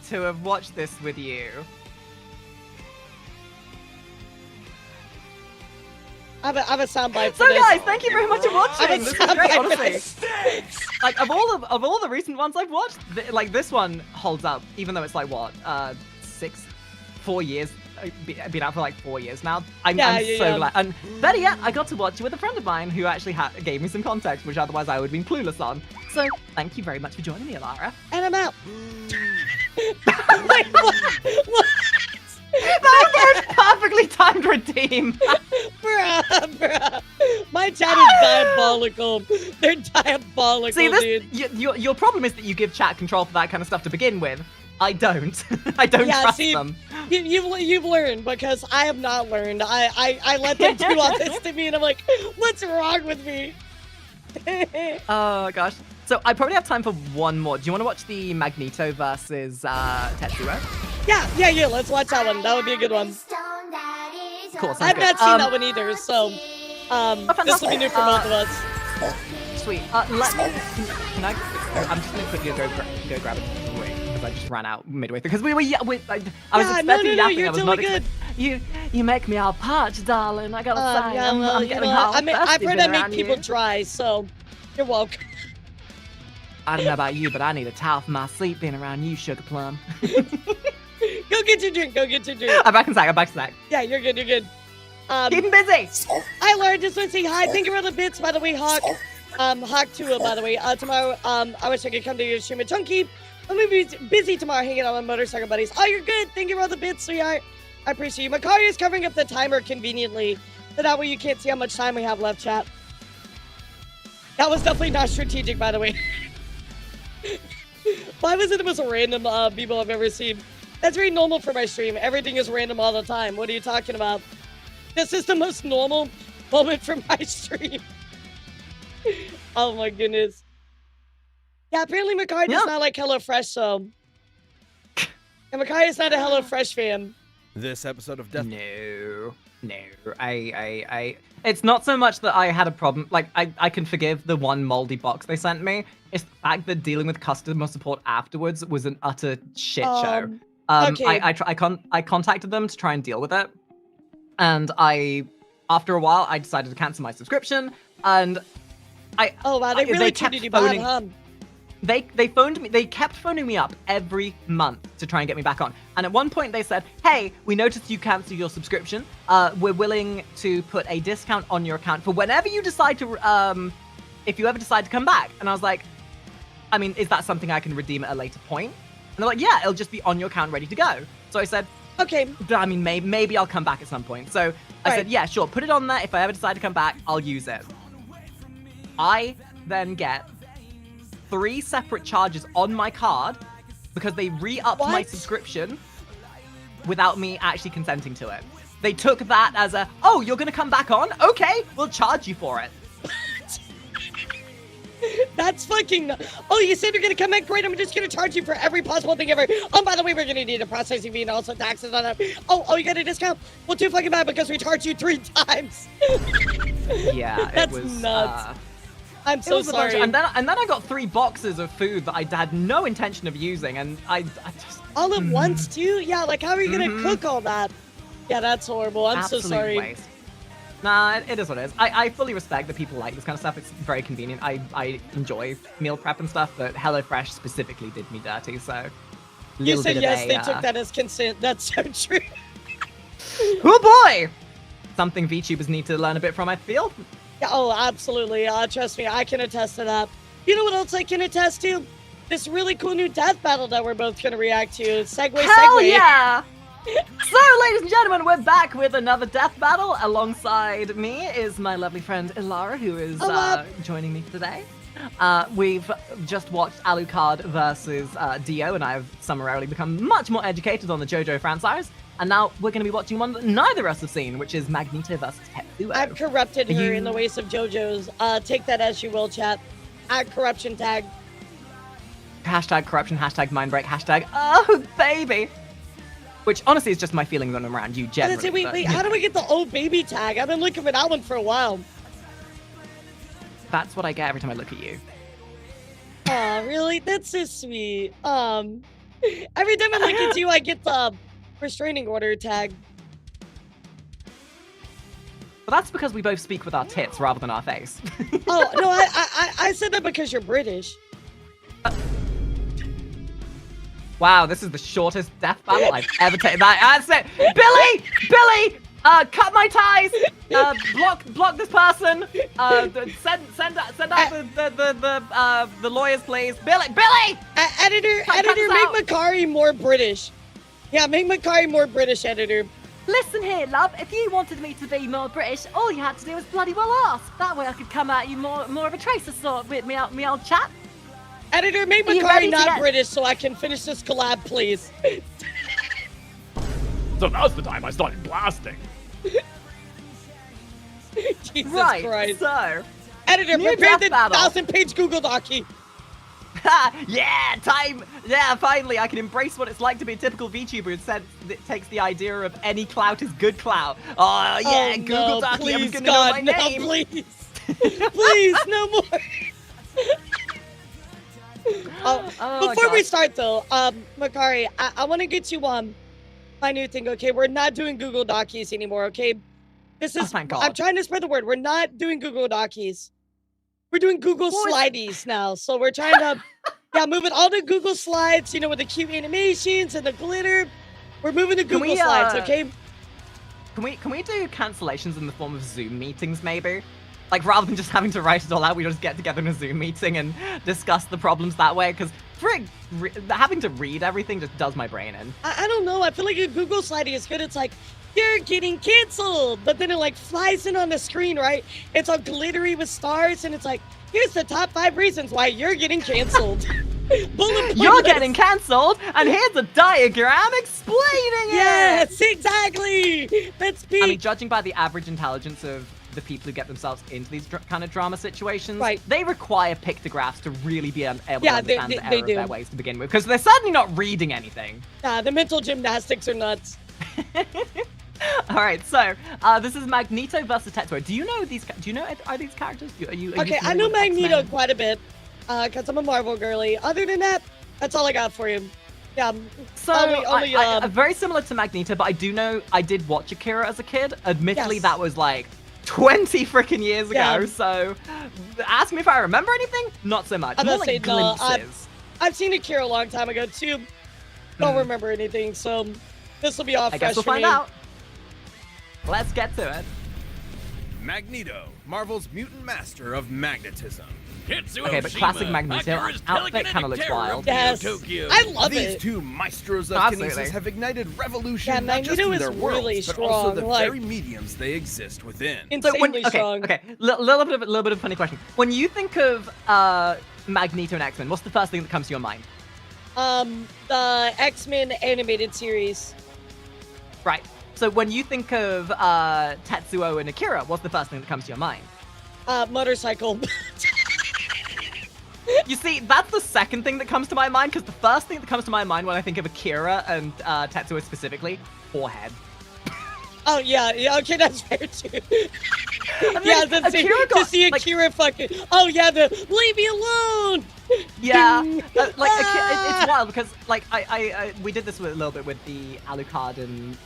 to have watched this with you. I have a soundbite for So this. guys, thank you very much for watching. This is great, honestly. Like of all the recent ones I've watched, like this one holds up, even though it's like what, 4 years. Been out for like 4 years now. I'm so glad. And better yet, I got to watch it with a friend of mine who actually gave me some context, which otherwise I would have been clueless on. So thank you very much for joining me, Elara. And I'm out. Wait, what? That was perfectly timed redeem. Bruh. My chat is diabolical. They're diabolical, See, dude. Your problem is that you give chat control for that kind of stuff to begin with. I don't. I don't trust them. You've learned, because I have not learned. I let them do all this to me, and I'm like, what's wrong with me? Oh gosh. So I probably have time for one more. Do you want to watch the Magneto versus Tetsuo? Yeah. Let's watch that one. That would be a good one. Cool. I've not seen that one either, so this will be new for both of us. Sweet. Let me. Can I? I'm just gonna quickly go grab it. Wait, because I just ran out midway through. Because I was expecting yapping. You're I was totally not good. You make me all parched, darling. I gotta say, yeah, well, I'm getting all I've heard that make people you. dry, so you're welcome. I don't know about you, but I need a towel for my sleep being around you, Sugar Plum. Go get your drink. I'm back in sec. Yeah, you're good. Keep him busy. Hi, Laura. Just want to say hi. Thank you for the bits, by the way, Hawk. Hawk Tua, by the way. Tomorrow, I wish I could come to your stream at Chunky. I'm gonna be busy tomorrow hanging out with motorcycle buddies. Oh, you're good. Thank you for all the bits, sweetheart. I appreciate you. Makari is covering up the timer conveniently, so that way you can't see how much time we have left, chat. That was definitely not strategic, by the way. Why was it the most random people I've ever seen? That's very normal for my stream. Everything is random all the time. What are you talking about? This is the most normal moment for my stream. Oh my goodness. Yeah, apparently Makari does not like HelloFresh, so. And Makari is not a HelloFresh fan. This episode of Death. No. It's not so much that I had a problem. Like, I can forgive the one moldy box they sent me. It's the fact that dealing with customer support afterwards was an utter shit show. Okay. I contacted them to try and deal with it, and after a while, I decided to cancel my subscription, and Oh wow, they really treated you bad, huh? They phoned me. They kept phoning me up every month to try and get me back on. And at one point they said, "Hey, we noticed you canceled your subscription. We're willing to put a discount on your account for whenever you decide to, if you ever decide to come back." And I was like, "I mean, is that something I can redeem at a later point?" And they're like, "Yeah, it'll just be on your account, ready to go." So I said, "Okay." I mean, maybe I'll come back at some point. So I said, "Yeah, sure. Put it on there. If I ever decide to come back, I'll use it." I then get 3 separate charges on my card because they re-upped my subscription without me actually consenting to it. They took that as a, "Oh, you're gonna come back on? Okay, we'll charge you for it." That's fucking. Oh, you said you're gonna come back? Great, I'm just gonna charge you for every possible thing ever. Oh, by the way, we're gonna need a processing fee and also taxes on that. Oh, you got a discount? Well, too fucking bad because we charged you 3 times. Yeah, that's it was nuts. I'm so sorry. And then I got 3 boxes of food that I had no intention of using, and I just all at once too. Yeah, like how are you gonna cook all that? Yeah, that's horrible. I'm Absolute so sorry. Waste. Nah, it is what it is. I fully respect that people like this kind of stuff. It's very convenient. I enjoy meal prep and stuff, but HelloFresh specifically did me dirty, so. You said yes, they took that as consent. That's so true. Oh boy! Something VTubers need to learn a bit from, I feel. Yeah, oh, absolutely. Trust me, I can attest to that. You know what else I can attest to? This really cool new death battle that we're both gonna react to. Segue. Yeah! So, ladies and gentlemen, we're back with another death battle. Alongside me is my lovely friend Elara, who is joining me today. We've just watched Alucard versus Dio, and I've summarily become much more educated on the JoJo franchise. And now we're going to be watching one that neither of us have seen, which is Magneto versus Tetsuo. I've corrupted her in the ways of JoJo's. Take that as you will, chat. Add corruption tag. Hashtag corruption, hashtag mindbreak, hashtag oh, baby. Which honestly is just my feeling when I'm around you generally. Wait, how do we get the old baby tag? I've been looking for that one for a while. That's what I get every time I look at you. Oh, really? That's so sweet. Every time I look at you, I get the restraining order tag. But that's because we both speak with our tits rather than our face. Oh, no, I said that because you're British. Wow, this is the shortest death battle I've ever taken. That's it. Billy! Cut my ties. Block this person. Send out the lawyers, please. Billy! Editor, make Makari more British. Yeah, make Makari more British, editor. Listen here, love. If you wanted me to be more British, all you had to do was bloody well ask. That way I could come at you more of a tracer sort with me old chap. Editor, make Makari not British so I can finish this collab, please. So now's the time I started blasting. Jesus Christ. So, editor, prepare the 1,000-page Google Docie. Yeah, time. Yeah, finally, I can embrace what it's like to be a typical VTuber that takes the idea of any clout is good clout. Oh yeah, Google Docie. Please, I'm gonna God, know my name. Please, please, no more. Before we start though, Makari, I want to get you my new thing. Okay, we're not doing Google Docies anymore. Okay, this is. Thank God. I'm trying to spread the word. We're not doing Google Docies. We're doing Google Slides now. So we're trying to, moving all the Google Slides. You know, with the cute animations and the glitter. We're moving to Google Slides. Okay. Can we do cancellations in the form of Zoom meetings, maybe? Like, rather than just having to write it all out, we just get together in a Zoom meeting and discuss the problems that way. Because having to read everything just does my brain in. I don't know. I feel like a Google Slide is good. It's like, you're getting canceled. But then it like flies in on the screen, right? It's all glittery with stars. And it's like, here's the top 5 reasons why you're getting canceled. You're getting canceled, and here's a diagram explaining it. Yes, exactly. That's me. I mean, judging by the average intelligence of the people who get themselves into these kind of drama situations, they require pictographs to really be able to understand the error of their ways to begin with, because they're certainly not reading anything. The mental gymnastics are nuts. All right, so this is Magneto versus Tetsuo. Do you know these? Are these characters? Okay, I know Magneto quite a bit, because I'm a Marvel girly. Other than that, that's all I got for you. Yeah. So very similar to Magneto, but I did watch Akira as a kid. Admittedly, that was like 20 freaking years ago. So ask me if I remember anything. Not so much. More like glimpses. I've seen Akira a long time ago too. Don't remember anything, so this will be all fresh for me. I guess we'll find out. Let's get to it. Magneto, Marvel's mutant master of magnetism. Okay, but classic Magneto outfit kind of looks wild. Yes, I love it. These two maestros of kinesis have ignited revolution not just in their worlds, really but also the very mediums they exist within. Insanely strong. Okay, little bit of a funny question. When you think of Magneto and X-Men, what's the first thing that comes to your mind? The X-Men animated series. Right. So when you think of Tetsuo and Akira, what's the first thing that comes to your mind? Motorcycle. You see, that's the second thing that comes to my mind, because the first thing that comes to my mind when I think of Akira and Tetsuo specifically, forehead. Oh, yeah, okay, that's fair, too. Yeah, to see Akira fucking... Oh, yeah, leave me alone! Yeah, it's wild, because, like, we did this a little bit with the Alucard and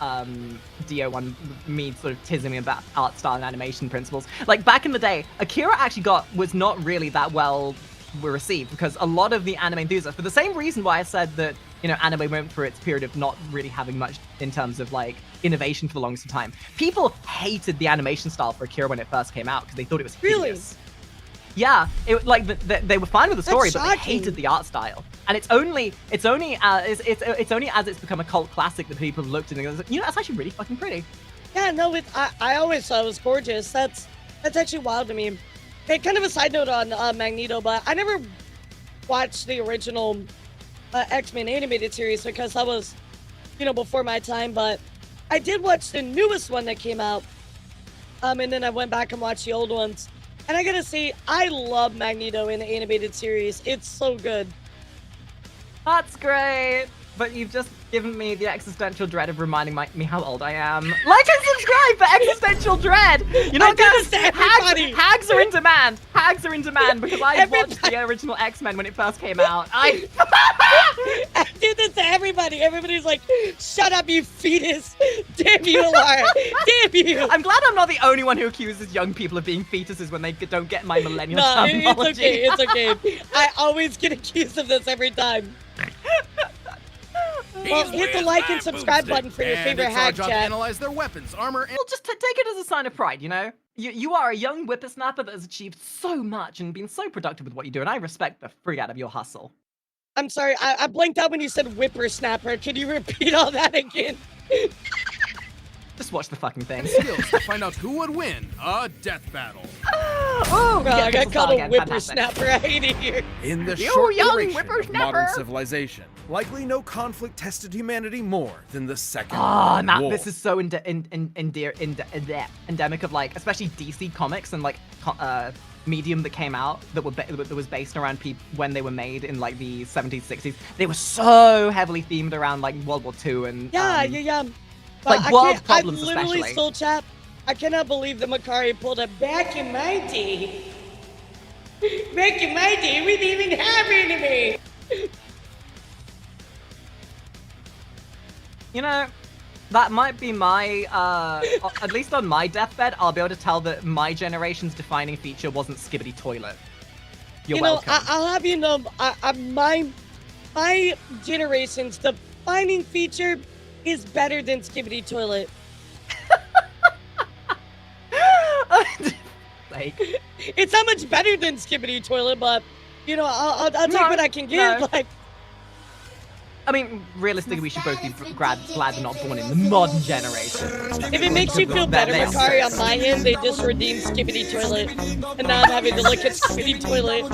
Dio one, me sort of teasing me about art style and animation principles. Like, back in the day, Akira actually was not really that well received, because a lot of the anime enthusiasts, for the same reason why I said that, you know, anime went through its period of not really having much in terms of, like, innovation for the longest time. People hated the animation style for Akira when it first came out, because they thought it was hideous. Really? Yeah, they were fine with the story, but they hated the art style. And it's only as it's become a cult classic that people have looked at and go, you know, that's actually really fucking pretty. Yeah, no, I always thought it was gorgeous. That's actually wild to me. Okay, kind of a side note on Magneto, but I never watched the original X-Men animated series because that was, you know, before my time. But I did watch the newest one that came out, and then I went back and watched the old ones. And I gotta say, I love Magneto in the animated series. It's so good. That's great. But you've just giving me the existential dread of reminding me how old I am. Like and subscribe for existential dread. You know, guys, hags are in demand. Hags are in demand because I watched the original X-Men when it first came out. I do this to everybody. Everybody's like, "Shut up, you fetus! Damn you, Elara! Damn you!" I'm glad I'm not the only one who accuses young people of being fetuses when they don't get my millennial terminology. It's okay. I always get accused of this every time. Well, hit the like and subscribe button for your favorite hag, chat. Analyze their weapons, armor, and... Well, just take it as a sign of pride, you know? You are a young whippersnapper that has achieved so much and been so productive with what you do, and I respect the fruit out of your hustle. I'm sorry, I blanked out when you said whippersnapper. Can you repeat all that again? Just watch the fucking thing. Skills to find out who would win a death battle. Oh, God, I got called a whippersnapper. I hate it here. In the short duration of modern civilization, likely no conflict tested humanity more than the Second World War. This is so endemic of, like, especially DC comics and, like, medium that came out that was based around people when they were made in, like, the 70s, 60s. They were so heavily themed around, like, World War II and... Yeah. Like, world problems, I literally especially. stole chat. I cannot believe that Makari pulled it back in my day. Back in my day, we didn't even have anime. You know, that might be my, at least on my deathbed, I'll be able to tell that my generation's defining feature wasn't Skibbity Toilet. You're welcome. I'll have you know, my generation's defining feature is better than Skibbity Toilet. Like, it's not much better than Skibbity Toilet, but you know, I'll take what I can get. No. Like, I mean, realistically, we should both be glad we're not born in the modern generation. If it makes you feel better, Makari, on my end, they just redeemed Skibbity Toilet, and now I'm having to look at Skibbity Toilet.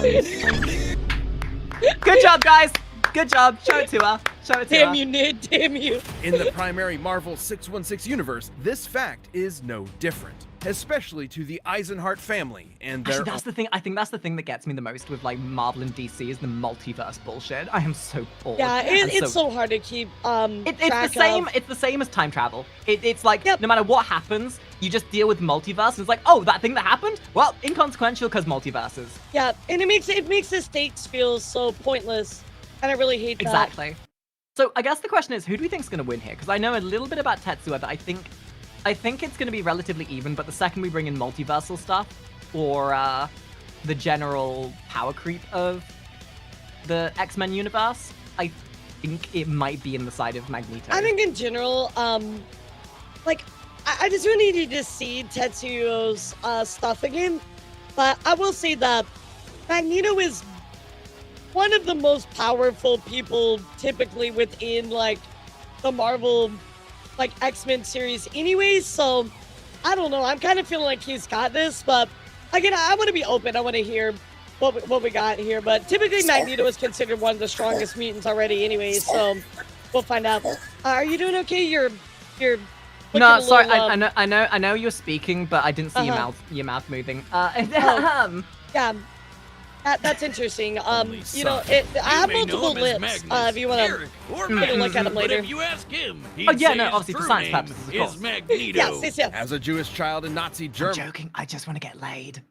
Good job, guys. Good job. Show it to her. Show it to her. Damn you, Nid. Damn you. In the primary Marvel 616 universe, this fact is no different, especially to the Eisenhart family and their... Actually, that's the thing. I think that's the thing that gets me the most with, like, Marvel and DC is the multiverse bullshit. I am so bored. Yeah, it's so hard to keep it's the same. It's the same as time travel. It's like, no matter what happens, you just deal with multiverse. And it's like, oh, that thing that happened? Well, inconsequential because multiverses. Yeah, and it makes the stakes feel so pointless. And I really hate that. Exactly. So I guess the question is, who do we think is going to win here? Because I know a little bit about Tetsuya, but I think it's going to be relatively even. But the second we bring in multiversal stuff, or the general power creep of the X-Men universe, I think it might be in the side of Magneto. I think in general, like, I just really need to see Tetsuya's stuff again. But I will say that Magneto is one of the most powerful people typically within, like, the Marvel, like, X-Men series anyways, so I don't know. I'm kind of feeling like he's got this, but again, I want to be open. I want to hear what we got here, but typically Magneto is considered one of the strongest mutants already anyways, so we'll find out. Are you doing okay? You're no, sorry, I know you're speaking, but I didn't see your mouth moving. Yeah. That's interesting. You know, I have multiple lips. If you want to look at them later. If you ask him, obviously for science purposes, of course. Magneto. Yes. As a Jewish child in Nazi Germany. I'm joking. I just want to get laid.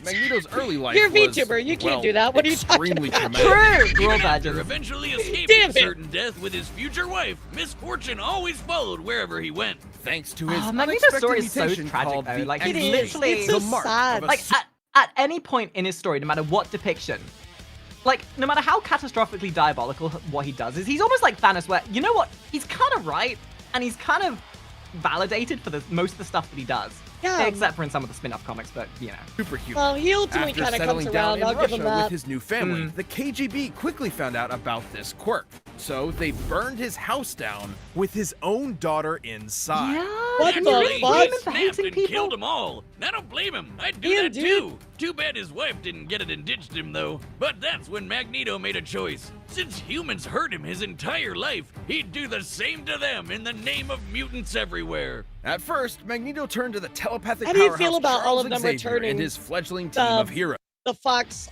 Magneto's early life You're a was, VTuber. You can't do that. What are you talking about? Traumatic. True. After eventually escaping certain death with his future wife, misfortune always followed wherever he went. Thanks to his Magneto's story is so tragic, though. Like, it it's literally it's so sad. Like, at any point in his story, no matter what depiction, like, no matter how catastrophically diabolical what he does is, he's almost like Thanos, where, you know what, he's kind of right, and he's kind of validated for most of the stuff that he does. Yeah. Except for in some of the spin-off comics, but, you know. Superhuman. Well, he ultimately kind of comes around. I'll give him that. With his new family, the KGB quickly found out about this quirk. So they burned his house down with his own daughter inside. Yeah, what the fuck? He snapped and killed them all. I don't blame him. I'd do that too. Too bad his wife didn't get it and ditched him, though. But that's when Magneto made a choice. Since humans hurt him his entire life, he'd do the same to them in the name of mutants everywhere. At first, Magneto turned to the telepathic How do you powerhouse feel about Charles all of them Xavier returning? and his fledgling team of heroes. The Fox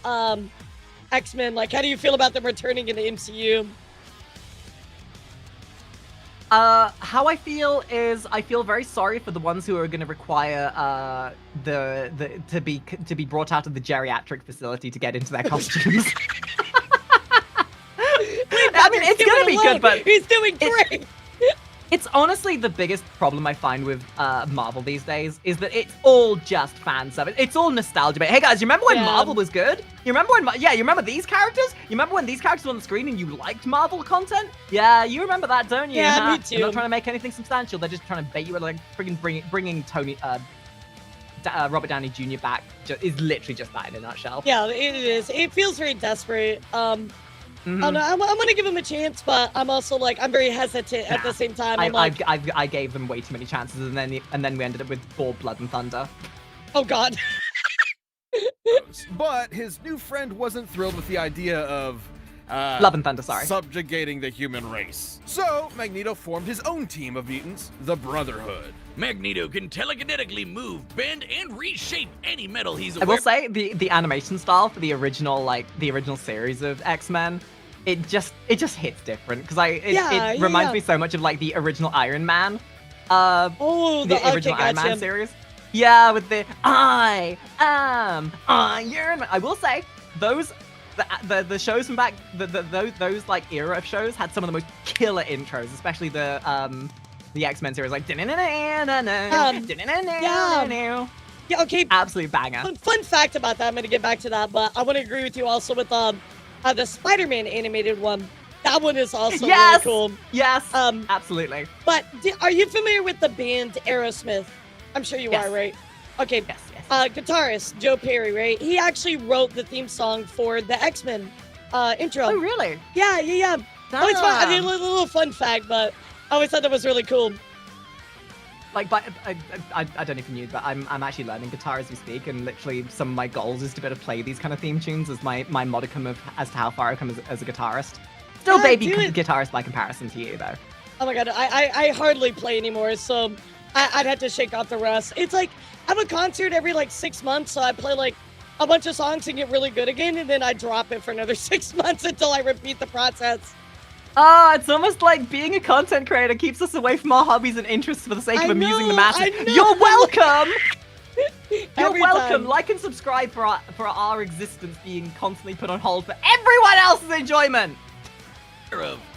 X-Men, like, how do you feel about them returning in the MCU? How I feel is I feel very sorry for the ones who are going to require to be brought out of the geriatric facility to get into their costumes. I mean, it's gonna be good, but he's doing great. It's honestly the biggest problem I find with Marvel these days is that it's all just fan service. It's all nostalgia. But hey guys, you remember when Marvel was good? You remember when? Yeah, you remember these characters? You remember when these characters were on the screen and you liked Marvel content? Yeah, you remember that, don't you? Yeah, me too. They're not trying to make anything substantial. They're just trying to bait you with like bringing Tony. Robert Downey Jr. back is literally just that in a nutshell. Yeah, it is. It feels very desperate. I don't know, I'm gonna give him a chance, but I'm also like I'm very hesitant at the same time. I gave them way too many chances, and then we ended up with 4 Blood and Thunder. Oh God. But his new friend wasn't thrilled with the idea of Love and Thunder, sorry. subjugating the human race. So Magneto formed his own team of mutants, the Brotherhood. Magneto can telekinetically move, bend, and reshape any metal he's I will say the animation style for the original series of X-Men, it just hits different because it reminds me so much of like the original Iron Man. The original Iron Man series. Yeah, with the I am Iron Man. I will say those the shows from back those like era of shows had some of the most killer intros, especially the X-Men series, like yeah, okay. Absolute banger. Fun fact about that, I'm gonna get back to that, but I want to agree with you also with the Spider-Man animated one. That one is also really cool. Yes, absolutely. But are you familiar with the band Aerosmith? I'm sure you are, right? Okay. Yes. Guitarist Joe Perry, right? He actually wrote the theme song for the X-Men intro. Oh, really? Yeah. Oh, it's fun. I mean, a little fun fact, but I always thought that was really cool. Like, but I don't know if you knew, but I'm actually learning guitar as we speak, and literally some of my goals is to be able to play these kind of theme tunes as my modicum of as to how far I've come as a guitarist. Still baby guitarist by comparison to you, though. Oh my God, I hardly play anymore, so I'd have to shake off the rust. It's like I have a concert every like 6 months, so I play like a bunch of songs and get really good again, and then I drop it for another 6 months until I repeat the process. It's almost like being a content creator keeps us away from our hobbies and interests for the sake of amusing the masses. You're welcome! You're welcome! Like and subscribe for our existence being constantly put on hold for everyone else's enjoyment!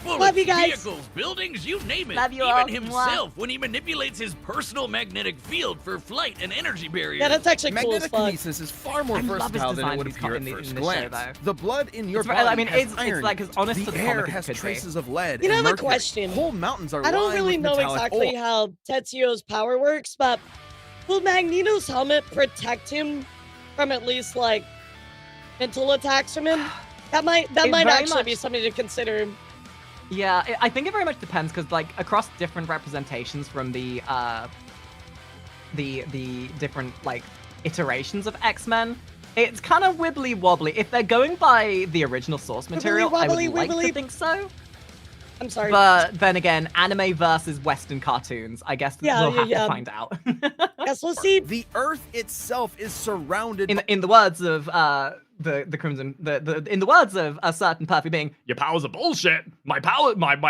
Love you guys. Vehicles, buildings, you name it. Love you Even all. himself when he manipulates his personal magnetic field for flight and energy barriers. Yeah, that's actually cool as Magnetic fuck. kinesis is far more versatile than it would appear at first glance. The blood in your body I mean, has it's iron. like as honest the as the air comic has could traces of lead. You know, I and have a mercury. question. Whole mountains are I don't lined really with know metallic exactly ore. how Tetsuo's power works, but will Magneto's helmet protect him from at least like mental attacks from him? That might actually be something to consider. Yeah, I think it very much depends because, like, across different representations from the different like iterations of X-Men, it's kind of wibbly wobbly. If they're going by the original sourse material, I would like to think so. I'm sorry, but then again, anime versus Western cartoons. I guess we'll have to find out. Yes, we'll see. The Earth itself is surrounded. In the words of the Crimson, in the words of a certain Perfy being, your powers are bullshit. My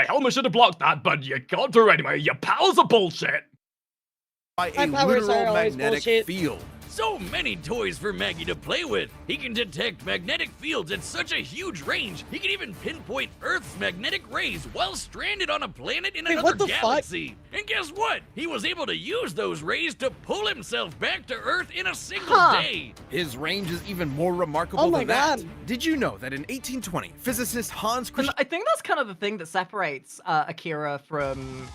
helmet should have blocked that, but you got through anyway. Your powers are bullshit. By a literal magnetic field. So many toys for Maggie to play with. He can detect magnetic fields at such a huge range. He can even pinpoint Earth's magnetic rays while stranded on a planet in another galaxy. And guess what? He was able to use those rays to pull himself back to Earth in a single day. His range is even more remarkable than that. Did you know that in 1820, physicist Hans Christian... I think that's kind of the thing that separates Akira from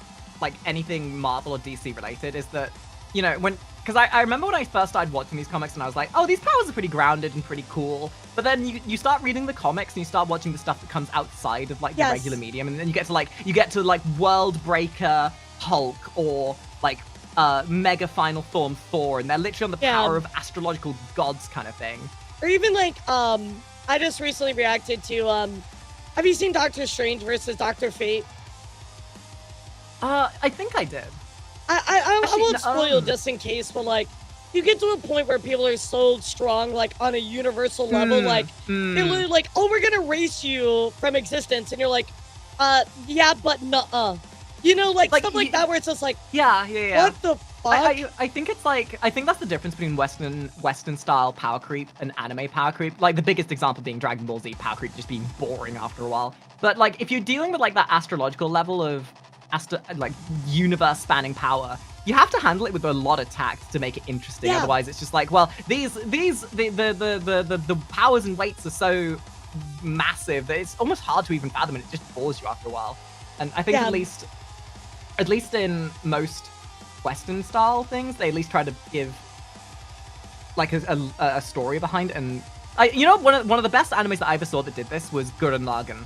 like anything Marvel or DC related is that, you know, because I remember when I first started watching these comics and I was like, oh, these powers are pretty grounded and pretty cool. But then you start reading the comics and you start watching the stuff that comes outside of like the regular medium, and then you get to like World Breaker Hulk or like Mega Final Form Thor, and they're literally on the power of astrological gods kind of thing. Or even like I just recently reacted to have you seen Doctor Strange versus Dr. Fate? I think I did. I won't spoil just in case, but like, you get to a point where people are so strong, like on a universal level, like they're literally like, "Oh, we're gonna erase you from existence," and you're like, "Yeah, but nuh-uh." You know, like stuff like that where it's just like, yeah. What the fuck? I think it's like, I think that's the difference between Western style power creep and anime power creep. Like the biggest example being Dragon Ball Z power creep just being boring after a while. But like if you're dealing with like that astrological level of like universe spanning power, you have to handle it with a lot of tact to make it interesting. Yeah. Otherwise it's just like, well, the powers and weights are so massive that it's almost hard to even fathom and it just bores you after a while. And I think at least in most Western style things, they at least try to give like a story behind it. And you know, one of the best animes that I ever saw that did this was Gurren Lagann.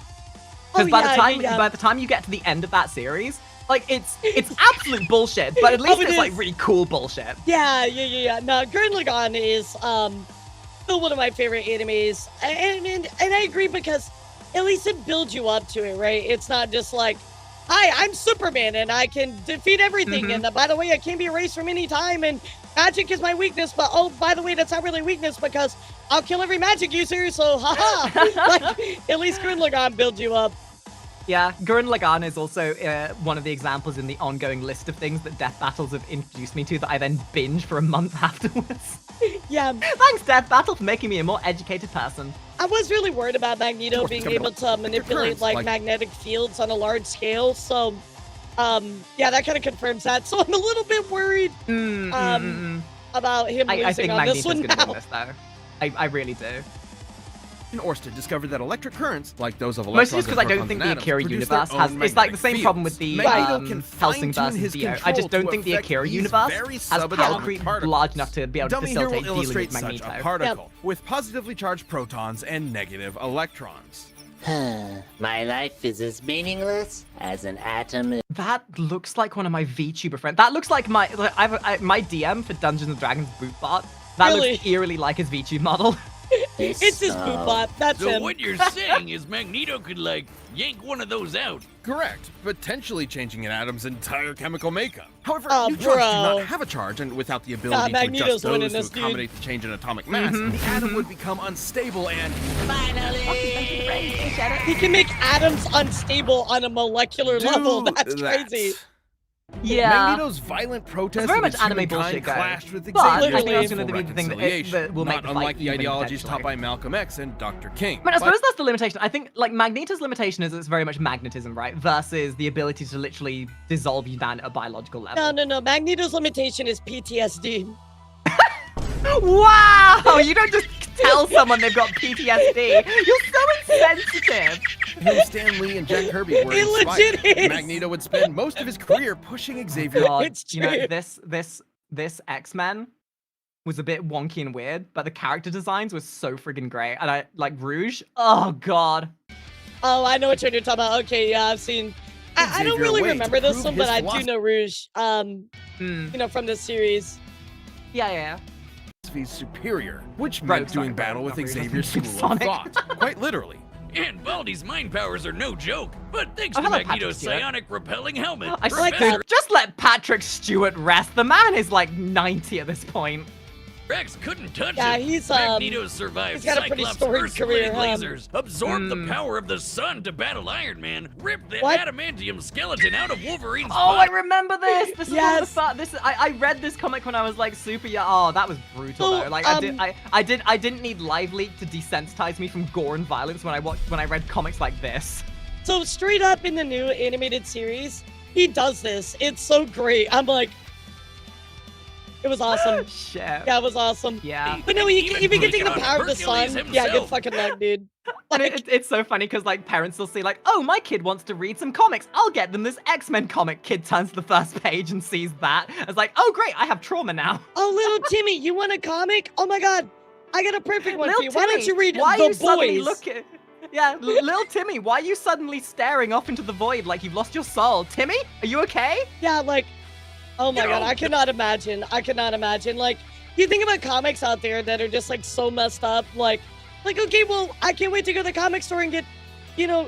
Because by the time you get to the end of that series, like it's absolute bullshit, but at least it's like really cool bullshit. Yeah. No, Gurren Lagann is still one of my favorite animes, and I agree because at least it builds you up to it, right? It's not just like, hi, I'm Superman and I can defeat everything. And by the way, I can be erased from any time and magic is my weakness. But oh, by the way, that's not really weakness because I'll kill every magic user. So haha, like at least Gurren Lagann builds you up. Yeah, Gurren Lagann is also one of the examples in the ongoing list of things that Death Battles have introduced me to that I then binge for a month afterwards. Yeah. Thanks, Death Battle, for making me a more educated person. I was really worried about Magneto being able to manipulate like magnetic fields on a large scale. So, yeah, that kind of confirms that. So I'm a little bit worried about him losing I think on Magneto's this one gonna now. win this, though. I really do. And Orsted discovered that electric currents, like those of Mostly electrons just because I don't think the Akira universe has. It's like the same problem with the Helsing versus Dio. I just don't think the Akira universe has power creep large enough to be able to facilitate dealing with Magneto. A particle with positively charged protons and negative electrons. My life is as meaningless as an atom. That looks like one of my VTuber friends. That looks like my my DM for Dungeons and Dragons bootbot. That looks eerily like his VTube model. It's his bootbot. That's so him. what you're saying is Magneto could, like, yank one of those out. Correct, potentially changing an atom's entire chemical makeup. However, Oh, neutrons do bro. not have a charge, and without the ability to Magneto's adjust winning those to this, dude. accommodate the change in atomic mass, the atom would become unstable and... He can make atoms unstable on a molecular level. That's crazy. Yeah. Magneto's violent protest It's very much against anime humankind bullshit, guys. clashed with But I Xavier's think that's peaceful going to be the thing reconciliation, that will make not the fight unlike the even ideologies taught potentially. by Malcolm X and Dr. King. I mean, I suppose that's the limitation. I think, like, Magneto's limitation is it's very much magnetism, right? Versus the ability to literally dissolve you down at a biological level. No. Magneto's limitation is PTSD. Wow! You don't just tell someone they've got PTSD. You're so insensitive. Him, Stan Lee, and Jack Kirby were It inspired. legit is. Magneto would spend most of his career pushing Xavier. God, It's you know, true. this X-Men was a bit wonky and weird, but the character designs were so friggin' great. And I like Rouge. Oh God. Oh, I know what you're talking about. Okay, yeah, I've seen. I don't Xavier really away to remember this prove one, his but I do philosophy. know Rouge. You know, from this series. Yeah. Philosophy's superior, which Right, meant doing sorry, battle not with Rouge, Xavier's I'm school of Sonic. thought, quite literally. And Baldy's mind powers are no joke, but thanks to hello, Magneto's Patrick Stewart. psionic repelling helmet, I like Professor to just let Patrick Stewart rest. The man is like 90 at this point. Rex couldn't touch Yeah, it. he's, Magneto survived he's got a pretty Cyclops' storied Earth-splitting career, huh? lasers, absorbed the power of the sun to battle Iron Man, ripped the What? adamantium skeleton out of Wolverine's Oh, I body. remember this. This is one of Yes. the this. I read this comic when I was like super young. Oh, that was brutal So, though. Like I didn't need Live Leak to desensitize me from gore and violence when I read comics like this. So straight up in the new animated series, he does this. It's so great. I'm like, it was awesome. Shit. Yeah, it was awesome. Yeah. But no, Even if you can take the Bruce power of the Hercules sun, yeah, good himself. fucking luck, dude. And it's so funny because like parents will see like, oh, my kid wants to read some comics. I'll get them this X-Men comic. Kid turns to the first page and sees that. It's like, oh great, I have trauma now. Oh, little Timmy, you want a comic? Oh my god, I got a perfect one Lil for you. Why don't Timmy, you read why The are you suddenly Boys? looking? Yeah, little Timmy, why are you suddenly staring off into the void like you've lost your soul? Timmy, are you okay? Yeah, like, oh my You god, know, I cannot imagine. Like, you think about comics out there that are just like so messed up. Like, okay, well, I can't wait to go to the comic store and get, you know,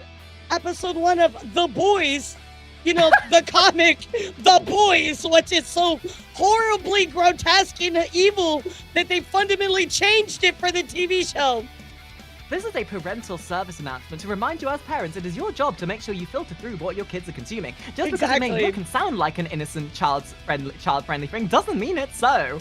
episode 1 of The Boys. You know, the comic, The Boys, which is so horribly grotesque and evil that they fundamentally changed it for the TV show. This is a parental service announcement to remind you as parents it is your job to make sure you filter through what your kids are consuming. Just because it may look and sound like an innocent child-friendly thing doesn't mean it's so.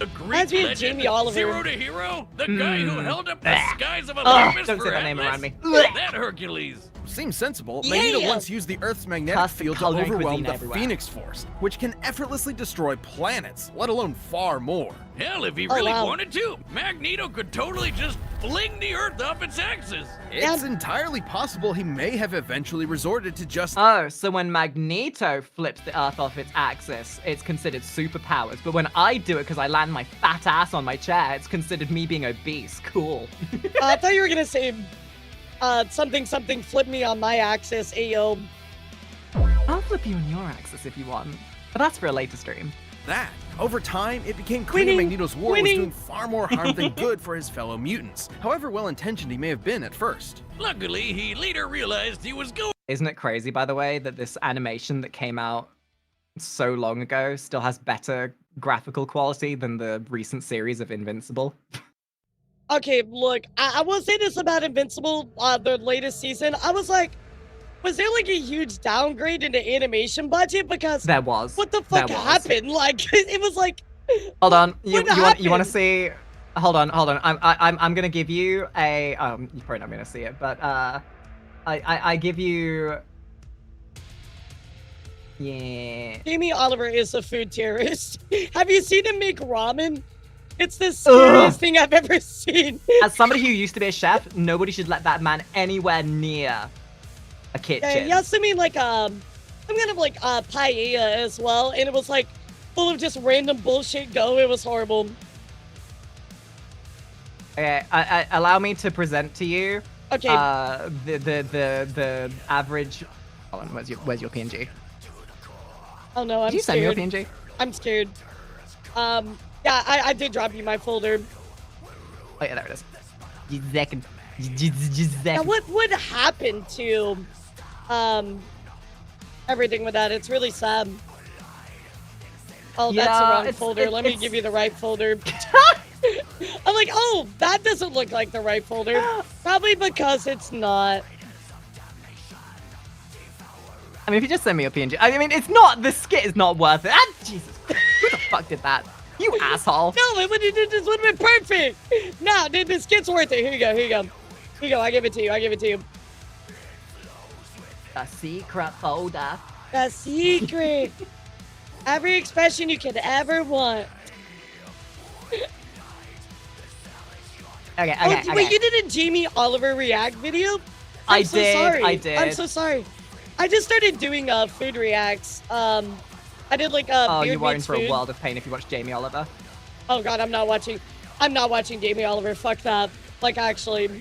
The Greek legend, Jamie Oliver. Zero to Hero? The guy who held up the skies of Olympus don't for say that name Atlas? around me. That Hercules. Seems sensible. Magneto once used the Earth's magnetic Custom field to coloring overwhelm cuisine the everywhere. Phoenix Force, which can effortlessly destroy planets, let alone far more. Hell, if he really wanted to, Magneto could totally just fling the Earth off its axis. It's entirely possible he may have eventually resorted to just... Oh, so when Magneto flips the Earth off its axis, it's considered superpowers. But when I do it because I land my fat ass on my chair, it's considered me being obese. Cool. I thought you were gonna say something flip me on my axis, ayo. I'll flip you on your axis if you want. But that's for a later stream. that. Over time, it became clear Magneto's war was doing far more harm than good for his fellow mutants, however well-intentioned he may have been at first. Luckily, he later realized he was going... Isn't it crazy, by the way, that this animation that came out so long ago still has better graphical quality than the recent series of Invincible? Okay, look, I will say this about Invincible, the latest season. I was like, was there like a huge downgrade in the animation budget? Because there was. What the fuck happened? Like, it was like. Hold on, you want to see? Hold on. I'm gonna give you a you're probably not gonna see it, but I give you. Yeah. Jamie Oliver is a food terrorist. Have you seen him make ramen? It's the scariest thing I've ever seen. As somebody who used to be a chef, nobody should let that man anywhere near a kitchen. Yeah, so I mean, like, some kind of like paella as well, and it was like full of just random bullshit. It was horrible. Okay, allow me to present to you. Okay. The average. Hold on, where's your PNG? Oh no, I'm Did you scared. send me your PNG? I'm scared. Yeah, I did drop you my folder. Oh yeah, there it is. Now, what happened to everything with that? It's really sad. Oh, that's the wrong folder. Let me give you the right folder. I'm like, oh, that doesn't look like the right folder. Probably because it's not. I mean, if you just send me a PNG, I mean, it's not. The skit is not worth it. Ah, Jesus, who the fuck did that? You asshole. No, it would have been perfect. No, dude, this skit's worth it. Here you go. Here you go. I give it to you. A secret folder. A secret. Every expression you could ever want. Okay. Wait, you did a Jamie Oliver react video? I did. I'm so sorry. I just started doing food reacts. I did like oh, Beard you are in Meets for Food. a world of pain if you watch Jamie Oliver. Oh god, I'm not watching Jamie Oliver. Fuck that. Like, actually.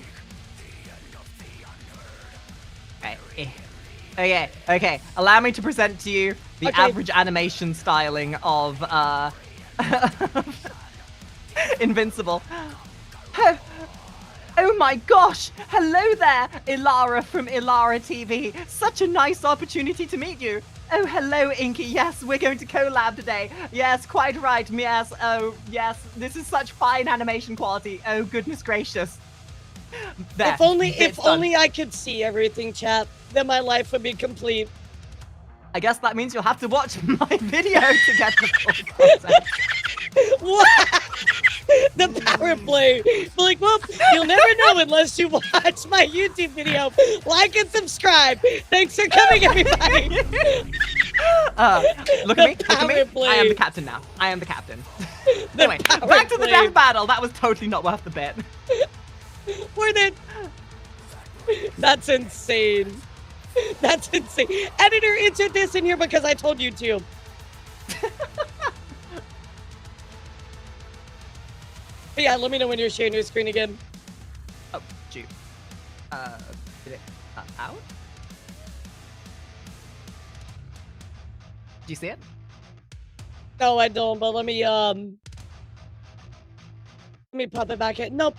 Okay. Allow me to present to you the average animation styling of Invincible. Oh my gosh! Hello there, Elara from Elara TV. Such a nice opportunity to meet you. Oh, hello, Inky. Yes, we're going to collab today. Yes, quite right. Yes, oh, yes. This is such fine animation quality. Oh, goodness gracious. There, if only I could see everything, chat, then my life would be complete. I guess that means you'll have to watch my video to get the full content. What? The power play. Like, well, you'll never know unless you watch my YouTube video. Like and subscribe. Thanks for coming, everybody. Look at me. Play. I am the captain now. Anyway, back to the death battle. That was totally not worth the bit. Worth it. That's insane. Editor, insert this in here because I told you to. But yeah, let me know when you're sharing your screen again. Oh, shoot. Did it out? Do you see it? No, I don't, but let me pop it back in. Nope.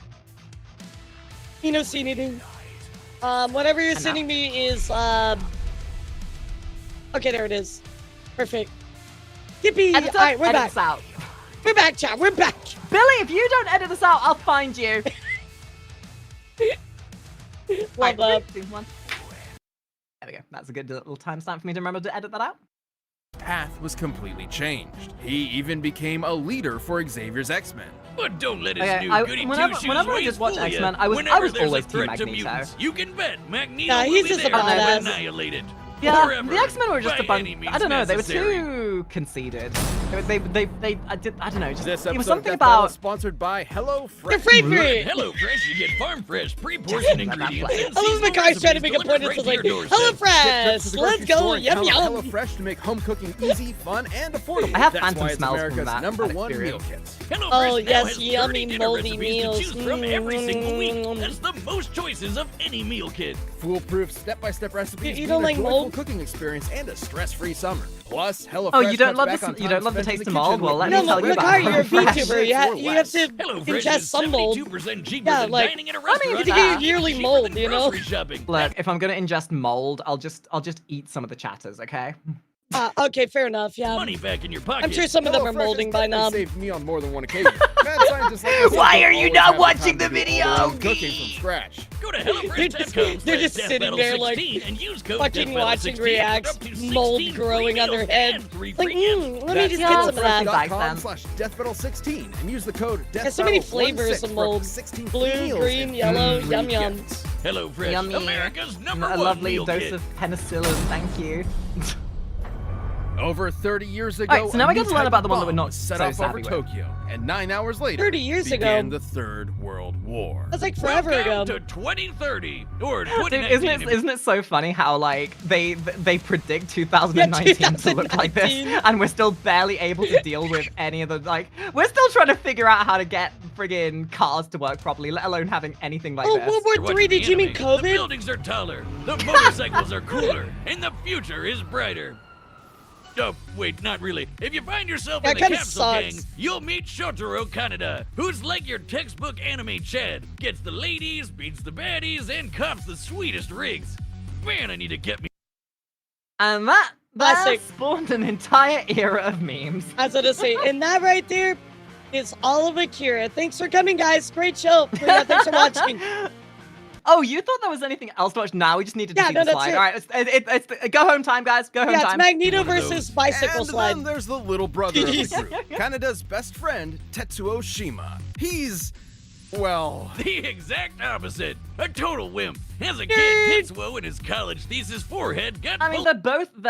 You don't see anything. Whatever you're sending me is, okay, there it is. Perfect. Yippee! Alright, we're back. Out. We're back, chat. We're back. Billy, if you don't edit this out, I'll find you. Love that. 3, 2, 1. There we go. That's a good little timestamp for me to remember to edit that out. Path was completely changed. He even became a leader for Xavier's X-Men. But don't let his Okay, new goody two-shoes whenever I ways did watch fool ya. X-Men, I was Whenever there's always a Team threat to Magneto. mutants, you can bet Magneto Nah, will he's be just a there to badass. annihilate it. Yeah, Forever, the X-Men were just by a bunch. any means I don't know. They were necessary. too conceited. I don't know. Just This it was episode of something Death Battle about. is sponsored by HelloFresh. They're free free. Hello Fresh, you get farm fresh, pre-portioned ingredients. and I love seasonal Makari's trying to recipes make a point. delivered It's right like, to your hello doorstep. fresh, let's go, yum yum. HelloFresh to make home cooking easy, fun, and affordable. I have That's phantom why it's smells from America's that #1 meal experience. kit. HelloFresh Oh, now yes, has 30 yummy, dinner moldy recipes meals. to choose from every single week. Mm. That's the most choices of any meal kit. Foolproof step-by-step recipes, You don't mean like a joyful mold? cooking experience, and a stress-free summer. Plus, HelloFresh Oh, you don't cuts love back the on you don't time love the spent in taste the of mold? kitchen Well, with let No, me tell you about Makari, you're a HelloFresh. VTuber. You have to HelloFresh ingest is some mold. 72% cheaper Yeah, than like, dining in a I mean, restaurant. you can get and yearly cheaper mold, than you know? grocery shopping. Look, if I'm gonna ingest mold, I'll just eat some of the chatters, okay? Okay, fair enough. Yeah, Money back in your pocket. I'm sure some of them are HelloFresh molding has by definitely now. saved me on more than one occasion. Mad scientists like myself Why don't are you always not have the watching time the to do all their own video? cooking from scratch. Go to They're just sitting there, like, and use code fucking DeathBattle16 watching for reacts, up to 16 mold free growing on their meals head. and 3 Like, free gifts. let me That's just get some of that. Back then. HelloFresh.com/DeathBattle16 and use the code There's so many flavors of mold. Blue, green, yellow, yum yum. HelloFresh, Yummy. America's A #1 lovely meal dose kit. of penicillin, thank you. Over 30 years ago, Alright, so now a I new get to learn type about of the one that we're bomb not was set so off over savvy with. Tokyo, and 9 hours later, 30 years began ago. the Third World War. That's like forever ago. Welcome to 2030 or Dude, 2019. isn't it so funny how like they predict 2019 to look like this, 2019. and we're still barely able to deal with any of the we're still trying to figure out how to get friggin' cars to work properly, let alone having anything like Oh, this. World War You're III, watching did the you mean anime. COVID? The buildings are taller, the motorcycles are cooler, and the future is brighter. Oh, wait, not really. If you find yourself That in the kinda Capsule sucks. Gang, you'll meet Shotaro Kaneda, who's like your textbook anime Chad. Gets the ladies, beats the baddies, and cops the sweetest rigs. Man, I need to get me. And that Classic. spawned an entire era of memes. I was gonna say, and that right there is all of Akira. Thanks for coming, guys. Great show. Yeah, thanks for watching. Oh, you thought there was anything else to watch? Now we just needed to Yeah, see no, the that's slide. it. All right, it's go home time, guys. Go home Yeah, it's time. Magneto One of those. versus Bicycle And Slide. then there's the little brother of the Jeez. group, Kaneda's best friend, Tetsuo Shima. He's, well, The exact opposite. A total wimp. As a Nerd. kid, Tetsuo in his college thesis forehead got I mean, they're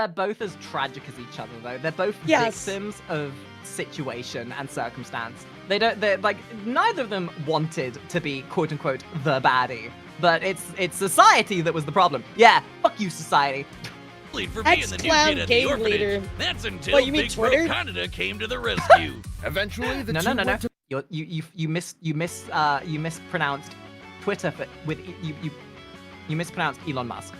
both as tragic as each other, though. They're both Yes. victims of situation and circumstance. They're like neither of them wanted to be quote unquote the baddie, but it's society that was the problem. Yeah, fuck you, society. bullied for being the new Ex-clown kid at the gang orphanage. leader. That's until What, you mean Big Bro Twitter? Canada came to the rescue. eventually the No, two no. went to You mispronounced Twitter you mispronounced Elon Musk.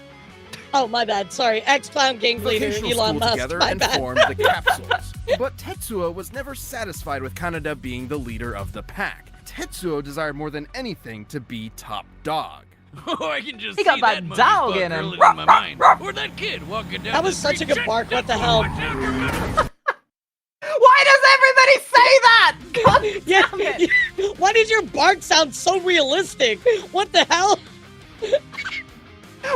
Oh, my bad. Sorry. Ex-clown gang leader, vocational Elon school Musk. together My and bad. formed the Capsules. But Tetsuo was never satisfied with Kaneda being the leader of the pack. Tetsuo desired more than anything to be top dog. Oh, I can just He see got that monkey's dog butt in him. curling in my mind. Or that kid walking down That the was such a street. good bark. What the Shut hell? up, watch out, remember. Why does everybody say that? God Yeah. damn it. Why did your bark sound so realistic? What the hell?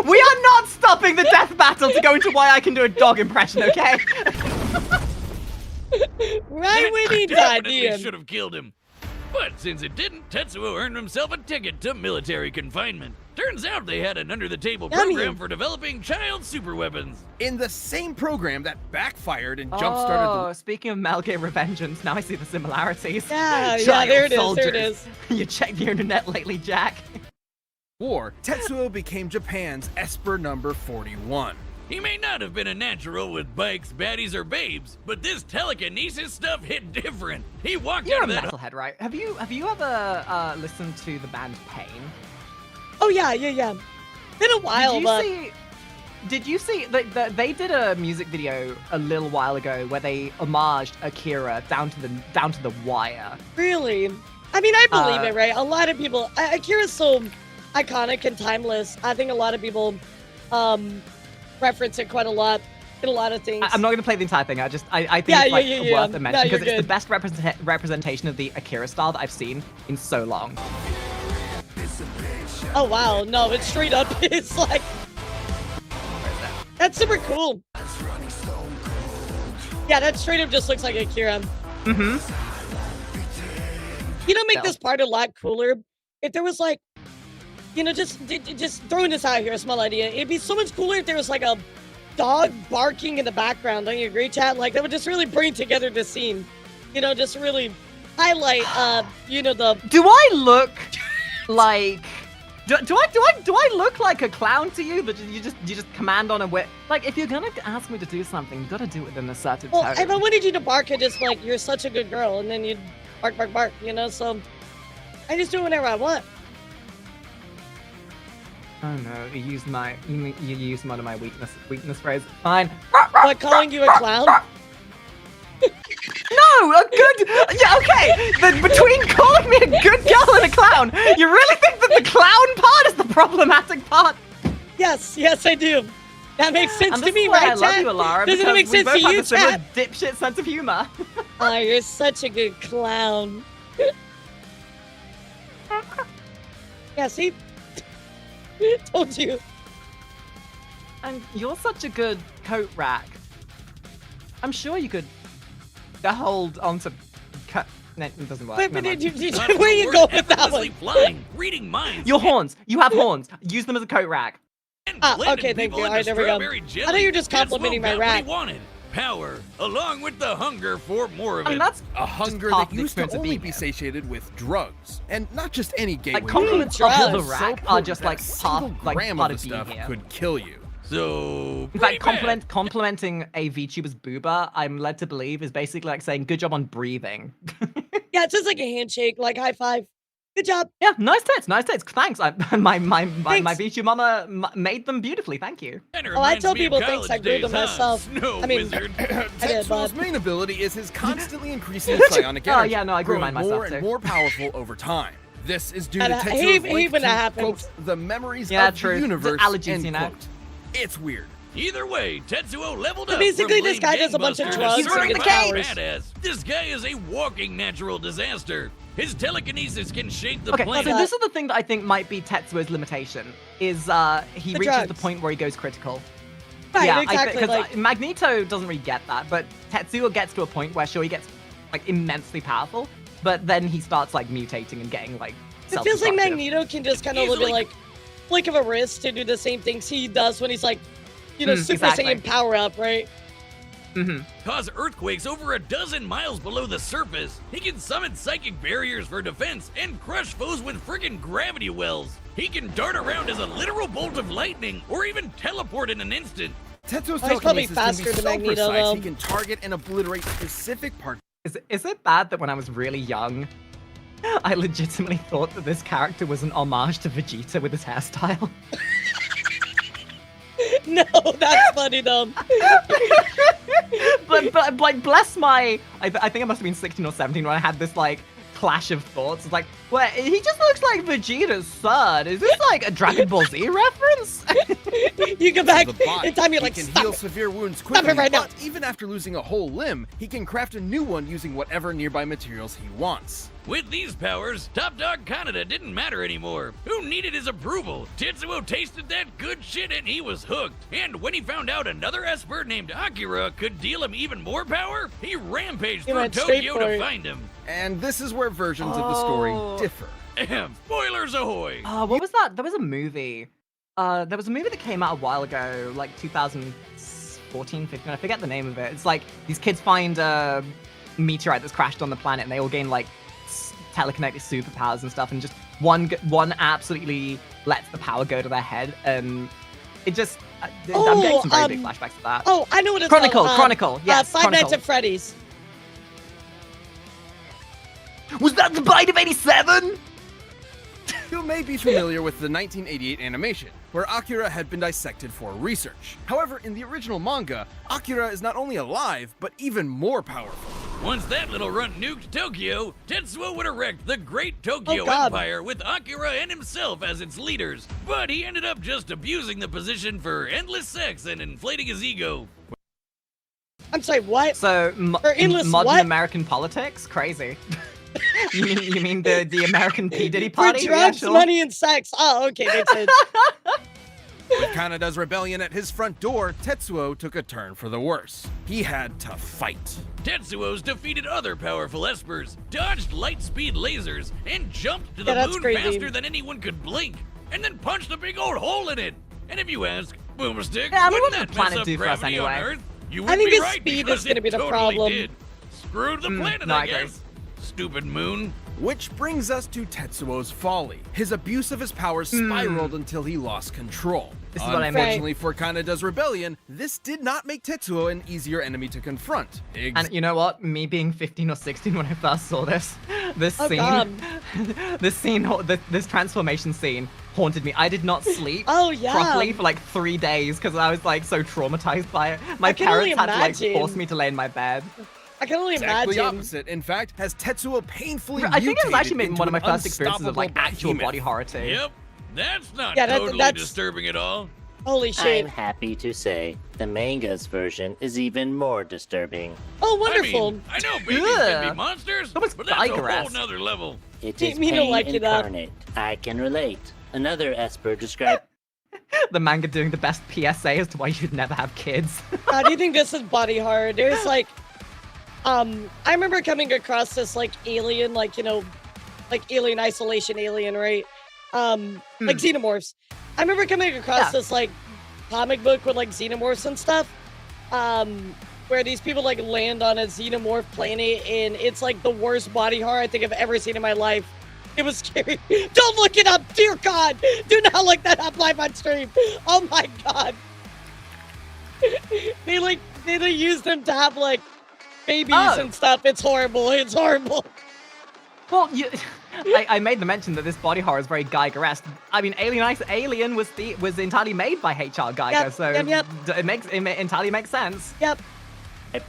We are not stopping the death battle to go into why I can do a dog impression, okay? Right when he died, Definitely Ian. should have killed him. But since it didn't, Tetsuo earned himself a ticket to military confinement. Turns out they had an under-the-table Yummy. program for developing child superweapons. In the same program that backfired and jump-started Oh, speaking of Metal Gear Revengeance, now I see the similarities. Yeah, Child there it is. soldiers. There it is. You checked the internet lately, Jack? the war, Tetsuo became Japan's Esper number 41. He may not have been a natural with bikes, baddies, or babes, but this telekinesis stuff hit different. He walked You're out a of that metalhead, right? Have you ever listened to the band Pain? Oh, yeah. Been a while, but... Did you see they did a music video a little while ago where they homaged Akira down to the wire? Really? I mean, I believe Uh, it, right? A lot of people... Akira's so iconic and timeless. I think a lot of people reference it quite a lot in a lot of things. I'm not going to play the entire thing. I think Yeah, it's like yeah. worth a mention No, you're because it's the good. best representation of the Akira style that I've seen in so long. Oh wow, no, it's straight up. It's like that's super cool. Yeah, that straight up just looks like Akira. Mm-hmm. You know, make this part a lot cooler if there was like, you know, just throwing this out here, a small idea. It'd be so much cooler if there was like a dog barking in the background. Don't you agree, chat? Like that would just really bring together the scene. You know, just really highlight, you know, the. Do I look like? Do I look like a clown to you? That you just command on a whip? Like if you're gonna ask me to do something, you gotta do it in a certain tone. Well, if I wanted you to bark, I just like you're such a good girl, and then you'd bark, bark, bark. You know, so I just do it whenever I want. Oh no, you used one of my weakness phrases. Fine. What, calling you a clown? No, a good. Yeah, okay. Between calling me a good girl and a clown, you really think that the clown part is the problematic part? Yes, I do. That makes sense and to me, right, right, I love you, Elara. Doesn't it make sense to you, chat? Dipshit sense of humor. Oh, you're such a good clown. Yeah, see? Told you. And you're such a good coat rack. I'm sure you could hold on to cut. No, it doesn't work. Wait, Never mind. where you go with that one? Flying, reading minds. Your horns. You have horns. Use them as a coat rack. Okay, thank you. All right, there we go. I thought you were just complimenting my rack. Wanted. Power, along with the hunger for more of it. I mean, that's a hunger that used to only be satiated with drugs, and not just any gateway. Like compliments of the rack are just like part of the stuff could kill you. So, in fact, complimenting a VTuber's booba, I'm led to believe, is basically like saying good job on breathing. Yeah, it's just like a handshake, like high five. Good job. Yeah, nice tits. Thanks. My VTuber mama made them beautifully. Thank you. Oh, I tell people things I grew them myself. I mean, Tetsuo's main ability is his constantly increasing psionic energy. Oh yeah, no, I grew mine myself more too. and more powerful over time. This is due to I hate Tetsuo's when that link to, happens. quote, the memories Yeah, of true. the universe, Allergies, end you know. quote. It's weird. Either way, Tetsuo leveled So up. basically, from this guy does a bunch of gangbuster to drugs and certified gets powers. badass. This guy is a walking natural disaster. His telekinesis can shake the Okay, planet. so this is the thing that I think might be Tetsuo's limitation, is he The reaches the drugs. point where he goes critical. Right, yeah, exactly. Because Like, Magneto doesn't really get that, but Tetsuo gets to a point where sure he gets like immensely powerful, but then he starts like mutating and getting like it feels like self-destructive. Magneto can just kind of look at like flick of a wrist to do the same things he does when he's like, you know, Super exactly. Saiyan power up, right? Cause earthquakes over a dozen miles below the surface. He can summon psychic barriers for defense and crush foes with friggin' gravity wells. He can dart around as a literal bolt of lightning or even teleport in an instant. Tetsuo's he's probably telekinesis can faster be than so Magneto, precise though. he can target and obliterate specific parts. Is it bad that when I was really young, I legitimately thought that this character was an homage to Vegeta with his hairstyle? No, that's funny though. but like bless my I think I must have been 16 or 17 when I had this like clash of thoughts. It's like, well, he just looks like Vegeta's son. Is this like a Dragon Ball Z reference? You go back The body. in time, you're He like, can stop heal it. severe wounds it quickly, right now. but even after losing a whole limb, he can craft a new one using whatever nearby materials he wants. With these powers, Top Dog Kaneda didn't matter anymore. Who needed his approval? Tetsuo tasted that good shit and he was hooked. And when he found out another Esper named Akira could deal him even more power, he rampaged He through went straight Tokyo for to it. find him. And this is where versions of the story differ. Ahem. Spoilers ahoy! What was that? There was a movie. There was a movie that came out a while ago, like 2014, 15. I forget the name of it. It's like these kids find a meteorite that's crashed on the planet, and they all gain like telekinetic superpowers and stuff. And just one absolutely lets the power go to their head, and it just. I'm getting some very big flashbacks to that. Oh, I know what it's Chronicle. called. Chronicle. Yes. Five Chronicle. Nights at Freddy's. Was that the bite of 87? You may be familiar with the 1988 animation, where Akira had been dissected for research. However, in the original manga, Akira is not only alive, but even more powerful. Once that little runt nuked Tokyo, Tetsuo would erect the Great Tokyo Oh, God. Empire with Akira and himself as its leaders. But he ended up just abusing the position for endless sex and inflating his ego. I'm sorry, what? So Or endless modern what? American politics, crazy. You mean the American P Diddy For party? drugs, Yeah, sure. money, and sex. Oh, okay, makes sense. With Kanada's rebellion at his front door, Tetsuo took a turn for the worse. He had to fight. Tetsuo's defeated other powerful espers, dodged light-speed lasers, and jumped to the that's moon crazy. faster than anyone could blink, and then punched a big old hole in it. And if you ask, Boomerstick, Yeah, I mean, wouldn't what that did the planet mess up do for us gravity on anyway? Earth? You I would think be its right, speed is because gonna it be the totally problem. did. Screwed the planet, no, I I agree. guess. Stupid moon. Which brings us to Tetsuo's folly. His abuse of his powers spiraled until he lost control. This is what I mean. Unfortunately for Kanada's rebellion, this did not make Tetsuo an easier enemy to confront. And you know what? Me being 15 or 16 when I first saw this scene, God. this transformation scene haunted me. I did not sleep Oh, yeah. properly for like 3 days because I was like so traumatized by it. My I can only parents had to like imagine. force me to lay in my bed. I can only exactly imagine. opposite, in fact, has Tetsuo painfully I think it was actually mutated one of my into first an experiences of like unstoppable actual behemoth. body horror too. Yep. That's not Yeah, totally that's- disturbing at all. Holy shit. I'm happy to say the manga's version is even more disturbing. Oh, wonderful. I know babies can be Ugh. monsters, That was but that's a Geiger-esque. whole nother level. It Me- is me don't pain like it up. incarnate. I can relate. Another Esper described The manga doing the best PSA as to why you should never have kids. How do you think this is body horror? There's like, I remember coming across this like alien, like, you know, like alien isolation alien, right? Like xenomorphs. I remember coming across this like comic book with like xenomorphs and stuff, where these people like land on a xenomorph planet, and it's like the worst body horror I think I've ever seen in my life. It was scary. Don't look it up, dear God! Do not look that up live on stream. Oh my God! they use them to have like babies and stuff. It's horrible. It's horrible. Well, I made the mention that this body horror is very Geiger-esque. I mean, Alien was entirely made by H.R. Geiger, Yep, so yep. it entirely makes sense. Yep.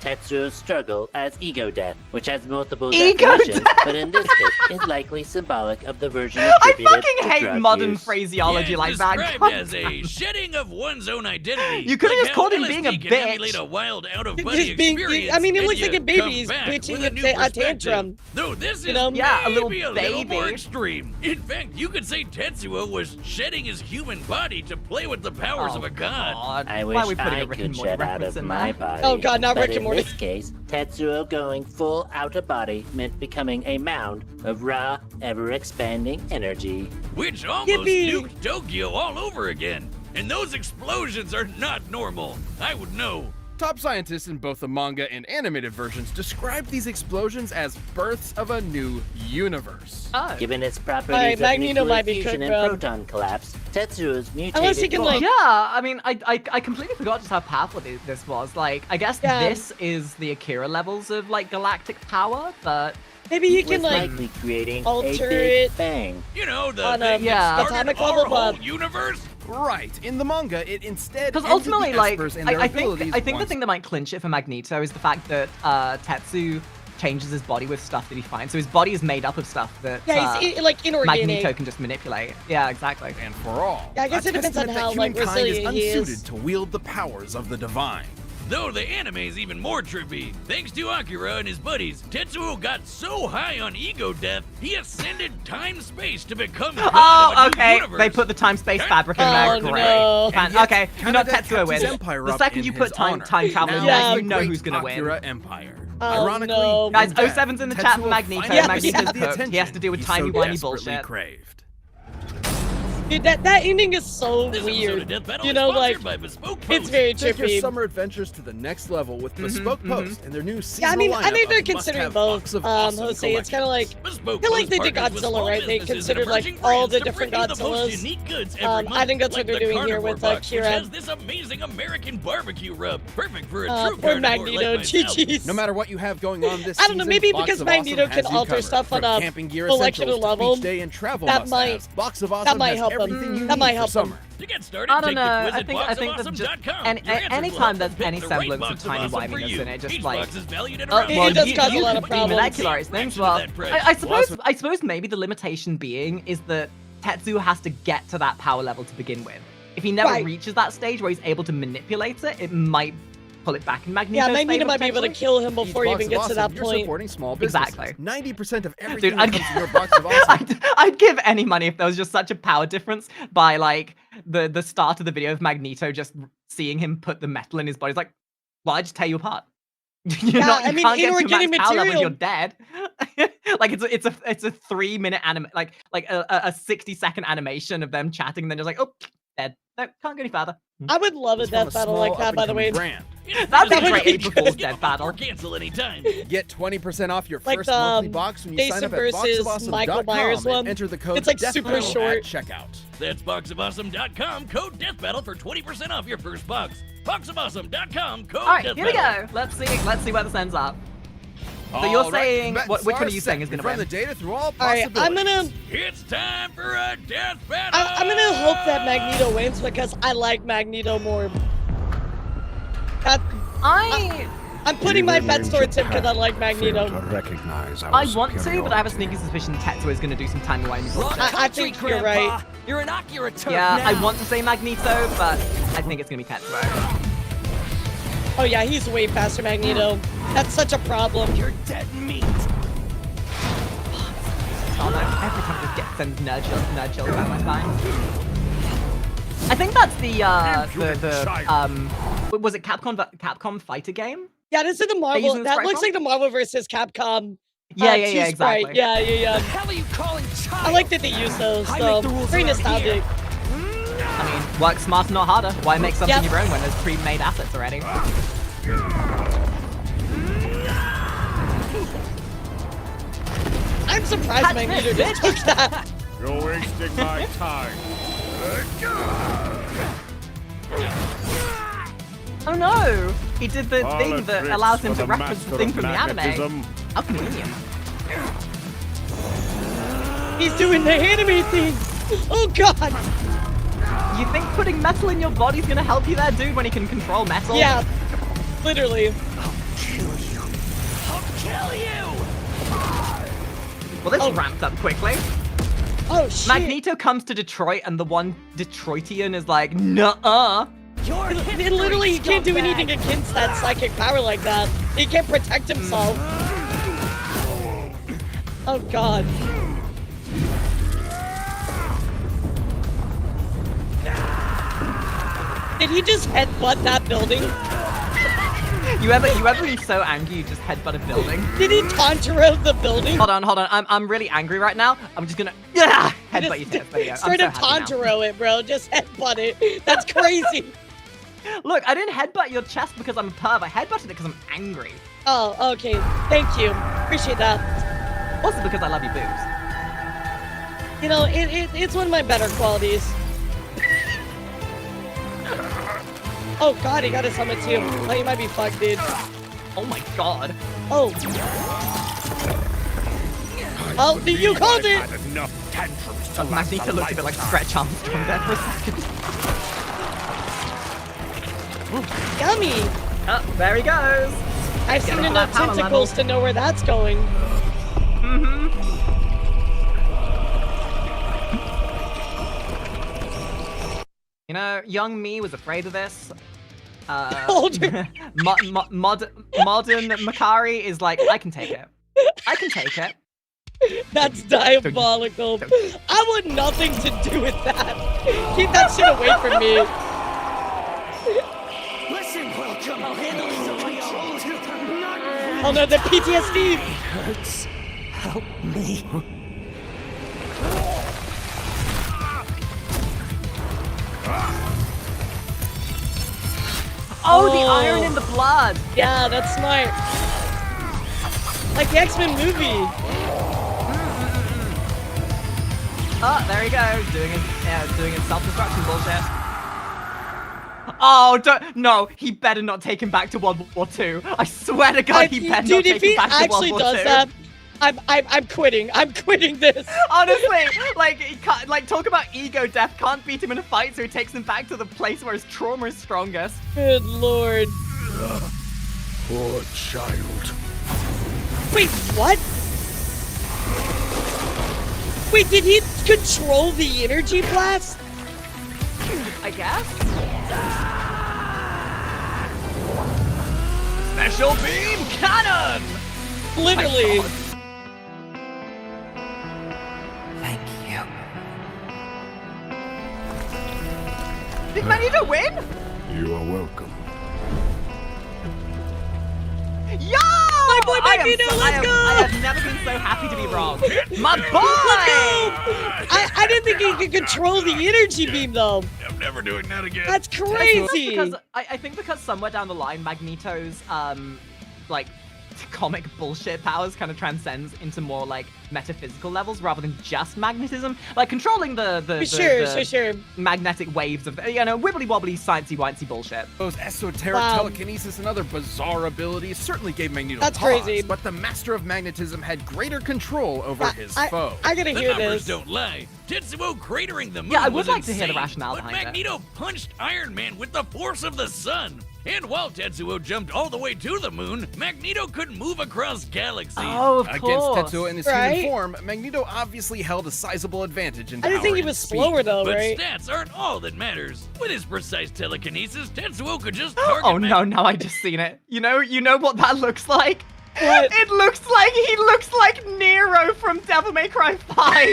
Tetsuo's struggle as ego death, which has multiple Ego definitions, death! but in this case is likely symbolic of the version I attributed fucking to hate drug modern use. phraseology Yeah, like that. described God as a damn. shedding of one's own identity. You could've Like just how called him being a LSD can bitch. emulate a wild out-of-body Just being, experience, I mean, it and looks like you a baby's come back bitching with a new a perspective. tantrum. Though this You is know? Yeah, a little maybe little baby. more extreme. In fact, you could say Tetsuo was shedding his human body to play with the powers Oh, of a god. I Why wish are we putting I a Rick and could Morty shed out reference of in my there? body. Oh God, not but Rick and in Morty. this case, Tetsuo going full out of body meant becoming a mound of raw, ever-expanding energy. Which almost Yippee! nuked Tokyo all over again. And those explosions are not normal. I would know. Top scientists in both the manga and animated versions describe these explosions as births of a new universe. Oh. Given its properties Alright, of Magneto nuclear might be fusion cooked, and bro. proton collapse, Tetsuo's mutated Unless he can, form like- Yeah, I mean, I completely forgot just how powerful this was. Like, I guess Yeah. this is the Akira levels of, like, galactic power, but... Maybe you was can like likely creating alter a big it. bang. You know, the On, thing yeah. that started atomic our level, whole but- universe. Right. In the manga, it instead Because ended ultimately, the like, Espers and their I think abilities the once- thing that might clinch it for Magneto is the fact that Tetsu changes his body with stuff that he finds. So his body is made up of stuff that Yeah, he's like inorganic. Magneto can just manipulate. Yeah, exactly. and for all. Yeah, I guess a it depends on testament how, that like, humankind is resilient he is. unsuited to wield the powers of the divine. Though the anime's even more trippy. Thanks to Akira and his buddies, Tetsuo got so high on ego death, he ascended time-space to become god of Oh, a okay. new universe. They put the time-space Okay. fabric in Oh, there. no. Great. And Fan- yet, okay, you know Canada Tetsuo kept his wins. empire The up second in you his put time honor. travel in Now there, the you know great who's gonna Akira win. Empire. Oh, Ironically, no. Guys, with that, 07's in the chat for Tetsuo Magneto. finally Magneto received is the cooked. He has to deal with attention he so timey-wimey desperately bullshit. craved. Dude, that ending is so This episode weird. of Death Battle You is know, sponsored like by Bespoke it's Post. very Take your trippy. summer adventures to the next level with Bespoke Post and their new seasonal Yeah, I mean, I think lineup they're of considering must-have both. box of awesome Jose, it's kind of like Bespoke I feel like Post they did partners with Godzilla, small right? They businesses and considered like emerging all brands the to different bring you the most Godzillas. unique goods every I month, think that's what like they're the doing here Carnivore with Box, which Kira. has this amazing American barbecue rub, perfect for a true Poor carnivore Magneto, like myself. GG's. No matter what you have going on this I don't know, season, maybe Box because of Awesome Magneto has can you alter covered. stuff on From a camping gear collectional essentials to level. beach day and travel That must-haves, Box of Awesome might has help 'em. everything you That need might for help 'em. summer. To get started, I don't take know. the quiz I at think that just boxofawesome.com. and Your answers will anytime help there's pick any the right semblance of box timey awesome for wiminess you. in it, just Each like box is valued at Oh, around well, It does you, cause a you lot of could problems. molecularize things. Fraction Well, of that price. I suppose maybe the limitation being is that Tetsuo has to get to that power level to begin with. If he never Right. reaches that stage where he's able to manipulate it, it might pull it back in Magneto's Yeah, Magneto favor, might be able to potentially. kill him before he even gets to that You're point. supporting small businesses. Exactly. 90% of everything Dude, that comes in your box of awesome. I'd give any money if there was just such a power difference by like the start of the video of Magneto just seeing him put the metal in his body. It's like, well, I just tear you apart. You can't get to inorganic max power level if material. you're dead. Like it's a 3-minute like a 60-second animation of them chatting, and then just like, oh, dead. No, can't go any further. I would love a death battle like that, by the way. Brand. That'd be That would great be April Fool's good. death battle. Cancel anytime. Get 20% off your Like first the, monthly box when you sign Jason up at versus boxofawesome.com Michael Myers one. and enter the code It's like super DEATHBATTLE short. at checkout. That's boxofawesome.com, code DEATHBATTLE for 20% off your first box. Boxofawesome.com, code All right, DEATHBATTLE. here we go. Let's see where this ends up. So you're saying which one are you saying is gonna win? Run the data through all Alright, possibilities. It's time for a death battle! I'm gonna hope that Magneto wins because I like Magneto more. I'm putting my bets towards him because I like Magneto. I want to, but I have a sneaky suspicion Tetsuo is gonna do some time away. I think you're right. You're an Akira turf Yeah, now. I want to say Magneto, but I think it's gonna be Tetsuo. Oh yeah, he's way faster, Magneto. That's such a problem. You're dead meat. Oh no, every time I just get sends nerd chills down my spine. I think that's was it Capcom fighter game? Yeah, this is the Marvel. using the That sprite looks from? like the Marvel versus Capcom. Yeah, 2 exactly. sprite. Yeah. The hell are you calling child? I like that they use those, I so make the rules very around nostalgic. I mean, work smarter, not harder. Why make something Yep. your own when there's pre-made assets already? I'm surprised Catch Magneto this, just took that. You're wasting my time. Oh no! He did the thing that allows him to reference the thing from the anime. How convenient. He's doing the anime thing. Oh god. You think putting metal in your body's gonna help you there, dude, when he can control metal? Yeah, literally. I'll kill you! Well, this ramped up quickly. Oh shit. Magneto comes to Detroit, and the one Detroitian is like, nuh-uh. It literally, he can't do anything against that psychic power like that. He can't protect himself. Oh god. Did he just headbutt that building? You ever be so angry you just headbutt a building? Did he Tanjiro the building? Hold on. I'm really angry right now. I'm just gonna headbutt you to this video. Straight up Tanjiro it, bro. Just headbutt it. That's crazy. Look, I didn't headbutt your chest because I'm a perv. I headbutted it because I'm angry. Oh, okay. Thank you. Appreciate that. Also because I love you boobs. You know, it's one of my better qualities. Oh god, he got his helmet too. Oh, he might be fucked, dude. Oh my god. Oh. Oh, you called it! Enough tantrums to Magneto looked a bit like Stretch Armstrong there for a second. Yummy! Oh, there he goes. I've seen enough tentacles to know where that's going. You know, young me was afraid of this. Older. Modern Makari is like, I can take it. I can take it. That's diabolical. I want nothing to do with that. Keep that shit away from me. Listen, welcome. I'll handle this on my own. Oh no, the PTSD. Hurts. Help me. Oh, the iron in the blood. Yeah, that's smart. Like the X-Men movie. Oh, there he goes, doing his self-destruction bullshit. Oh, no, he better not take him back to World War II. I swear to God, he better not take him back to World War II. Dude, if he actually does that, I'm quitting. I'm quitting this. Honestly, like, he can't, like, talk about ego death. Can't beat him in a fight, so he takes him back to the place where his trauma is strongest. Good lord. Poor child. Wait, what? Wait, did he control the energy blast? I guess? special beam cannon! Literally. Thank you. Did Magneto win? You are welcome. Yo! My boy Magneto, let's go! I have never been so happy to be wrong. My boy! Let's go! I didn't think he could control the energy beam though. I'm never doing that again. That's crazy. Because I think because somewhere down the line, Magneto's like comic bullshit powers kind of transcends into more like metaphysical levels rather than just magnetism. Like controlling the Sure. magnetic waves of wibbly wobbly sciencey wincy bullshit. Those esoteric telekinesis and other bizarre abilities certainly gave Magneto That's pause, crazy. but the Master of Magnetism had greater control over his foe. I gotta The hear numbers this. don't lie. Tetsuo cratering the moon Yeah, I would was like to hear the insane, rationale but behind it. Magneto punched Iron Man with the force of the sun. And while Tetsuo jumped all the way to the moon, Magneto could move across galaxies. Oh, of Against course. Tetsuo in his Right? human form, Magneto obviously held a sizable advantage in I didn't think he power was and speed. slower though, But right? stats aren't all that matters. With his precise telekinesis, Tetsuo could just target Oh no, now I just seen it. You know what that looks like? What? It looks like Nero from Devil May Cry 5.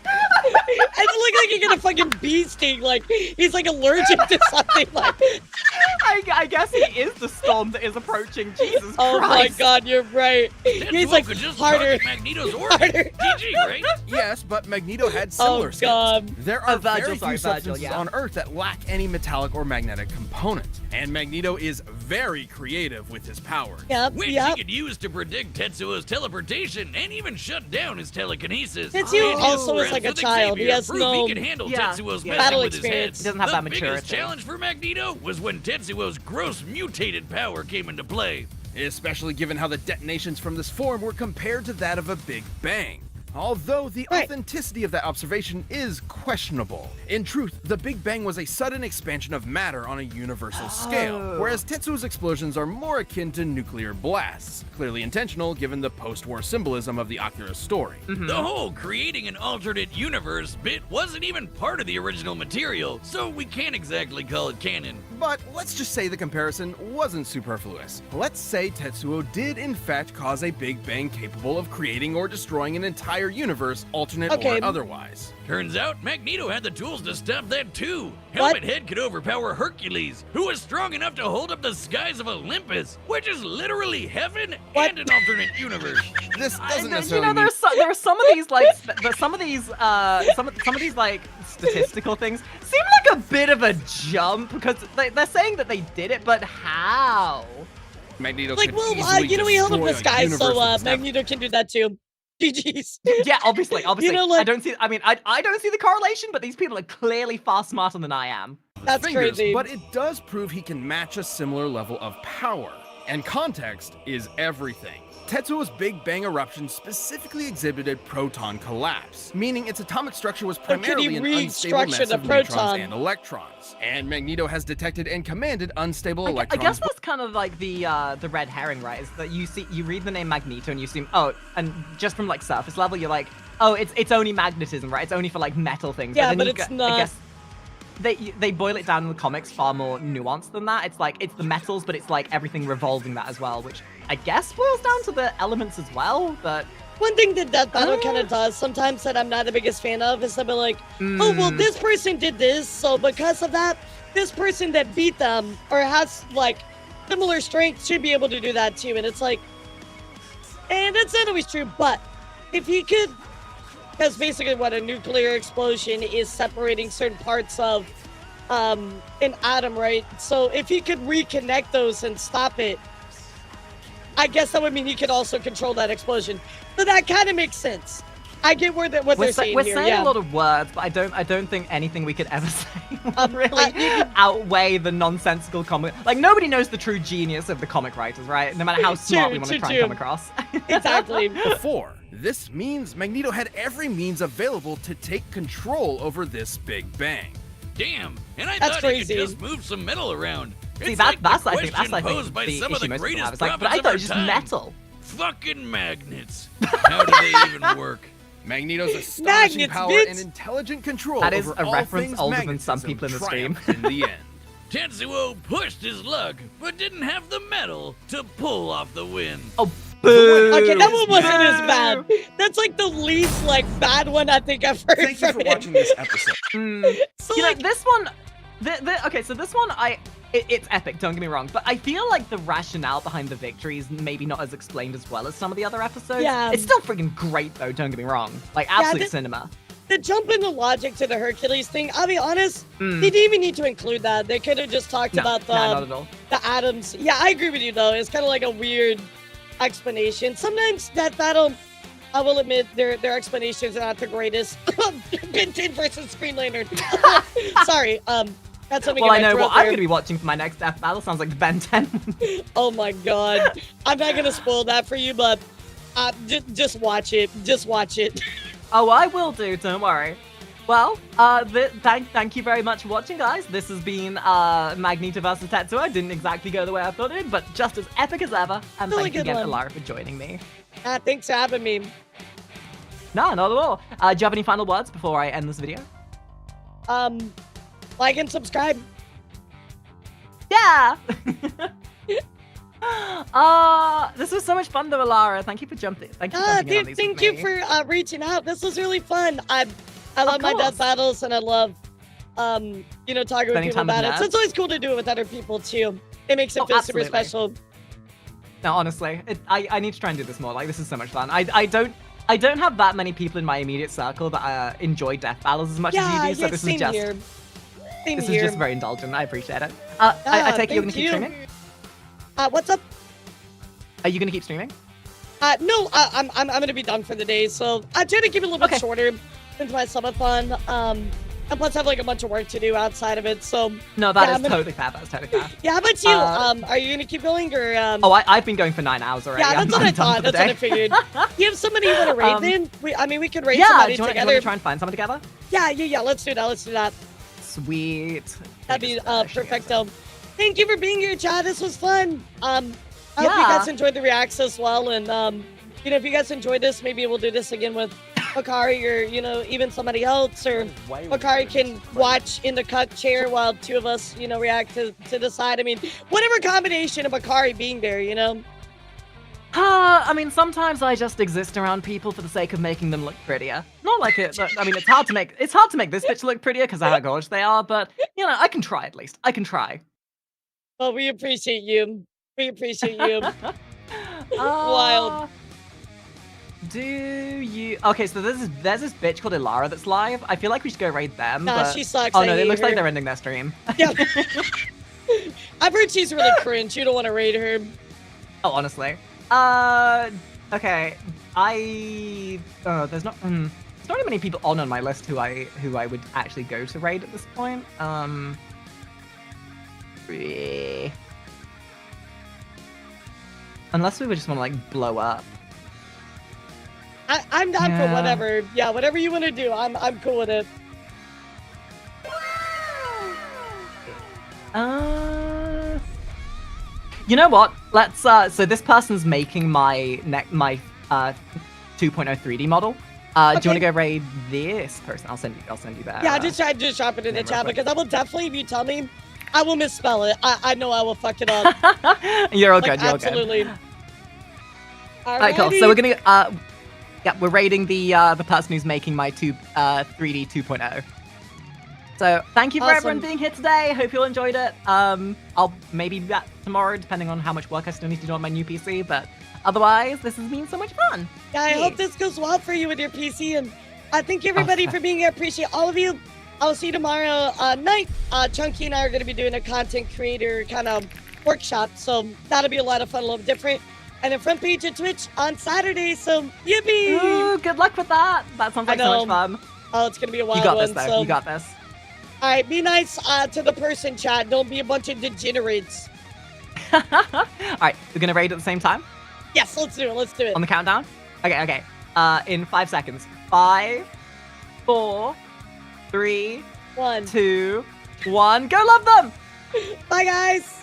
It looked like he got a fucking bee sting, like he's like allergic to something. Like, I guess he is the storm that is approaching. Jesus oh my Christ. God, you're right. Tetsuo He's like could just harder. target Magneto's orbit. Harder. GG, right? Yes, but Magneto had similar Oh skills. God. There are very few Virgil, substances yeah. on Earth that lack any metallic or magnetic component, and Magneto is very creative with his powers. Yep. Which Yep. he could use to predict Tetsuo's teleportation and even shut down his telekinesis. Tetsuo And his also is friends like a with child. He Xavier has proved no- he can handle Yeah, Tetsuo's yeah. messing Battle with his head. experience. He doesn't have the that biggest maturity. challenge for Magneto was when Tetsuo's gross mutated power came into play. Especially given how the detonations from this form were compared to that of a Big Bang. Although the Right. authenticity of that observation is questionable. In truth, the Big Bang was a sudden expansion of matter on a universal scale, whereas Tetsuo's explosions are more akin to nuclear blasts, clearly intentional given the post-war symbolism of the Akira story. The whole creating an alternate universe bit wasn't even part of the original material, so we can't exactly call it canon. But let's just say the comparison wasn't superfluous. Let's say Tetsuo did in fact cause a Big Bang capable of creating or destroying an entire universe, alternate Okay. or otherwise. Turns out Magneto had the tools to stop that too. What? Helmet Head could overpower Hercules, who was strong enough to hold up the skies of Olympus, which is literally heaven What? and an alternate universe. This doesn't You necessarily know, mean there are some of these like some of these like statistical things seem like a bit of a jump because they're saying that they did it, but how? Magneto Like, could well, easily you know, we held up destroy the a sky, universe so with his head. Magneto can do that too. GG's. Yeah, obviously. You know, like- I don't see. I mean, I don't see the correlation, but these people are clearly far smarter than I am. That's Fingers, crazy. but it does prove he can match a similar level of power. And context is everything. Tetsuo's Big Bang eruption specifically exhibited proton collapse, meaning its atomic structure was could he primarily an unstable restructure mess the of neutrons proton? and electrons. And Magneto has detected and commanded unstable I electrons. guess that's kind of like the red herring, right? Is that you read the name Magneto and you assume, and just from like surface level, you're like, oh, it's only magnetism, right? It's only for like metal things. Yeah, then but you it's I not. guess they boil it down in the comics far more nuanced than that. It's like it's the metals, but it's like everything revolving that as well, which I guess boils down to the elements as well. But One thing that Death Battle kind of does sometimes that I'm not the biggest fan of is they'll be like, oh, well, this person did this, so because of that, this person that beat them or has like similar strength should be able to do that too. And it's like, and that's not always true, but if he could, because basically what a nuclear explosion is separating certain parts of an atom, right? So if he could reconnect those and stop it, I guess that would mean he could also control that explosion. So that kind of makes sense. I get what they're saying we're here. saying Yeah. a lot of words, but I don't think anything we could ever say will really you- outweigh the nonsensical comic. Like nobody knows the true genius of the comic writers, right? No matter how smart we want to try and come across. Exactly. Before, this means Magneto had every means available to take control over this Big Bang. Damn, and I That's thought crazy. he could just move some metal around. See, It's that, like that's the I think question that's posed by the some of issue the most people greatest have. It's like, but prophets I of thought it our was just time. metal. Fucking magnets. How do they even work? Magneto's astonishing Magnets, power bitch. and intelligent control That is over a all reference things older than some magnetism people in the stream. triumphed in the end. Tetsuo pushed his luck, but didn't have the mettle to pull off the win. Oh, boo. Okay, that one wasn't as bad. That's like the least like bad one I think I've heard Thank you from for him. watching this episode. So, You like, know, this one, okay, so this one, it's epic, don't get me wrong, but I feel like the rationale behind the victory is maybe not as explained as well as some of the other episodes. Yeah. It's still freaking great, though, don't get me wrong. Like, absolute cinema. the jump in the logic to the Hercules thing, I'll be honest, they didn't even need to include that. They could have just talked about not at all. the atoms. Yeah, I agree with you, though. It's kind of like a weird explanation. Sometimes that battle, I will admit, their explanations are not the greatest. Ben 10 versus Green Lantern. Sorry, that's something Well, I in my know throat what I'm there. going to be watching for my next death battle. Sounds like the Ben 10. Oh my god. I'm not gonna spoil that for you, but just watch it. Just watch it. Oh, I will do, don't worry. Well, thank you very much for watching, guys. This has been Magneto vs. Tetsuo. Didn't exactly go the way I thought it would, but just as epic as ever. And Really thank you good again, one. Elara, for joining me. Thanks for having me. No, not at all. Do you have any final words before I end this video? Like and subscribe. Yeah! This was so much fun though, Elara. Thank you for jumping. Thank you for jumping in on these Thank with you me. for reaching out. This was really fun. I love my course. death battles, and I love talking with Spending people time with about it. So nerds. it's always cool to do it with other people too. It makes it feel super absolutely. special. No, honestly, I need to try and do this more. Like, this is so much fun. I don't have that many people in my immediate circle that enjoy death battles as much as you do. So this same is just here. Same this here. is just very indulgent. I appreciate it. I take it you're gonna thank keep you. streaming. What's up? Are you gonna keep streaming? No, I'm gonna be done for the day. So I try to keep it a little bit shorter since my subathon. And plus I have like a bunch of work to do outside of it. So No, that yeah, is totally fair. That's totally fair. Yeah, how about you? Are you gonna keep going or? Oh, I've been going for 9 hours already. Yeah, that's what I I'm done thought. for the That's what I day. figured. You have somebody you want to raid then? We could raid Yeah, do somebody you want together. to try and find someone together? Yeah. Let's do that. Let's do that. Sweet. That'd be perfecto. Thank you for being here, Chad. This was fun. I hope you Yeah. guys enjoyed the reacts as well. And if you guys enjoyed this, maybe we'll do this again with Makari or even somebody else, or Makari can watch in the cuck chair while two of us react to the side. I mean, whatever combination of Makari being there, I mean, sometimes I just exist around people for the sake of making them look prettier. Not like it. I mean, it's hard to make this bitch look prettier because of how gorgeous they are. But I can try at least. I can try. Well, we appreciate you. We appreciate you. Wild. Do you? Okay, so there's this bitch called Elara that's live. I feel like we should go raid them. Nah, but... she sucks. Oh I no, it hate looks like her. they're ending their stream. Yeah. I've heard she's really cringe. You don't want to raid her. Oh, honestly. Okay. There's not many people on my list who I would actually go to raid at this point. Unless we would just want to like blow up. I'm down for whatever. Yeah, whatever you want to do. I'm cool with it. You know what? Let's so this person's making my 2.0 3D model. Do you want to go raid this person? I'll send you that. Yeah, just drop it in the chat because I will definitely, if you tell me, I will misspell it. I know I will fuck it up. You're all good. You're all good. Absolutely. All right, cool. So we're gonna we're raiding the person who's making my 3D 2.0. So thank you for everyone being here today. Hope you all enjoyed it. I'll maybe be back tomorrow, depending on how much work I still need to do on my new PC. But otherwise, this has been so much fun. Yeah, I hope this goes well for you with your PC, and I thank everybody for being here. Appreciate all of you. I'll see you tomorrow night. Chunky and I are going to be doing a content creator kind of workshop, so that'll be a lot of fun, a little different. And a front page of Twitch on Saturday, so yippee! Ooh, good luck with that. That sounds like so much fun. Oh, it's going to be a wild You got one. this, though. So. You got this. All right, be nice to the person, chat. Don't be a bunch of degenerates. All right, we're going to raid at the same time? Yes, let's do it. Let's do it. On the countdown? Okay. In 5 seconds. 5, 4, 3, 2, 1. Go love them! Bye, guys!